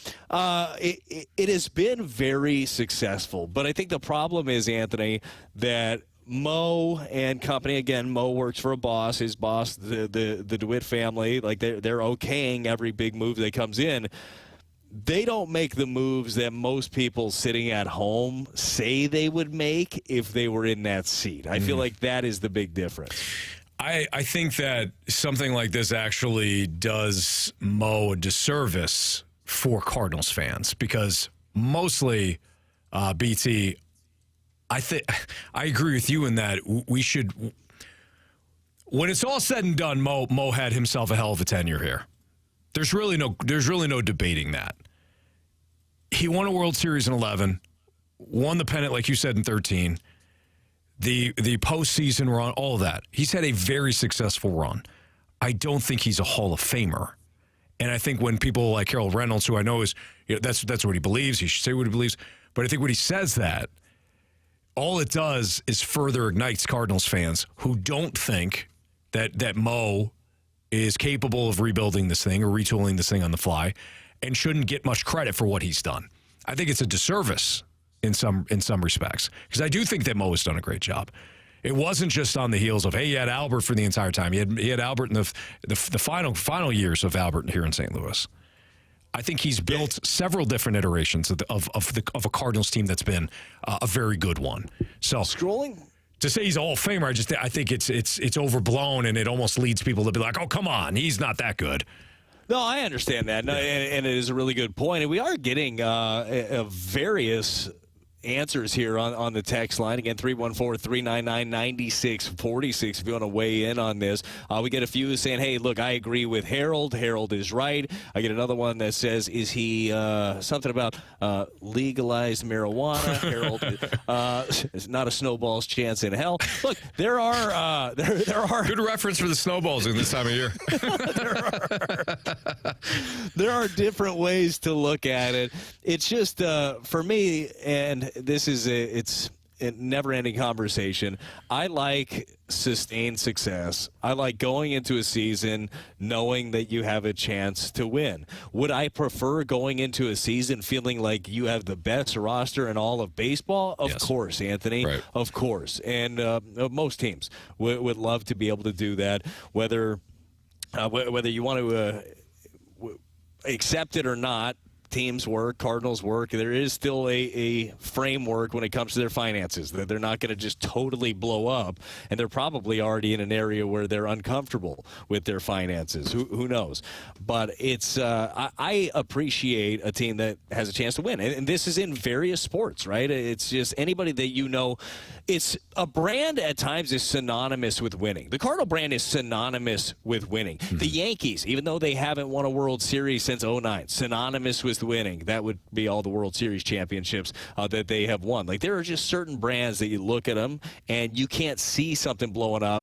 it has been very successful. But I think the problem is, Anthony, that Mo and company, again, Mo works for a boss. His boss, the Dewitt family, they're okaying every big move that comes in. They don't make the moves that most people sitting at home say they would make if they were in that seat. I feel like that is the big difference. I think that something like this actually does Mo a disservice for Cardinals fans, because mostly, BT, I agree with you in that we should, when it's all said and done, Mo had himself a hell of a tenure here. There's really no debating that. he won a World Series in 11, won the pennant, like you said, in 13, the postseason run, all of that. He's had a very successful run. I don't think he's a Hall of Famer. And I think when people like Harold Reynolds, who I know is, that's what he believes, he should say what he believes, but I think when he says that, all it does is further ignites Cardinals fans who don't think that Mo is capable of rebuilding this thing or retooling this thing on the fly and shouldn't get much credit for what he's done. I think it's a disservice in some respects, because I do think that Mo has done a great job. It wasn't just on the heels of, hey, he had Albert for the entire time. He had Albert in the final years of Albert here in St. Louis. I think he's built several different iterations of a Cardinals team that's been a very good one. So scrolling to say he's a Hall of Famer, I think it's overblown, and it almost leads people to be like, oh, come on, he's not that good. No, I understand that, and it is a really good point. And we are getting various answers here on the text line. Again, 314-399-9646 if you want to weigh in on this. We get a few saying, hey, look, I agree with Harold. Harold is right. I get another one that says, is he something about legalized marijuana? Harold is not a snowball's chance in hell. Look, there are good reference for the snowballs in this time of year. there are different ways to look at it. It's just for me, and this is it's a never-ending conversation. I like sustained success. I like going into a season knowing that you have a chance to win. Would I prefer going into a season feeling like you have the best roster in all of baseball? Of course, Anthony. Right. Of course. And most teams would love to be able to do that, whether you want to accept it or not. Teams work, Cardinals work. There is still a framework when it comes to their finances. That they're not going to just totally blow up, and they're probably already in an area where they're uncomfortable with their finances. Who knows? But it's I appreciate a team that has a chance to win, and this is in various sports, right? It's just anybody that you know. It's a brand at times is synonymous with winning. The Cardinal brand is synonymous with winning. Mm-hmm. The Yankees, even though they haven't won a World Series since 2009, synonymous with winning. That would be all the World Series championships that they have won. Like, there are just certain brands that you look at them and you can't see something blowing up.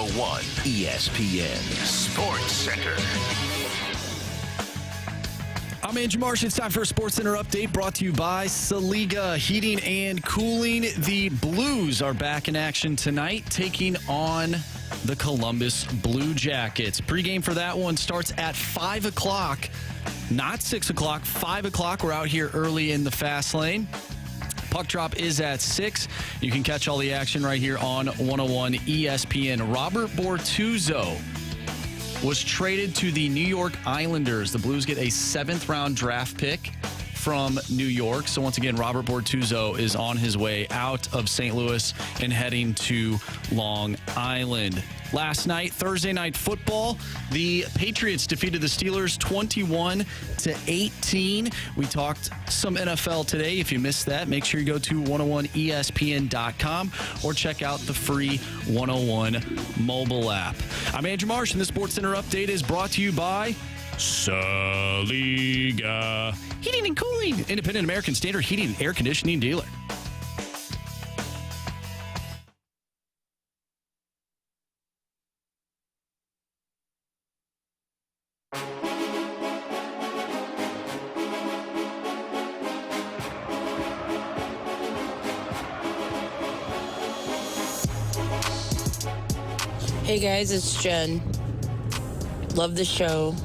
101 ESPN Sports Center. I'm Andrew Marsh. It's time for a Sports Center update brought to you by Saliga Heating and Cooling. The Blues are back in action tonight, taking on the Columbus Blue Jackets. Pre-game for that one starts at 5 o'clock, not 6 o'clock, 5 o'clock. We're out here early in the fast lane. Puck drop is at 6. You can catch all the action right here on 101 ESPN. Robert Bortuzzo was traded to the New York Islanders. The Blues get a 7th-round draft pick from New York. So once again, Robert Bortuzzo is on his way out of St. Louis and heading to Long Island. Last night, Thursday Night Football, the Patriots defeated the Steelers 21-18. We talked some NFL today. If you missed that, make sure you go to 101ESPN.com or check out the free 101 mobile app. I'm Andrew Marsh, and the Sports Center update is brought to you by Saliga Heating and Cooling, independent American Standard heating and air conditioning dealer. Hey guys, it's Jen. Love the show.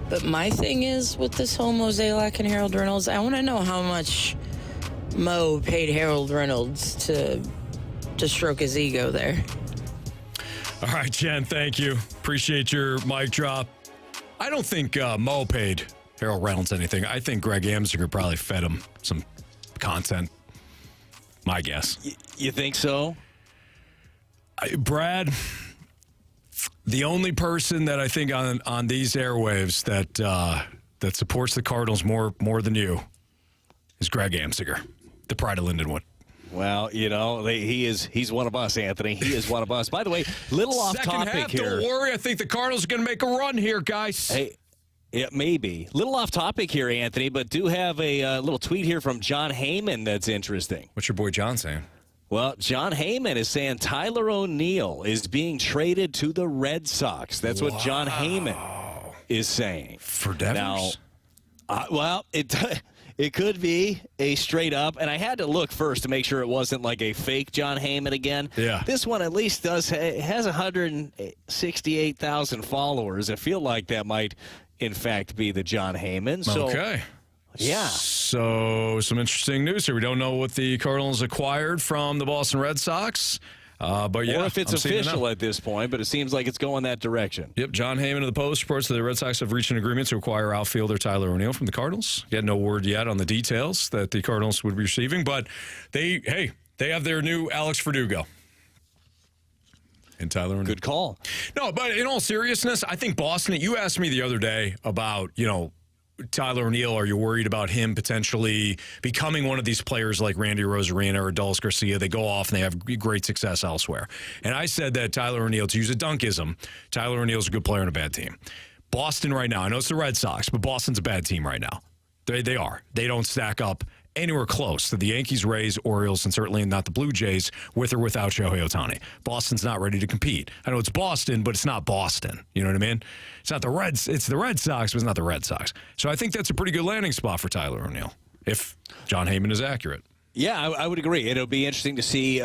But my thing is with this whole Mozeliak and Harold Reynolds, I want to know how much Mo paid Harold Reynolds to stroke his ego there. All right, Jen, thank you. Appreciate your mic drop. I don't think Mo paid Harold Reynolds anything. I think Greg Amsinger probably fed him some content. My guess. You think so? Brad, the only person that I think on these airwaves that supports the Cardinals more than you is Greg Amsinger, the pride of Lindenwood. Well, you know, he's one of us, Anthony. He is one of us. By the way, little off Second topic half, here. Don't worry. I think the Cardinals are going to make a run here, guys. Hey, yeah, maybe. Little off topic here, Anthony, but do have a little tweet here from John Heyman that's interesting. What's your boy John saying? Well, John Heyman is saying Tyler O'Neill is being traded to the Red Sox. That's what John Heyman is saying. For Devers? Now, well, it could be a straight up, and I had to look first to make sure it wasn't like a fake John Heyman again. Yeah. This one at least has 168,000 followers. I feel like that might, in fact, be the John Heyman. So, okay. Yeah. So some interesting news here. We don't know what the Cardinals acquired from the Boston Red Sox. But yeah, or if it's official at this point, but it seems like it's going that direction. Yep, John Heyman of the Post reports that the Red Sox have reached an agreement to acquire outfielder Tyler O'Neill from the Cardinals. Yet no word yet on the details that the Cardinals would be receiving, but they have their new Alex Verdugo. And Tyler O'Neill. Good call. No, but in all seriousness, I think Boston, you asked me the other day about, Tyler O'Neill, are you worried about him potentially becoming one of these players like Randy Rosarina or Dulce Garcia? They go off and they have great success elsewhere. And I said that Tyler O'Neill, to use a dunkism, Tyler O'Neill's a good player on a bad team. Boston right now, I know it's the Red Sox, but Boston's a bad team right now. They are. They don't stack up anywhere close to the Yankees, Rays, Orioles, and certainly not the Blue Jays with or without Shohei Ohtani. Boston's not ready to compete. I know it's Boston, but it's not Boston. You know what I mean? It's not the Reds. It's the Red Sox, but it's not the Red Sox. So I think that's a pretty good landing spot for Tyler O'Neill, if John Heyman is accurate. Yeah, I would agree. It'll be interesting to see,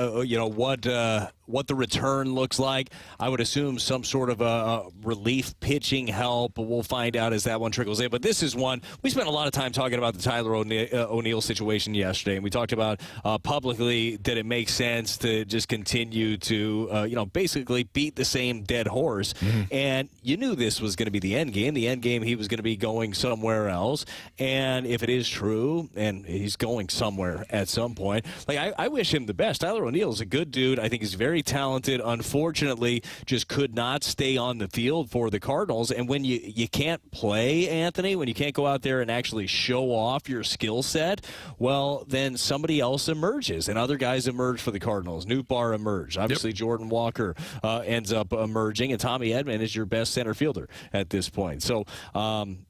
what the return looks like. I would assume some sort of relief pitching help. We'll find out as that one trickles in. But this is one we spent a lot of time talking about the Tyler O'Neill situation yesterday, and we talked about publicly that it makes sense to just continue to, basically beat the same dead horse. Mm-hmm. And you knew this was going to be the end game. The end game, he was going to be going somewhere else. And if it is true, and he's going somewhere at some point, I wish him the best. Tyler O'Neill is a good dude. I think he's very talented. Unfortunately, just could not stay on the field for the Cardinals. And when you can't play, Anthony, when you can't go out there and actually show off your skill set, well, then somebody else emerges, and other guys emerge for the Cardinals. Nootbaar emerged. Obviously, yep. Jordan Walker ends up emerging, and Tommy Edman is your best center fielder at this point. So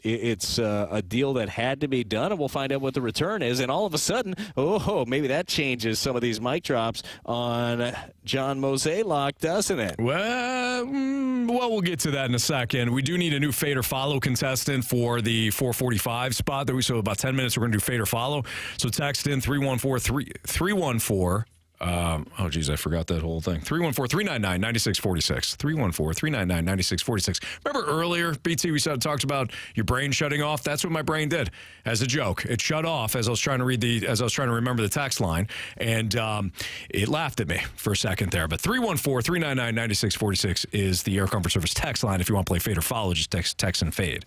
it's a deal that had to be done, and we'll find out what the return is. And all of a sudden, maybe that changes some of these mic drops on John on Mozeliak, doesn't it? Well, we'll get to that in a second. We do need a new fade or follow contestant for the 445 spot. So about 10 minutes, we're going to do fade or follow. So text in 314. Oh, geez, I forgot that whole thing. 314-399-9646. 314-399-9646. Remember earlier, BT, we talked about your brain shutting off? That's what my brain did as a joke. It shut off as I was trying to remember the text line, and it laughed at me for a second there. But 314-399-9646 is the Air Comfort Service text line. If you want to play fade or follow, just text and fade.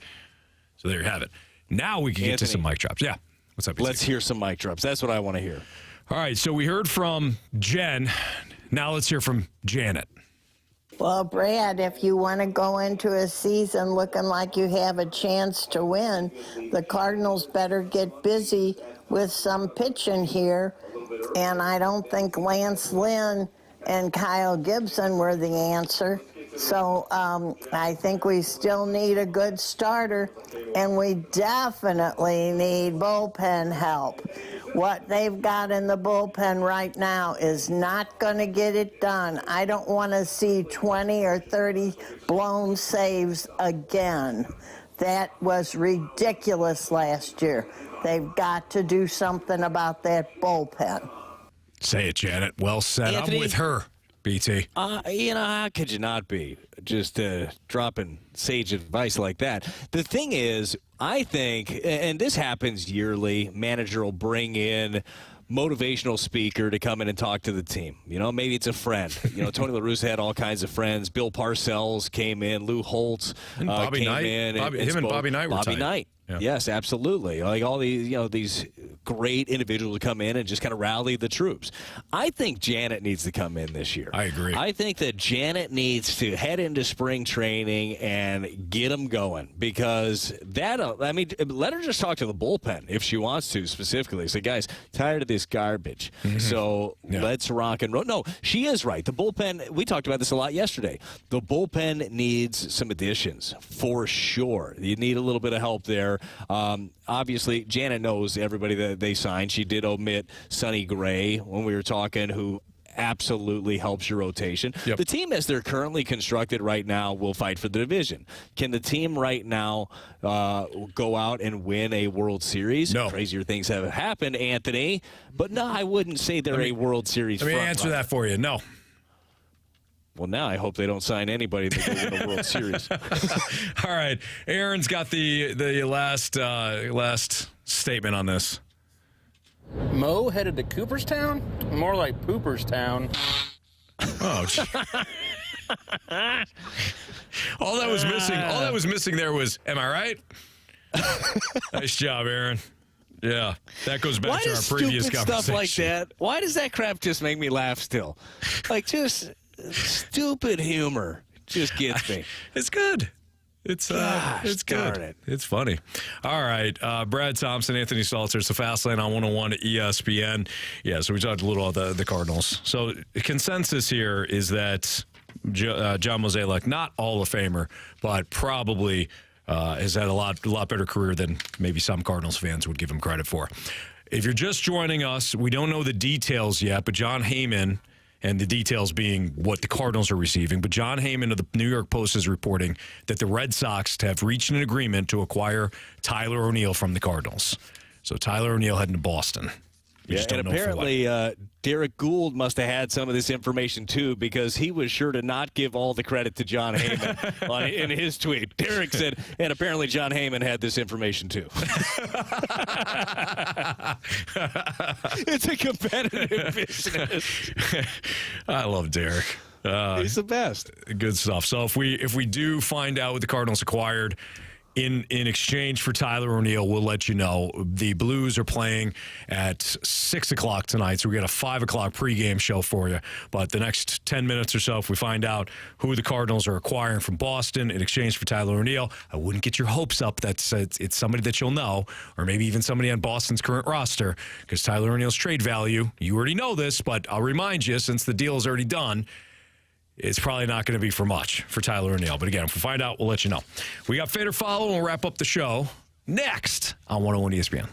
So there you have it. Now we can get to some mic drops. Yeah. What's up, BT? Let's hear some mic drops. That's what I want to hear. All right, so we heard from Jen. Now let's hear from Janet. Well, Brad, if you want to go into a season looking like you have a chance to win, the Cardinals better get busy with some pitching here. And I don't think Lance Lynn and Kyle Gibson were the answer. So I think we still need a good starter, and we definitely need bullpen help. What they've got in the bullpen right now is not going to get it done. I don't want to see 20 or 30 blown saves again. That was ridiculous last year. They've got to do something about that bullpen. Say it, Janet. Well said. Anthony, I'm with her, BT. How could you not be? Just dropping sage advice like that. The thing is, I think, and this happens yearly, manager will bring in motivational speaker to come in and talk to the team. Maybe it's a friend. Tony La Russa had all kinds of friends. Bill Parcells came in. Lou Holtz and Bobby came Knight. in. Him and Bobby Knight were Bobby tight. Knight. Yeah. Yes, absolutely. Like all these, these great individuals come in and just kind of rally the troops. I think Janet needs to come in this year. I agree. I think that Janet needs to head into spring training and get them going, because let her just talk to the bullpen if she wants to specifically. Say, guys, tired of this garbage. Mm-hmm. So let's rock and roll. No, she is right. The bullpen, we talked about this a lot yesterday. The bullpen needs some additions for sure. You need a little bit of help there. Obviously, Janet knows everybody that they signed. She did omit Sonny Gray when we were talking, who absolutely helps your rotation. Yep. The team as they're currently constructed right now will fight for the division. Can the team right now go out and win a World Series? No. Crazier things have happened, Anthony. But no, I wouldn't say they're a World Series Let me answer that for you. No. Well, now I hope they don't sign anybody that will win a World Series. All right. Aaron's got the last statement on this. Mo headed to Cooperstown? More like Pooperstown. Oh, all that was missing there was, am I right? Nice job, Aaron. Yeah, that goes back to our previous conversation. Stuff like that? Why does that crap just make me laugh still? Like, just stupid humor just gets me. It's good. It's good. It's funny. All right. Brad Thompson, Anthony Stalter. It's the Fast Lane on 101 at ESPN. Yeah, so we talked a little about the Cardinals. So the consensus here is that John Mozeliak, not Hall of Famer, but probably has had a lot better career than maybe some Cardinals fans would give him credit for. If you're just joining us, we don't know the details yet, but John Heyman, and the details being what the Cardinals are receiving. But John Heyman of the New York Post is reporting that the Red Sox have reached an agreement to acquire Tyler O'Neill from the Cardinals. So Tyler O'Neill heading to Boston. And apparently Derek Gould must have had some of this information too, because he was sure to not give all the credit to John Heyman in his tweet. Derek said, and apparently John Heyman had this information too. It's a competitive business. I love Derek. He's the best. Good stuff. So if we do find out what the Cardinals acquired in exchange for Tyler O'Neill, we'll let you know. The Blues are playing at 6 o'clock tonight, so we got a 5 o'clock pregame show for you. But the next 10 minutes or so, if we find out who the Cardinals are acquiring from Boston in exchange for Tyler O'Neill, I wouldn't get your hopes up that it's somebody that you'll know, or maybe even somebody on Boston's current roster, because Tyler O'Neill's trade value, you already know this, but I'll remind you, since the deal is already done, it's probably not going to be for much for Tyler O'Neill. But again, if we find out, we'll let you know. We got Fade or Follow, and we'll wrap up the show next on 101 ESPN.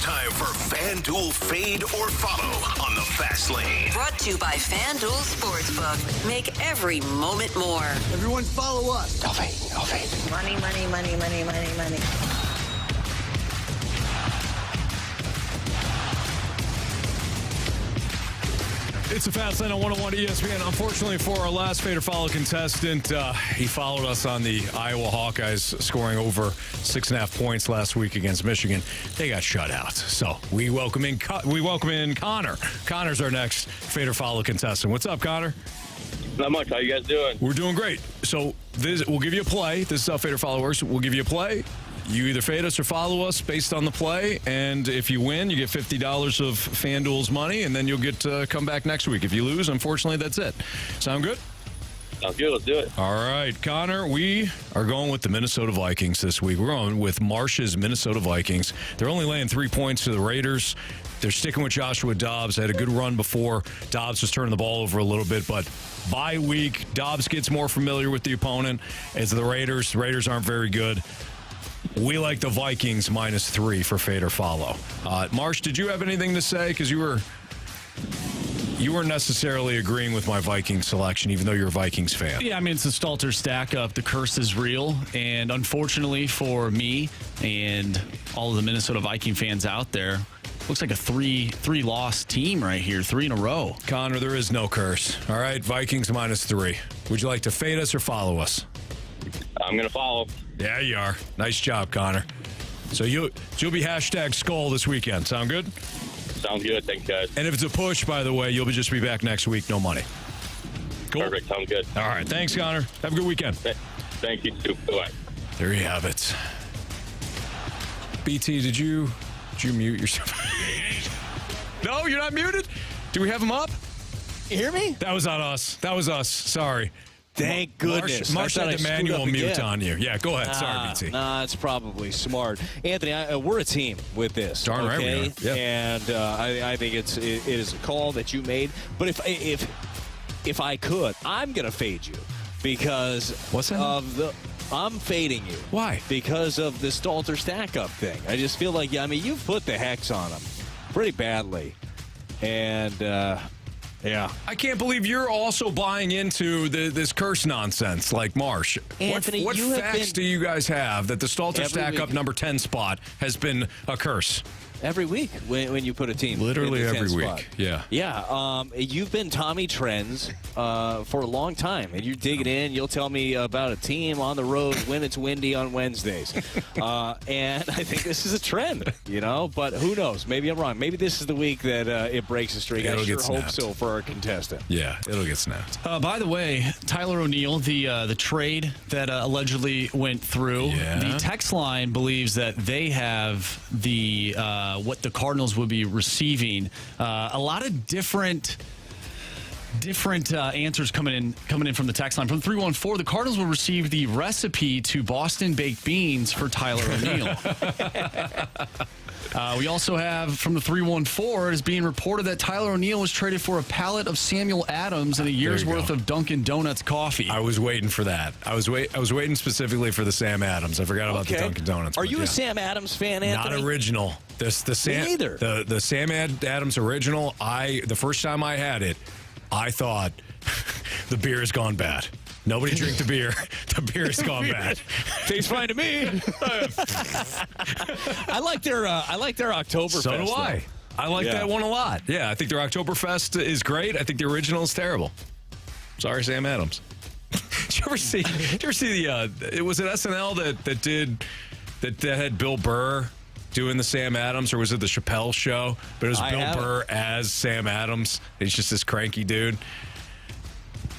It's time for FanDuel Fade or Follow on the Fast Lane. Brought to you by FanDuel Sportsbook. Make every moment more. Everyone follow us. No fade, no fade. Money, money, money, money, money, money. It's a Fast Lane on 101 ESPN. Unfortunately for our last Fade or Follow contestant, he followed us on the Iowa Hawkeyes scoring over 6.5 points last week against Michigan. They got shut out. So we welcome in Connor. Connor's our next Fade or Follow contestant. What's up, Connor? Not much. How you guys doing? We're doing great. So we'll give you a play. This is how Fade or Follow works. We'll give you a play. You either fade us or follow us based on the play, and if you win, you get $50 of FanDuel's money, and then you'll get to come back next week. If you lose, unfortunately, that's it. Sound good? Sounds good. Let's do it. All right, Connor, we are going with the Minnesota Vikings this week. We're going with Marsh's Minnesota Vikings. They're only laying 3 points to the Raiders. They're sticking with Joshua Dobbs. They had a good run before. Dobbs was turning the ball over a little bit, but bye week, Dobbs gets more familiar with the opponent as the Raiders. The Raiders aren't very good. We like the Vikings -3 for Fade or Follow. Marsh, did you have anything to say? Because you weren't necessarily agreeing with my Vikings selection, even though you're a Vikings fan. Yeah, I mean, it's a Stalter stack up. The curse is real. And unfortunately for me and all of the Minnesota Viking fans out there, looks like a three-loss team right here, 3 in a row. Connor, there is no curse. All right, Vikings -3. Would you like to fade us or follow us? I'm going to follow. Yeah, you are. Nice job, Connor. So you'll be #Skull this weekend. Sound good? Sounds good. Thanks, guys. And if it's a push, by the way, you'll just be back next week. No money. Cool. Perfect. Sounds good. All right. Thanks, Connor. Have a good weekend. Thank you, too. Bye-bye. There you have it. BT, did you mute yourself? No, you're not muted? Do we have him up? You hear me? That was on us. That was us. Sorry. Thank goodness. Marsh had the manual mute on you. Yeah, go ahead. Sorry, BT. Nah, it's probably smart. Anthony, we're a team with this. Darn right we are. Yeah. And I think it is a call that you made. But if I could, I'm going to fade you because I'm fading you. Why? Because of the Stalter stack-up thing. I just feel like, you've put the hex on them pretty badly. And... yeah. I can't believe you're also buying into this curse nonsense like Marsh. Anthony, what facts do you guys have that the Stalter stack-up number 10 spot has been a curse? Every week when you put a team. Literally in the 10th every week. spot. Yeah. Yeah. You've been Tommy Trends for a long time, and you dig it in. You'll tell me about a team on the road when it's windy on Wednesdays. And I think this is a trend, but who knows? Maybe I'm wrong. Maybe this is the week that it breaks the streak. I sure hope so for our contestant. Yeah, it'll get snapped. By the way, Tyler O'Neill, the trade that allegedly went through, the text line believes that they have the what the Cardinals would be receiving. A lot of different answers coming in from the text line. From 314, the Cardinals will receive the recipe to Boston baked beans for Tyler O'Neill. We also have from the 314, it is being reported that Tyler O'Neill was traded for a pallet of Samuel Adams and a year's worth of Dunkin' Donuts coffee. I was waiting for that. I was waiting specifically for the Sam Adams. I forgot about the Dunkin' Donuts. Are you a Sam Adams fan, Anthony? Not original. Me neither. The Sam Adams original, the first time I had it, I thought the beer has gone bad. Nobody drink the beer. The beer has gone bad. Tastes fine to me. I like their Oktoberfest. So do I. I like that one a lot. Yeah, I think their Oktoberfest is great. I think the original is terrible. Sorry, Sam Adams. Did you ever see the? Was it SNL that had Bill Burr doing the Sam Adams, or was it the Chappelle Show? But it was Bill Burr as Sam Adams. He's just this cranky dude.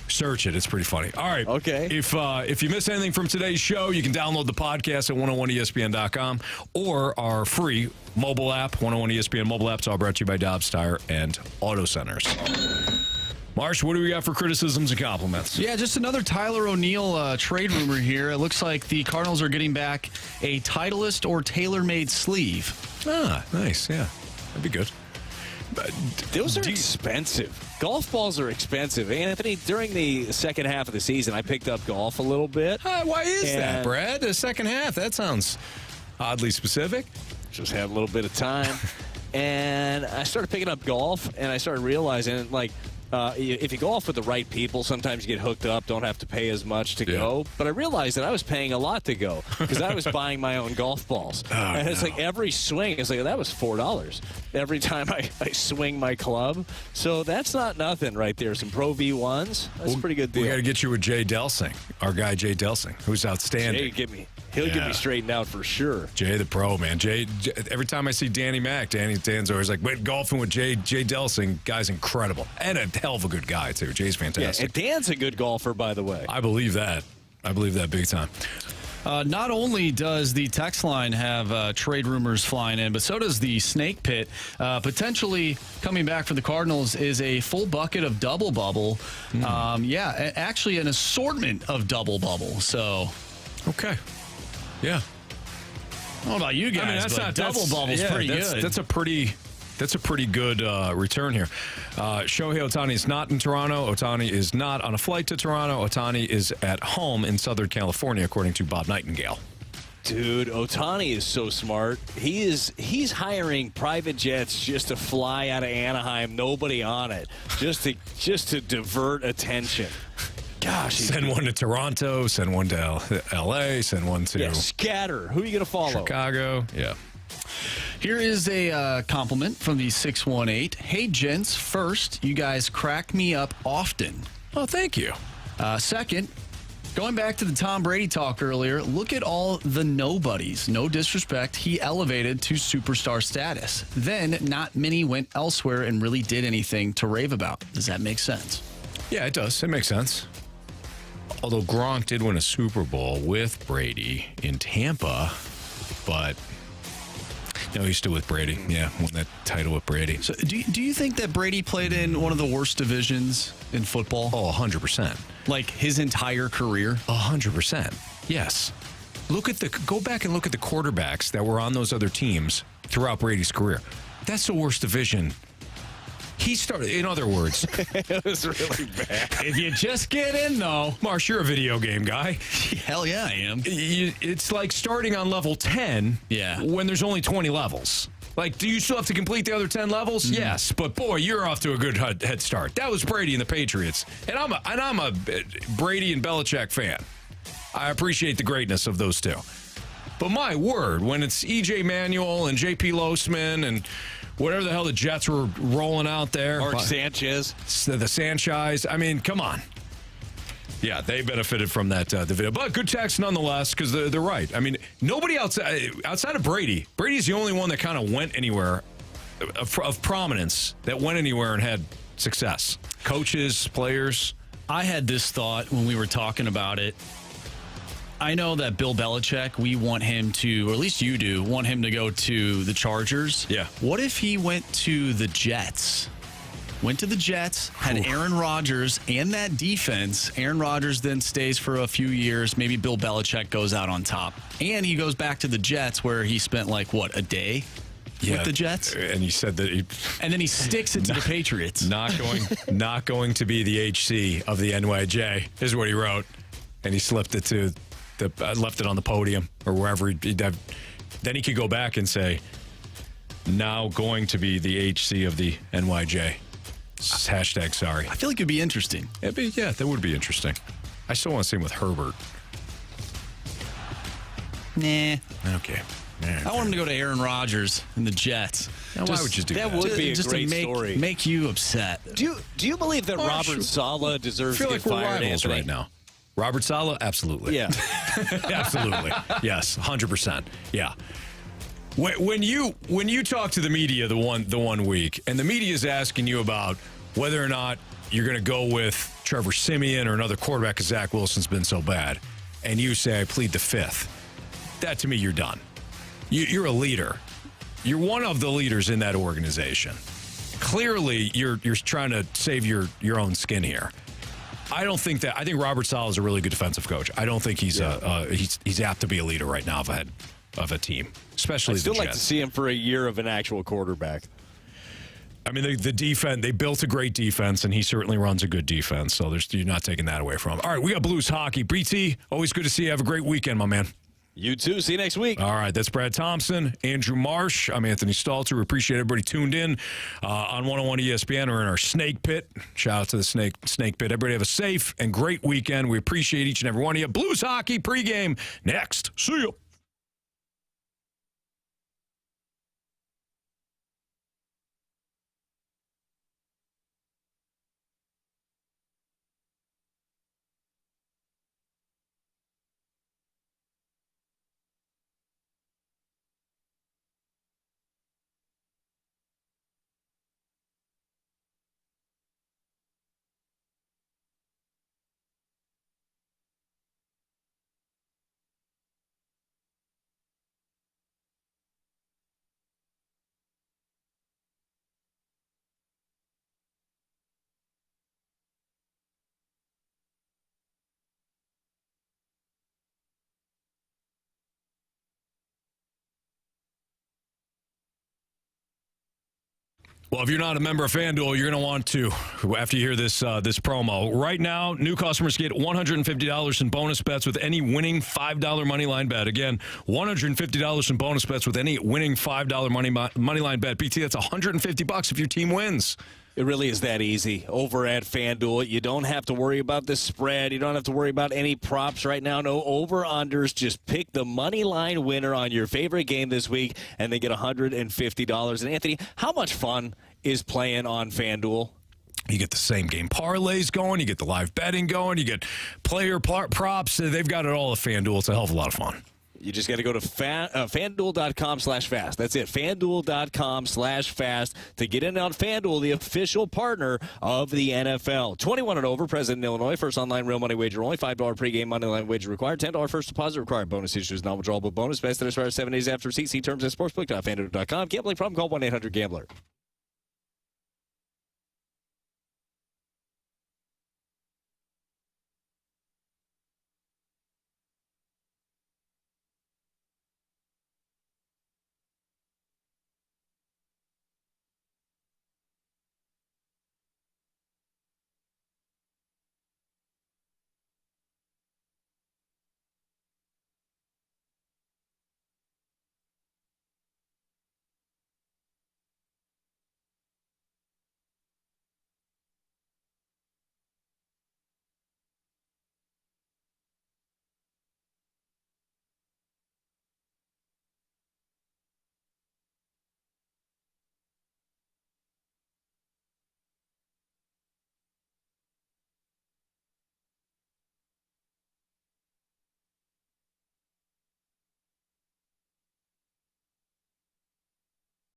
Search it. It's pretty funny. All right. Okay. If you miss anything from today's show, you can download the podcast at 101ESPN.com or our free mobile app, 101ESPN mobile app. It's all brought to you by Dobbs Tire and Auto Centers. Marsh, what do we got for criticisms and compliments? Yeah, just another Tyler O'Neill trade rumor here. It looks like the Cardinals are getting back a Titleist or tailor-made sleeve. Ah, nice. Yeah, that'd be good. Those are expensive. Golf balls are expensive. Anthony, during the second half of the season, I picked up golf a little bit. Why is that, Brad? The second half? That sounds... Oddly specific. Just had a little bit of time. And I started picking up golf, and I started realizing, if you golf with the right people, sometimes you get hooked up, don't have to pay as much to go. But I realized that I was paying a lot to go because I was buying my own golf balls. And it's like every swing, it's like, that was $4 every time I swing my club. So that's not nothing right there. Some Pro V1s. That's a pretty good deal. We got to get you with Jay Delsing, our guy Jay Delsing, who's outstanding. He'll get me straightened out for sure. Jay the pro, man. Jay, every time I see Danny Mac, Dan's always like, wait, golfing with Jay Delsing. Guy's incredible. And a hell of a good guy, too. Jay's fantastic. Yeah, and Dan's a good golfer, by the way. I believe that. I believe that big time. Not only does the text line have trade rumors flying in, but so does the snake pit. Potentially coming back for the Cardinals is a full bucket of double bubble. Actually an assortment of double bubble. So, okay. Yeah. I don't know about you guys, I mean, that's double bubble's pretty good. That's a pretty good return here. Shohei Ohtani is not in Toronto. Ohtani is not on a flight to Toronto. Ohtani is at home in Southern California, according to Bob Nightingale. Dude, Ohtani is so smart. He's hiring private jets just to fly out of Anaheim, nobody on it, just to divert attention. Gosh, send one to Toronto, send one to L.A., send one to scatter. Who are you going to follow? Chicago. Yeah. Here is a compliment from the 618. Hey, gents. First, you guys crack me up often. Oh, thank you. Second, going back to the Tom Brady talk earlier, look at all the nobodies. No disrespect. He elevated to superstar status. Then, not many went elsewhere and really did anything to rave about. Does that make sense? Yeah, it does. It makes sense. Although Gronk did win a Super Bowl with Brady in Tampa, but no, he's still with Brady. Yeah, won that title with Brady. So do you think that Brady played in one of the worst divisions in football? Oh, 100%. Like his entire career? 100%. Yes. Go back and look at the quarterbacks that were on those other teams throughout Brady's career. That's the worst division. He started, in other words. It was really bad. If you just get in, though. Marsh, you're a video game guy. Hell yeah, I am. It's like starting on level 10 when there's only 20 levels. Like, do you still have to complete the other 10 levels? Mm-hmm. Yes, but boy, you're off to a good head start. That was Brady and the Patriots. And I'm a Brady and Belichick fan. I appreciate the greatness of those two. But my word, when it's E.J. Manuel and J.P. Losman and whatever the hell the Jets were rolling out there. Mark Sanchez. The Sanchez. I mean, come on. Yeah, they benefited from that division. But good text nonetheless, because they're right. I mean, nobody outside of Brady. Brady's the only one that kind of went anywhere of prominence, that went anywhere and had success. Coaches, players. I had this thought when we were talking about it. I know that Bill Belichick, we want him to, or at least you do, want him to go to the Chargers. Yeah. What if he went to the Jets? Went to the Jets, had Aaron Rodgers and that defense. Aaron Rodgers then stays for a few years. Maybe Bill Belichick goes out on top. And he goes back to the Jets where he spent a day with the Jets? And he said that and then he sticks it to the Patriots. Not going to be the HC of the NYJ is what he wrote. And he slipped it to left it on the podium or wherever then he could go back and say, now going to be the HC of the NYJ. Hashtag sorry. I feel like it'd be interesting. Yeah, that would be interesting. I still want to see him with Herbert. Nah. Okay. I want him to go to Aaron Rodgers and the Jets. Now, why would you do that? That would be a great story. Make you upset. Do you believe that Robert Saleh deserves to get fired, Anthony? Right now. Robert Saleh, absolutely. Yeah. Absolutely. Yes, 100%. Yeah. When you talk to the media the one week, and the media is asking you about whether or not you're going to go with Trevor Siemian or another quarterback because Zach Wilson's been so bad, and you say, I plead the fifth, that to me, you're done. You're a leader. You're one of the leaders in that organization. Clearly, you're trying to save your own skin here. I don't think that. I think Robert Saleh is a really good defensive coach. I don't think he's apt to be a leader right now of a team, especially. I'd still the like Jets. to see him for a year of an actual quarterback. I mean, the defense, they built a great defense, and he certainly runs a good defense. So you're not taking that away from him. All right, we got Blues hockey. BT, always good to see you. Have a great weekend, my man. You too. See you next week. All right, that's Brad Thompson, Andrew Marsh. I'm Anthony Stalter. We appreciate everybody tuned in on 101 ESPN or in our Snake Pit. Shout out to the Snake Pit. Everybody have a safe and great weekend. We appreciate each and every one of you. Blues hockey pregame next. See you. Well, if you're not a member of FanDuel, you're going to want to after you hear this promo. Right now, new customers get $150 in bonus bets with any winning $5 money line bet. Again, $150 in bonus bets with any winning $5 money line bet. BT, that's $150 if your team wins. It really is that easy over at FanDuel. You don't have to worry about the spread. You don't have to worry about any props right now. No over-unders. Just pick the money line winner on your favorite game this week, and they get $150. And, Anthony, how much fun is playing on FanDuel? You get the same game parlays going. You get the live betting going. You get player props. They've got it all at FanDuel. It's a hell of a lot of fun. You just got to go to FanDuel.com/fast. That's it, FanDuel.com/fast to get in on FanDuel, the official partner of the NFL. 21 and over, President Illinois. First online real money wager only. $5 pregame money line wager required. $10 first deposit required. Bonus issues not withdrawable bonus. Best that expires 7 days after receipt. See terms at sportsbook.fanduel.com. Gambling problem? Call 1-800-GAMBLER.